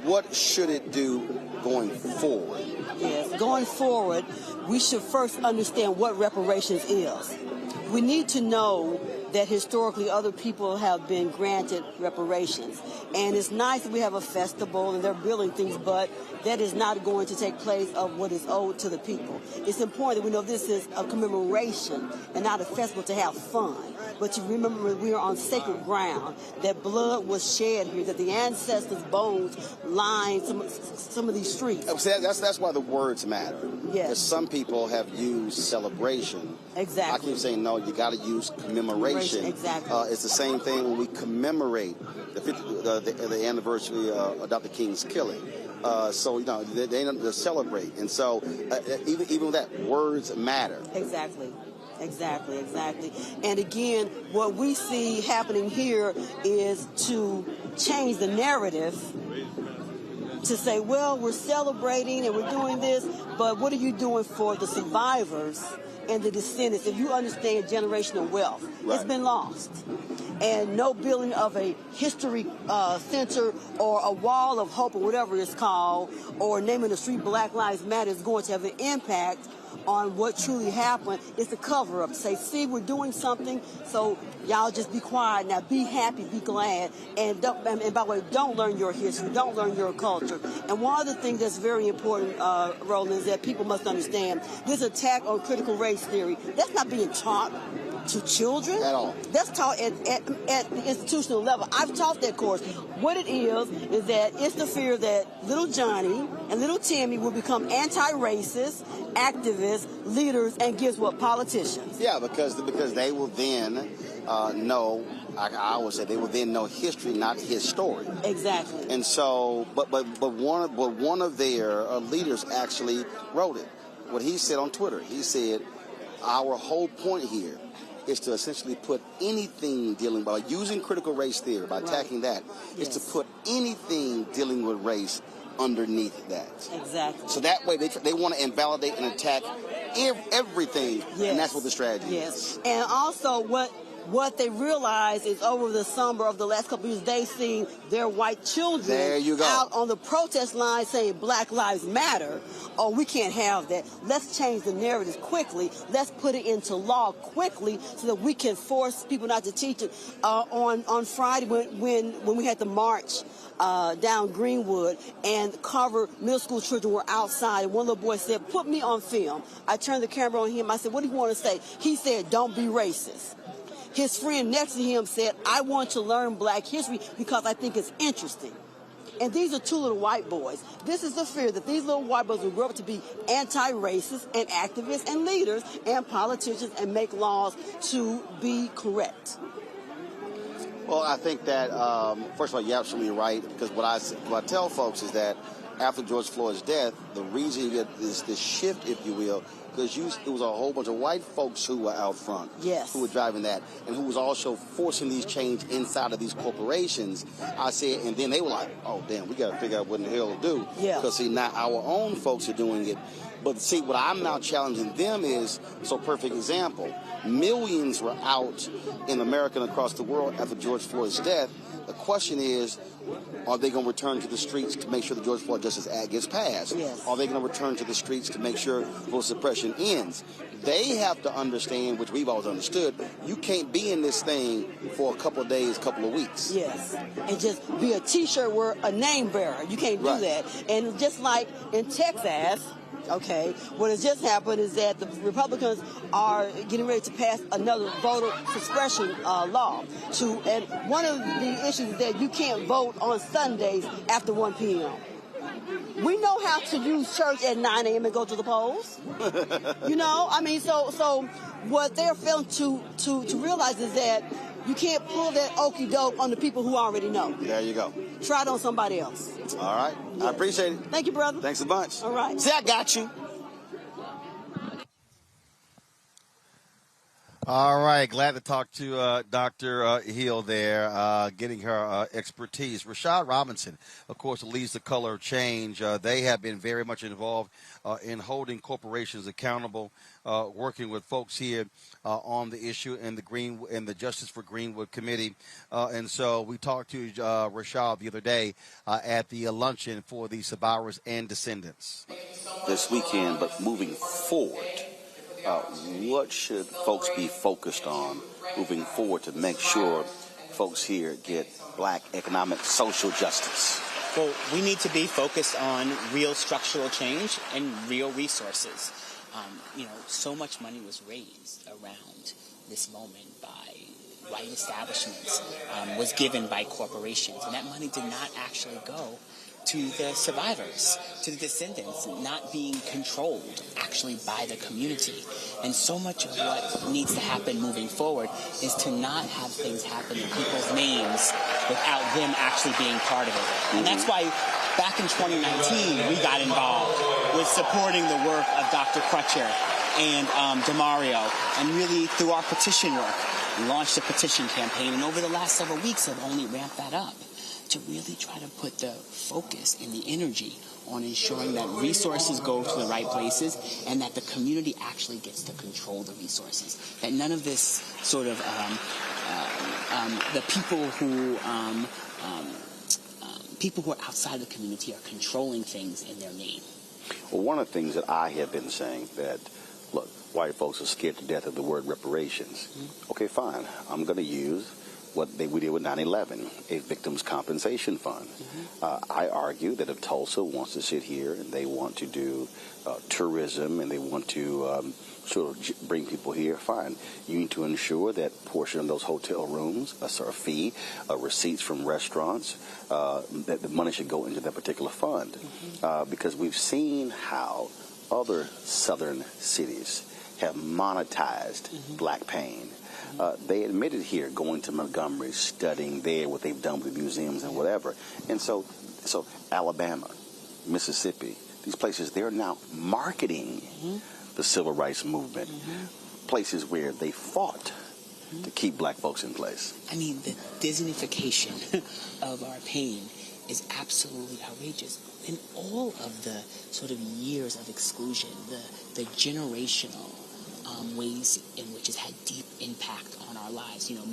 what should it do going forward? Yes, going forward, we should first understand what reparations is. We need to know that historically other people have been granted reparations. And it's nice that we have a festival and they're building things, but that is not going to take place of what is owed to the people. It's important that we know this is a commemoration and not a festival to have fun. But you remember we are on sacred ground, that blood was shed here, that the ancestors' bones lined some of these streets. That's why the words matter. Yes. Because some people have used celebration. Exactly. I keep saying, no, you got to use commemoration. Exactly. It's the same thing when we commemorate the anniversary of Dr. King's killing. So, you know, they celebrate. And so even with that, words matter. Exactly. And again, what we see happening here is to change the narrative to say, well, we're celebrating and we're doing this, but what are you doing for the survivors and the descendants? If you understand generational wealth, It's been lost. And no building of a history center or a wall of hope or whatever it's called, or naming the street Black Lives Matter is going to have an impact on what truly happened. It's a cover-up. Say, see, we're doing something, so y'all just be quiet now. Be happy, be glad, and by the way, don't learn your history, don't learn your culture. And one of the things that's very important, Roland, is that people must understand this attack on critical race theory, that's not being taught to children at all. That's taught at the institutional level. I've taught that course. What it is that it's the fear that little Johnny and little Timmy will become anti-racist, activists, leaders, and guess what, politicians. Yeah, because they will then know. I always say they will then know history, not his story. Exactly. And so, but one of their leaders actually wrote it. What he said on Twitter, he said, our whole point here is to essentially put anything dealing by using critical race theory, by attacking that, is to put anything dealing with race underneath that. Exactly. So that way they want to invalidate and attack everything, and that's what the strategy is. And also what they realize is over the summer of the last couple of years, they've seen their white children There you go. out on the protest line saying Black Lives Matter. Oh, we can't have that. Let's change the narrative quickly. Let's put it into law quickly so that we can force people not to teach it. On Friday when we had the march down Greenwood and cover middle school children were outside, and one little boy said, "Put me on film." I turned the camera on him. I said, "What do you want to say?" He said, "Don't be racist." His friend next to him said, "I want to learn Black history because I think it's interesting." And these are two little white boys. This is the fear that these little white boys will grow up to be anti-racist and activists and leaders and politicians and make laws to be correct. Well, I think that, first of all, you're absolutely right, because what I tell folks is that after George Floyd's death, the reason you get this shift, if you will, because it was a whole bunch of white folks who were out front, yes, who were driving that, and who was also forcing these change inside of these corporations. I said, and then they were like, "Oh, damn, we got to figure out what in the hell to do." Yeah. Because see, now our own folks are doing it. But see, what I'm now challenging them is, so perfect example, millions were out in America and across the world after George Floyd's death. The question is, are they going to return to the streets to make sure the George Floyd Justice Act gets passed? Yes. Are they going to return to the streets to make sure voter suppression ends? They have to understand, which we've always understood, you can't be in this thing for a couple of days, couple of weeks. Yes, and just be a T-shirt wearer, a name bearer. You can't do that. And just like in Texas, okay, what has just happened is that the Republicans are getting ready to pass another voter suppression law. And one of the issues is that you can't vote on Sundays after 1 p.m. We know how to use church at 9 a.m. and go to the polls. You know, I mean, so what they're failing to realize is that you can't pull that okie doke on the people who already know. There you go. Try it on somebody else. All right. Yes. I appreciate it. Thank you, brother. Thanks a bunch. All right. See, I got you. All right, glad to talk to Dr. Hill there, getting her expertise. Rashad Robinson, of course, leads the Color of Change. They have been very much involved in holding corporations accountable, working with folks here on the issue in the Justice for Greenwood Committee. And so we talked to Rashad the other day at the luncheon for the survivors and descendants. This weekend, but moving forward, what should folks be focused on moving forward to make sure folks here get Black economic social justice? Well, we need to be focused on real structural change and real resources. So much money was raised around this moment by white establishments, was given by corporations, and that money did not actually go to the survivors, to the descendants, not being controlled actually by the community. And so much of what needs to happen moving forward is to not have things happen in people's names without them actually being part of it. And that's why back in 2019, we got involved with supporting the work of Dr. Crutcher and DeMario, and really through our petition work, we launched a petition campaign, and over the last several weeks have only ramped that up to really try to put the focus and the energy on ensuring that resources go to the right places and that the community actually gets to control the resources. That none of this sort of the people who are outside the community are controlling things in their name. Well, one of the things that I have been saying that, look, white folks are scared to death of the word reparations. Mm-hmm. Okay, fine. I'm going to use what we did with 9/11, a victims' compensation fund. Mm-hmm. I argue that if Tulsa wants to sit here and they want to do tourism and they want to sort of bring people here, fine. You need to ensure that portion of those hotel rooms, a sort of fee, receipts from restaurants, that the money should go into that particular fund. Mm-hmm. Because we've seen how other southern cities have monetized mm-hmm. Black pain. They admitted here going to Montgomery, studying there what they've done with museums and whatever. And so Alabama, Mississippi, these places, they're now marketing mm-hmm. the civil rights movement, mm-hmm. places where they fought mm-hmm. to keep Black folks in place. I mean, the Disneyfication of our pain is absolutely outrageous. And all of the sort of years of exclusion, the generational ways in which it's had deep impact on our lives. You know,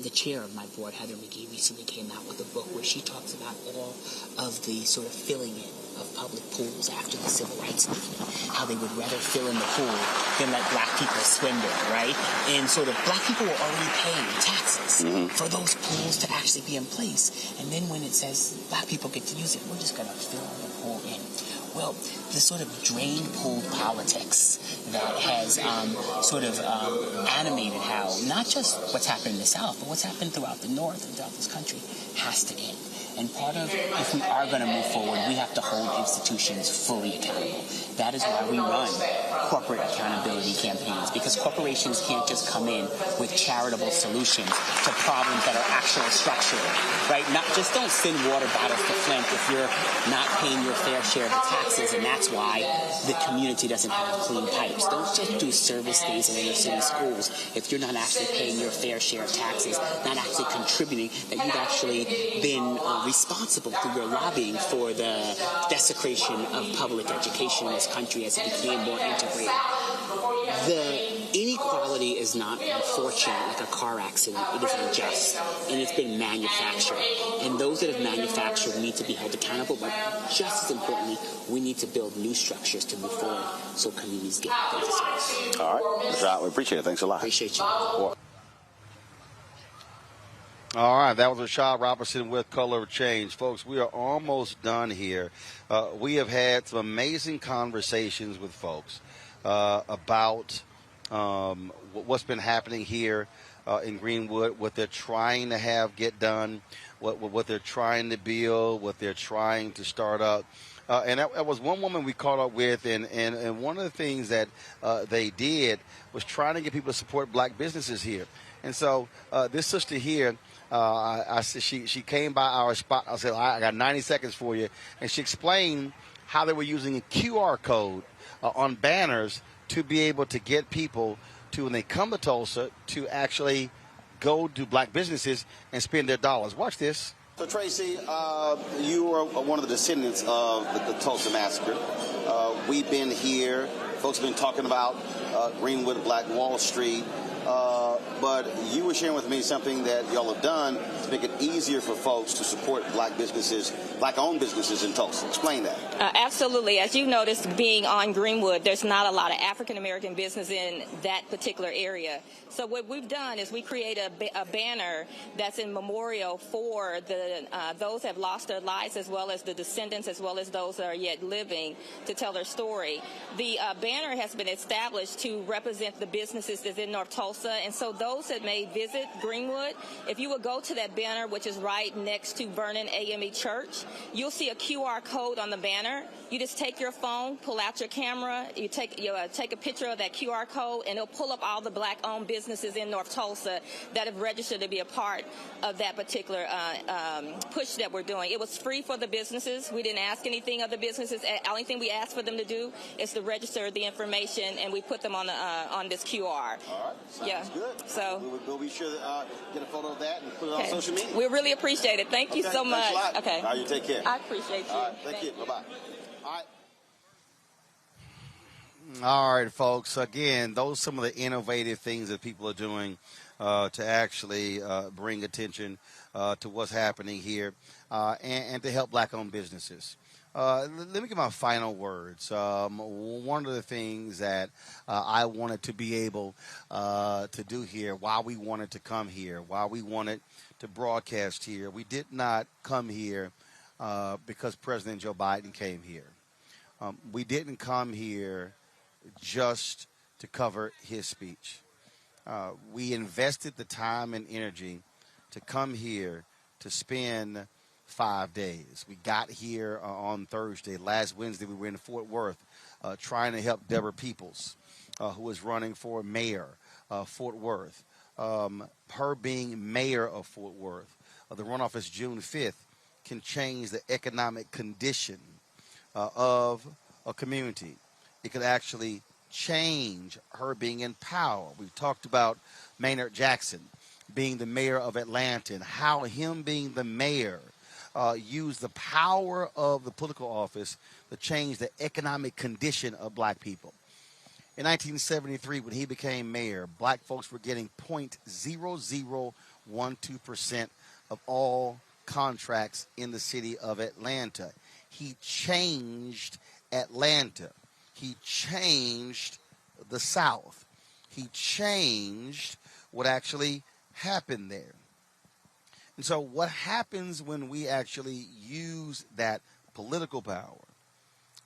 the chair of my board, Heather McGee, recently came out with a book where she talks about all of the sort of filling in of public pools after the Civil Rights Movement, how they would rather fill in the pool than let black people swim there, right? And sort of black people were already paying taxes for those pools to actually be in place. And then when it says black people get to use it, we're just going to fill the pool in. Well, the sort of drain pool politics that has animated how not just what's happened in the South, but what's happened throughout the North and throughout this country has to end. And part of, if we are going to move forward, we have to hold institutions fully accountable. That is why we run corporate accountability campaigns, because corporations can't just come in with charitable solutions to problems that are actual structural, right? Not just don't send water bottles to Flint if you're not paying your fair share of the taxes, and that's why the community doesn't have clean pipes. Don't just do service days in inner city schools if you're not actually paying your fair share of taxes, not actually contributing, that you've actually been responsible through your lobbying for the desecration of public education in this country as it became more integrated. The inequality is not unfortunate like a car accident. It is unjust, and it's been manufactured. And those that have manufactured need to be held accountable, but just as importantly, we need to build new structures to move forward so communities get what they deserve. All right, Rashad, we appreciate it. Thanks a lot. Appreciate you. All right, that was Rashad Robertson with Color of Change. Folks, we are almost done here. We have had some amazing conversations with folks about what's been happening here in Greenwood, what they're trying to get done, what they're trying to build, what they're trying to start up. And that was one woman we caught up with, and one of the things that they did was trying to get people to support black businesses here. And so this sister here, I said she came by our spot. I said, I got 90 seconds for you. And she explained how they were using a QR code on banners to be able to get people to, when they come to Tulsa, to actually go to black businesses and spend their dollars. Watch this. So, Tracy, you are one of the descendants of the Tulsa Massacre. We've been here. Folks have been talking about Greenwood, Black Wall Street. But you were sharing with me something that y'all have done to make it easier for folks to support black businesses, black-owned businesses in Tulsa. Explain that. Absolutely. As you noticed, being on Greenwood, there's not a lot of African-American business in that particular area. So what we've done is we create a banner that's in memorial for those that have lost their lives, as well as the descendants, as well as those that are yet living, to tell their story. The banner has been established to represent the businesses that's in North Tulsa, and so those that may visit Greenwood, if you would go to that banner, which is right next to Vernon AME Church, you'll see a QR code on the banner. You just take your phone, pull out your camera, you take a picture of that QR code, and it'll pull up all the black-owned businesses in North Tulsa that have registered to be a part of that particular push that we're doing. It was free for the businesses. We didn't ask anything of the businesses. The only thing we asked for them to do is to register the information, and we put them on this QR. All right. Sounds good. So we'll be sure to get a photo of that and put it on social media. We really appreciate it. Thank you so much. Thanks a lot. Okay. All right, you take care. I appreciate you. All right, thank you. Bye-bye. All right. All right, folks. Again, those are some of the innovative things that people are doing to actually bring attention to what's happening here and to help black-owned businesses. Let me get my final words. One of the things that I wanted to be able to do here, why we wanted to come here, why we wanted to broadcast here, we did not come here because President Joe Biden came here. We didn't come here just to cover his speech. We invested the time and energy to come here to spend 5 days. We got here on Thursday. Last Wednesday, we were in Fort Worth trying to help Deborah Peoples, who is running for mayor of Fort Worth. Her being mayor of Fort Worth, the runoff is June 5th, can change the economic condition of a community. It could actually change her being in power. We've talked about Maynard Jackson being the mayor of Atlanta and how him being the mayor used the power of the political office to change the economic condition of black people. In 1973, when he became mayor, black folks were getting 0.0012% of all contracts in the city of Atlanta. He changed Atlanta. He changed the South. He changed what actually happened there. And so what happens when we actually use that political power,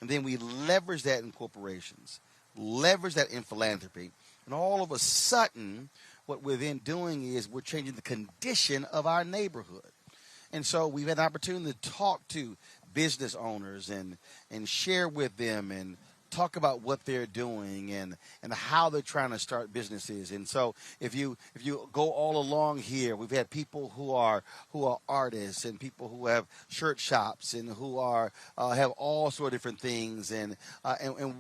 and then we leverage that in corporations, leverage that in philanthropy, and all of a sudden, what we're then doing is we're changing the condition of our neighborhood. And so we've had an opportunity to talk to business owners and share with them and talk about what they're doing and how they're trying to start businesses. And so if you go all along here, we've had people who are artists and people who have shirt shops and who are have all sort of different things, and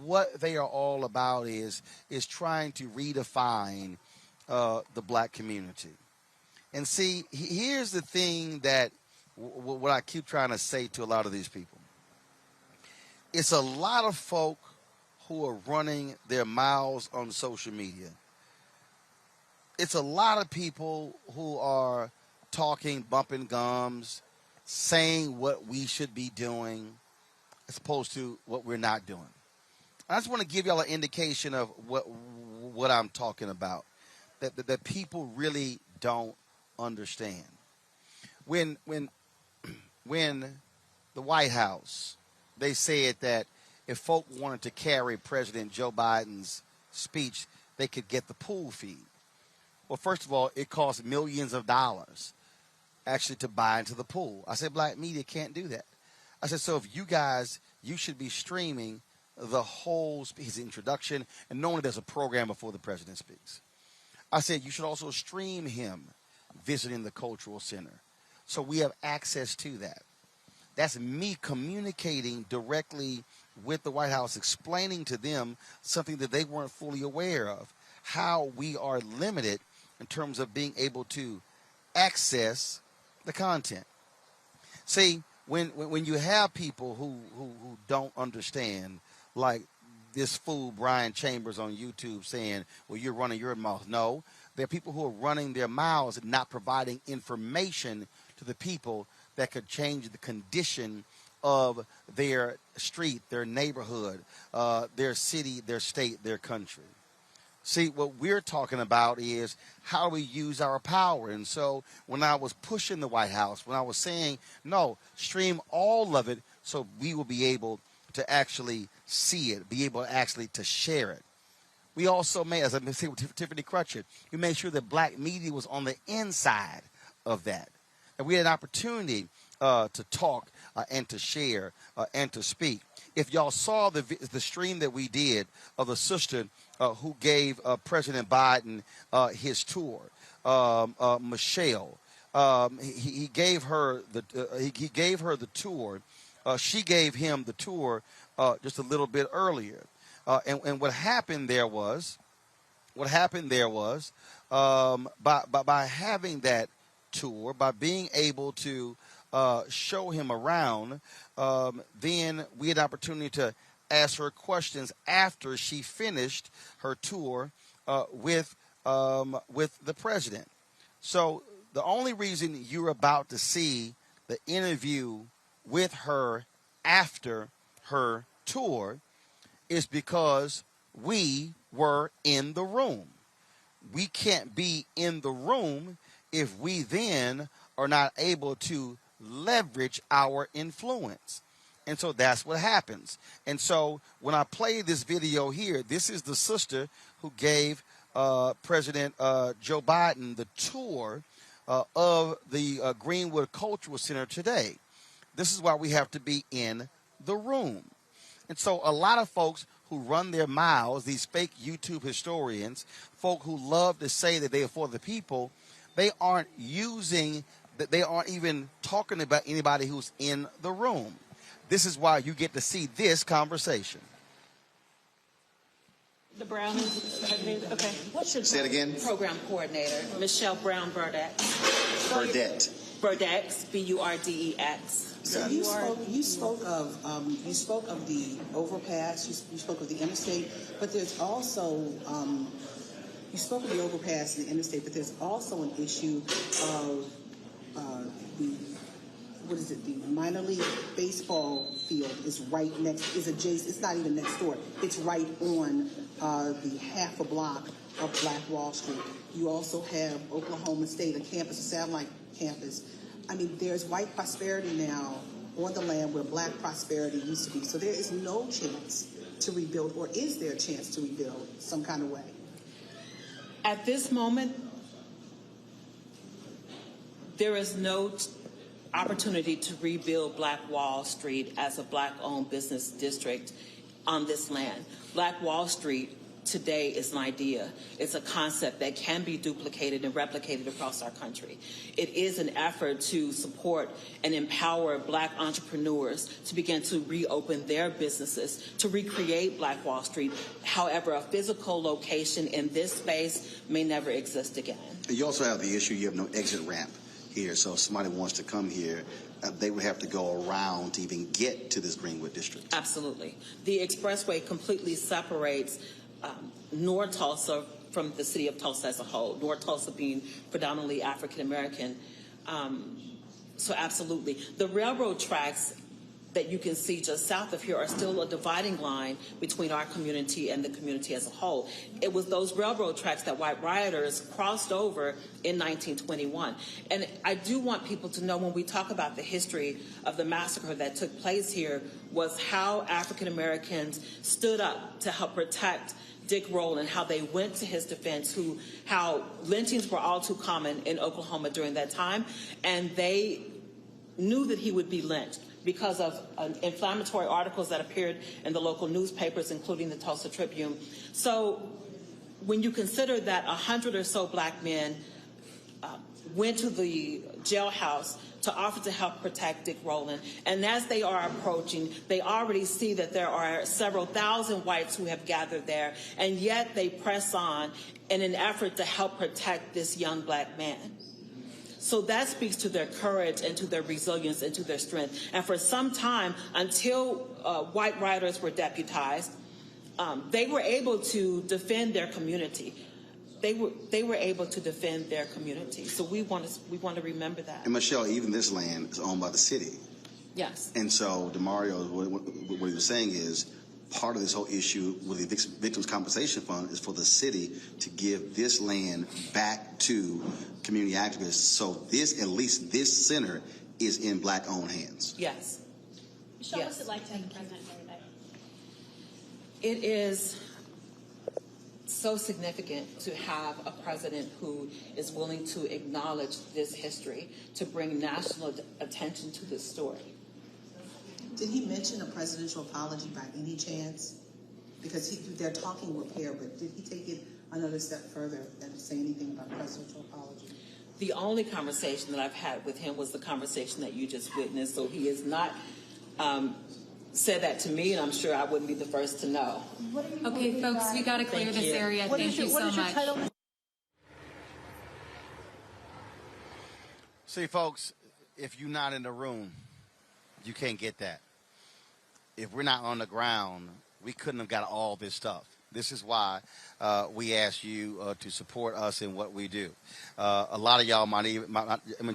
what they are all about is trying to redefine the black community. And see, here's the thing that what I keep trying to say to a lot of these people. It's a lot of folk who are running their mouths on social media. It's a lot of people who are talking, bumping gums, saying what we should be doing as opposed to what we're not doing. I just want to give y'all an indication of what I'm talking about, that people really don't understand. When the White House, they said that if folk wanted to carry President Joe Biden's speech, they could get the pool feed. Well, first of all, it costs millions of dollars actually to buy into the pool. I said, black media can't do that. I said, so if you guys, you should be streaming the whole his introduction, and normally there's a program before the president speaks. I said, you should also stream him visiting the cultural center, so we have access to that. That's me communicating directly with the White House, explaining to them something that they weren't fully aware of, how we are limited in terms of being able to access the content. See, when you have people who don't understand, like this fool Brian Chambers on YouTube saying, well, you're running your mouth. No, there are people who are running their mouths and not providing information to the people that could change the condition of their street, their neighborhood, their city, their state, their country. See, what we're talking about is how we use our power. And so when I was pushing the White House, when I was saying, no, stream all of it so we will be able to actually see it, be able actually to share it. We also made, as I said with Tiffany Crutchett, we made sure that black media was on the inside of that. And we had an opportunity to talk and to share and to speak. If y'all saw the stream that we did of the sister who gave President Biden his tour, Michelle, he gave her the tour. She gave him the tour just a little bit earlier. And what happened there was by having that tour, by being able to show him around, then we had an opportunity to ask her questions after she finished her tour with the president. So the only reason you're about to see the interview with her after her tour is because we were in the room. We can't be in the room if we then are not able to leverage our influence. And so that's what happens. And so when I play this video here, this is the sister who gave President Joe Biden the tour of the Greenwood Cultural Center today. This is why we have to be in the room. And so a lot of folks who run their mouths, these fake YouTube historians, folk who love to say that they are for the people, they aren't even talking about anybody who's in the room. This is why you get to see this conversation. The Brown is, okay. What's your Say it again? program coordinator? Michelle Brown Burdette. Burdette. Burdex, B-U-R-D-E-X. So you spoke of the overpass, you spoke of the interstate, but there's also you spoke of the overpass and the interstate, but there's also an issue of the minor league baseball field is right next, is adjacent, it's not even next door, it's right on the half a block of Black Wall Street. You also have Oklahoma State, a campus, a satellite campus. I mean, there's white prosperity now on the land where black prosperity used to be. So there is no chance to rebuild, or is there a chance to rebuild some kind of way? At this moment, there is no opportunity to rebuild Black Wall Street as a black-owned business district on this land. Black Wall Street today is an idea. It's a concept that can be duplicated and replicated across our country. It is an effort to support and empower black entrepreneurs to begin to reopen their businesses, to recreate Black Wall Street. However, a physical location in this space may never exist again. You also have the issue, you have no exit ramp here, so if somebody wants to come here, they would have to go around to even get to this Greenwood district. Absolutely. The expressway completely separates North Tulsa from the city of Tulsa as a whole, North Tulsa being predominantly African American. So absolutely. The railroad tracks that you can see just south of here are still a dividing line between our community and the community as a whole. It was those railroad tracks that white rioters crossed over in 1921. And I do want people to know, when we talk about the history of the massacre that took place here, was how African Americans stood up to help protect Dick Roland, how they went to his defense, how lynchings were all too common in Oklahoma during that time, and they knew that he would be lynched because of inflammatory articles that appeared in the local newspapers, including the Tulsa Tribune. So when you consider that 100 or so black men went to the jailhouse to offer to help protect Dick Roland, and as they are approaching, they already see that there are several thousand whites who have gathered there, and yet they press on in an effort to help protect this young black man. So that speaks to their courage and to their resilience and to their strength. And for some time, until white rioters were deputized, they were able to defend their community. They were able to defend their community. So we want to remember that. And Michelle, even this land is owned by the city. Yes. And so DeMario, what he was saying is, part of this whole issue with the Victims Compensation Fund is for the city to give this land back to community activists. So this, at least this center, is in black-owned hands. Yes. Michelle, Yes. what's it like to have the president here today? It is so significant to have a president who is willing to acknowledge this history, to bring national attention to this story. Did he mention a presidential apology by any chance? Because they're talking repair, but did he take it another step further and say anything about a presidential apology? The only conversation that I've had with him was the conversation that you just witnessed, so he has not said that to me, and I'm sure I wouldn't be the first to know. Okay, folks, we got to clear this area. Thank you so much. See, folks, if you're not in the room, you can't get that. If we're not on the ground, we couldn't have got all this stuff. This is why we ask you to support us in what we do. A lot of y'all might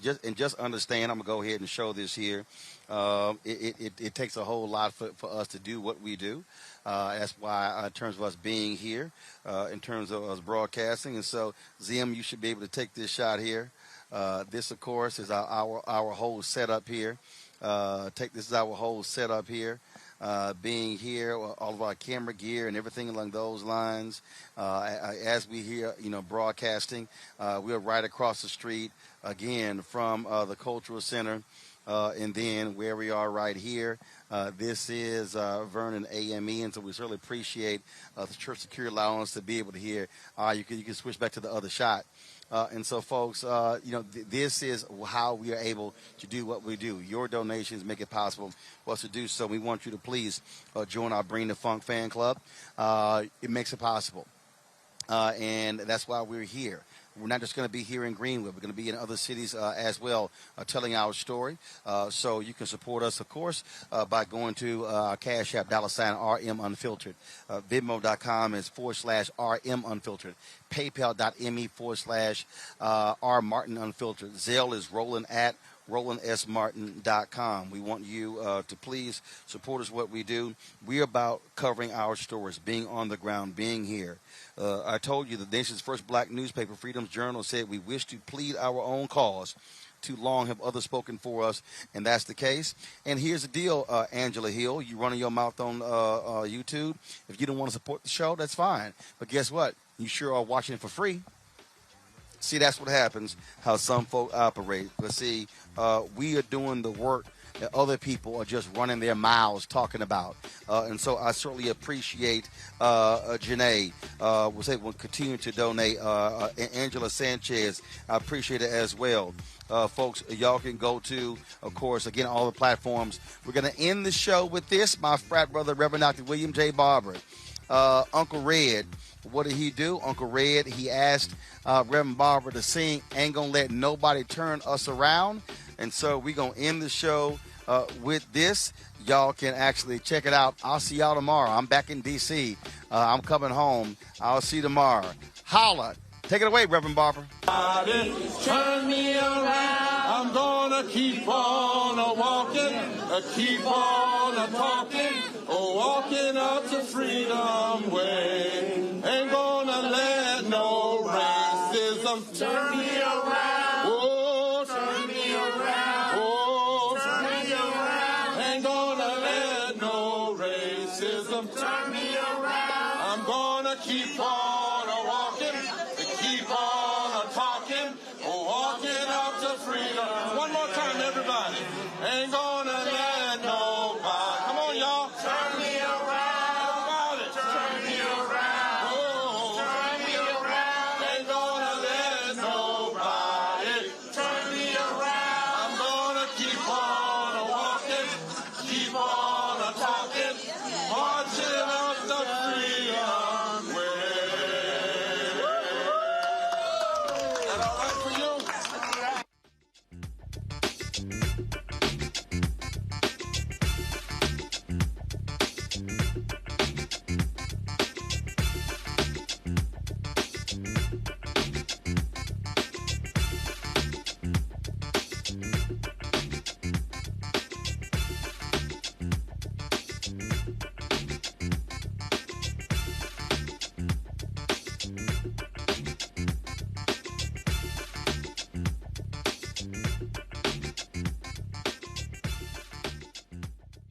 just understand. I'm gonna go ahead and show this here. It takes a whole lot for us to do what we do. That's why, in terms of us being here, in terms of us broadcasting, and so Zim, you should be able to take this shot here. This, of course, is our whole setup here. This is our whole setup here. Being here, all of our camera gear and everything along those lines. As we hear, broadcasting, we're right across the street again from the Cultural Center, and then where we are right here. This is Vernon AME, and so we certainly appreciate the church security allowance to be able to hear. You can switch back to the other shot. And so, folks, this is how we are able to do what we do. Your donations make it possible for us to do so. We want you to please join our Bring the Funk fan club. It makes it possible. And that's why we're here. We're not just going to be here in Greenwood. We're going to be in other cities as well, telling our story. So you can support us, of course, by going to our Cash App, $RM Unfiltered. Venmo.com is /RM Unfiltered. PayPal.me/R Martin Unfiltered. Zelle is Roland at RolandSMartin.com. We want you to please support us, what we do. We're about covering our stories, being on the ground, being here. I told you the nation's first black newspaper, Freedom's Journal, said we wish to plead our own cause. Too long have others spoken for us, and that's the case. And here's the deal, Angela Hill. You running your mouth on YouTube. If you don't want to support the show, that's fine. But guess what? You sure are watching it for free. See, that's what happens, how some folk operate. But see, we are doing the work that other people are just running their mouths talking about. And so I certainly appreciate Janae. We'll continue to donate. Angela Sanchez, I appreciate it as well. Folks, y'all can go to, of course, again, all the platforms. We're going to end the show with this. My frat brother, Reverend Dr. William J. Barber. Uncle Red, what did he do? Uncle Red, he asked Reverend Barber to sing Ain't Gonna Let Nobody Turn Us Around. And so we're going to end the show with this. Y'all can actually check it out. I'll see y'all tomorrow. I'm back in D.C. I'm coming home. I'll see you tomorrow. Holla. Take it away, Reverend Barber. Turn me around. I'm gonna keep on walking, keep on talking, walking up the freedom way. Ain't gonna let no racism turn me around. Oh, turn me around. Oh, turn me around. Ain't gonna let no racism turn me around. I'm gonna keep on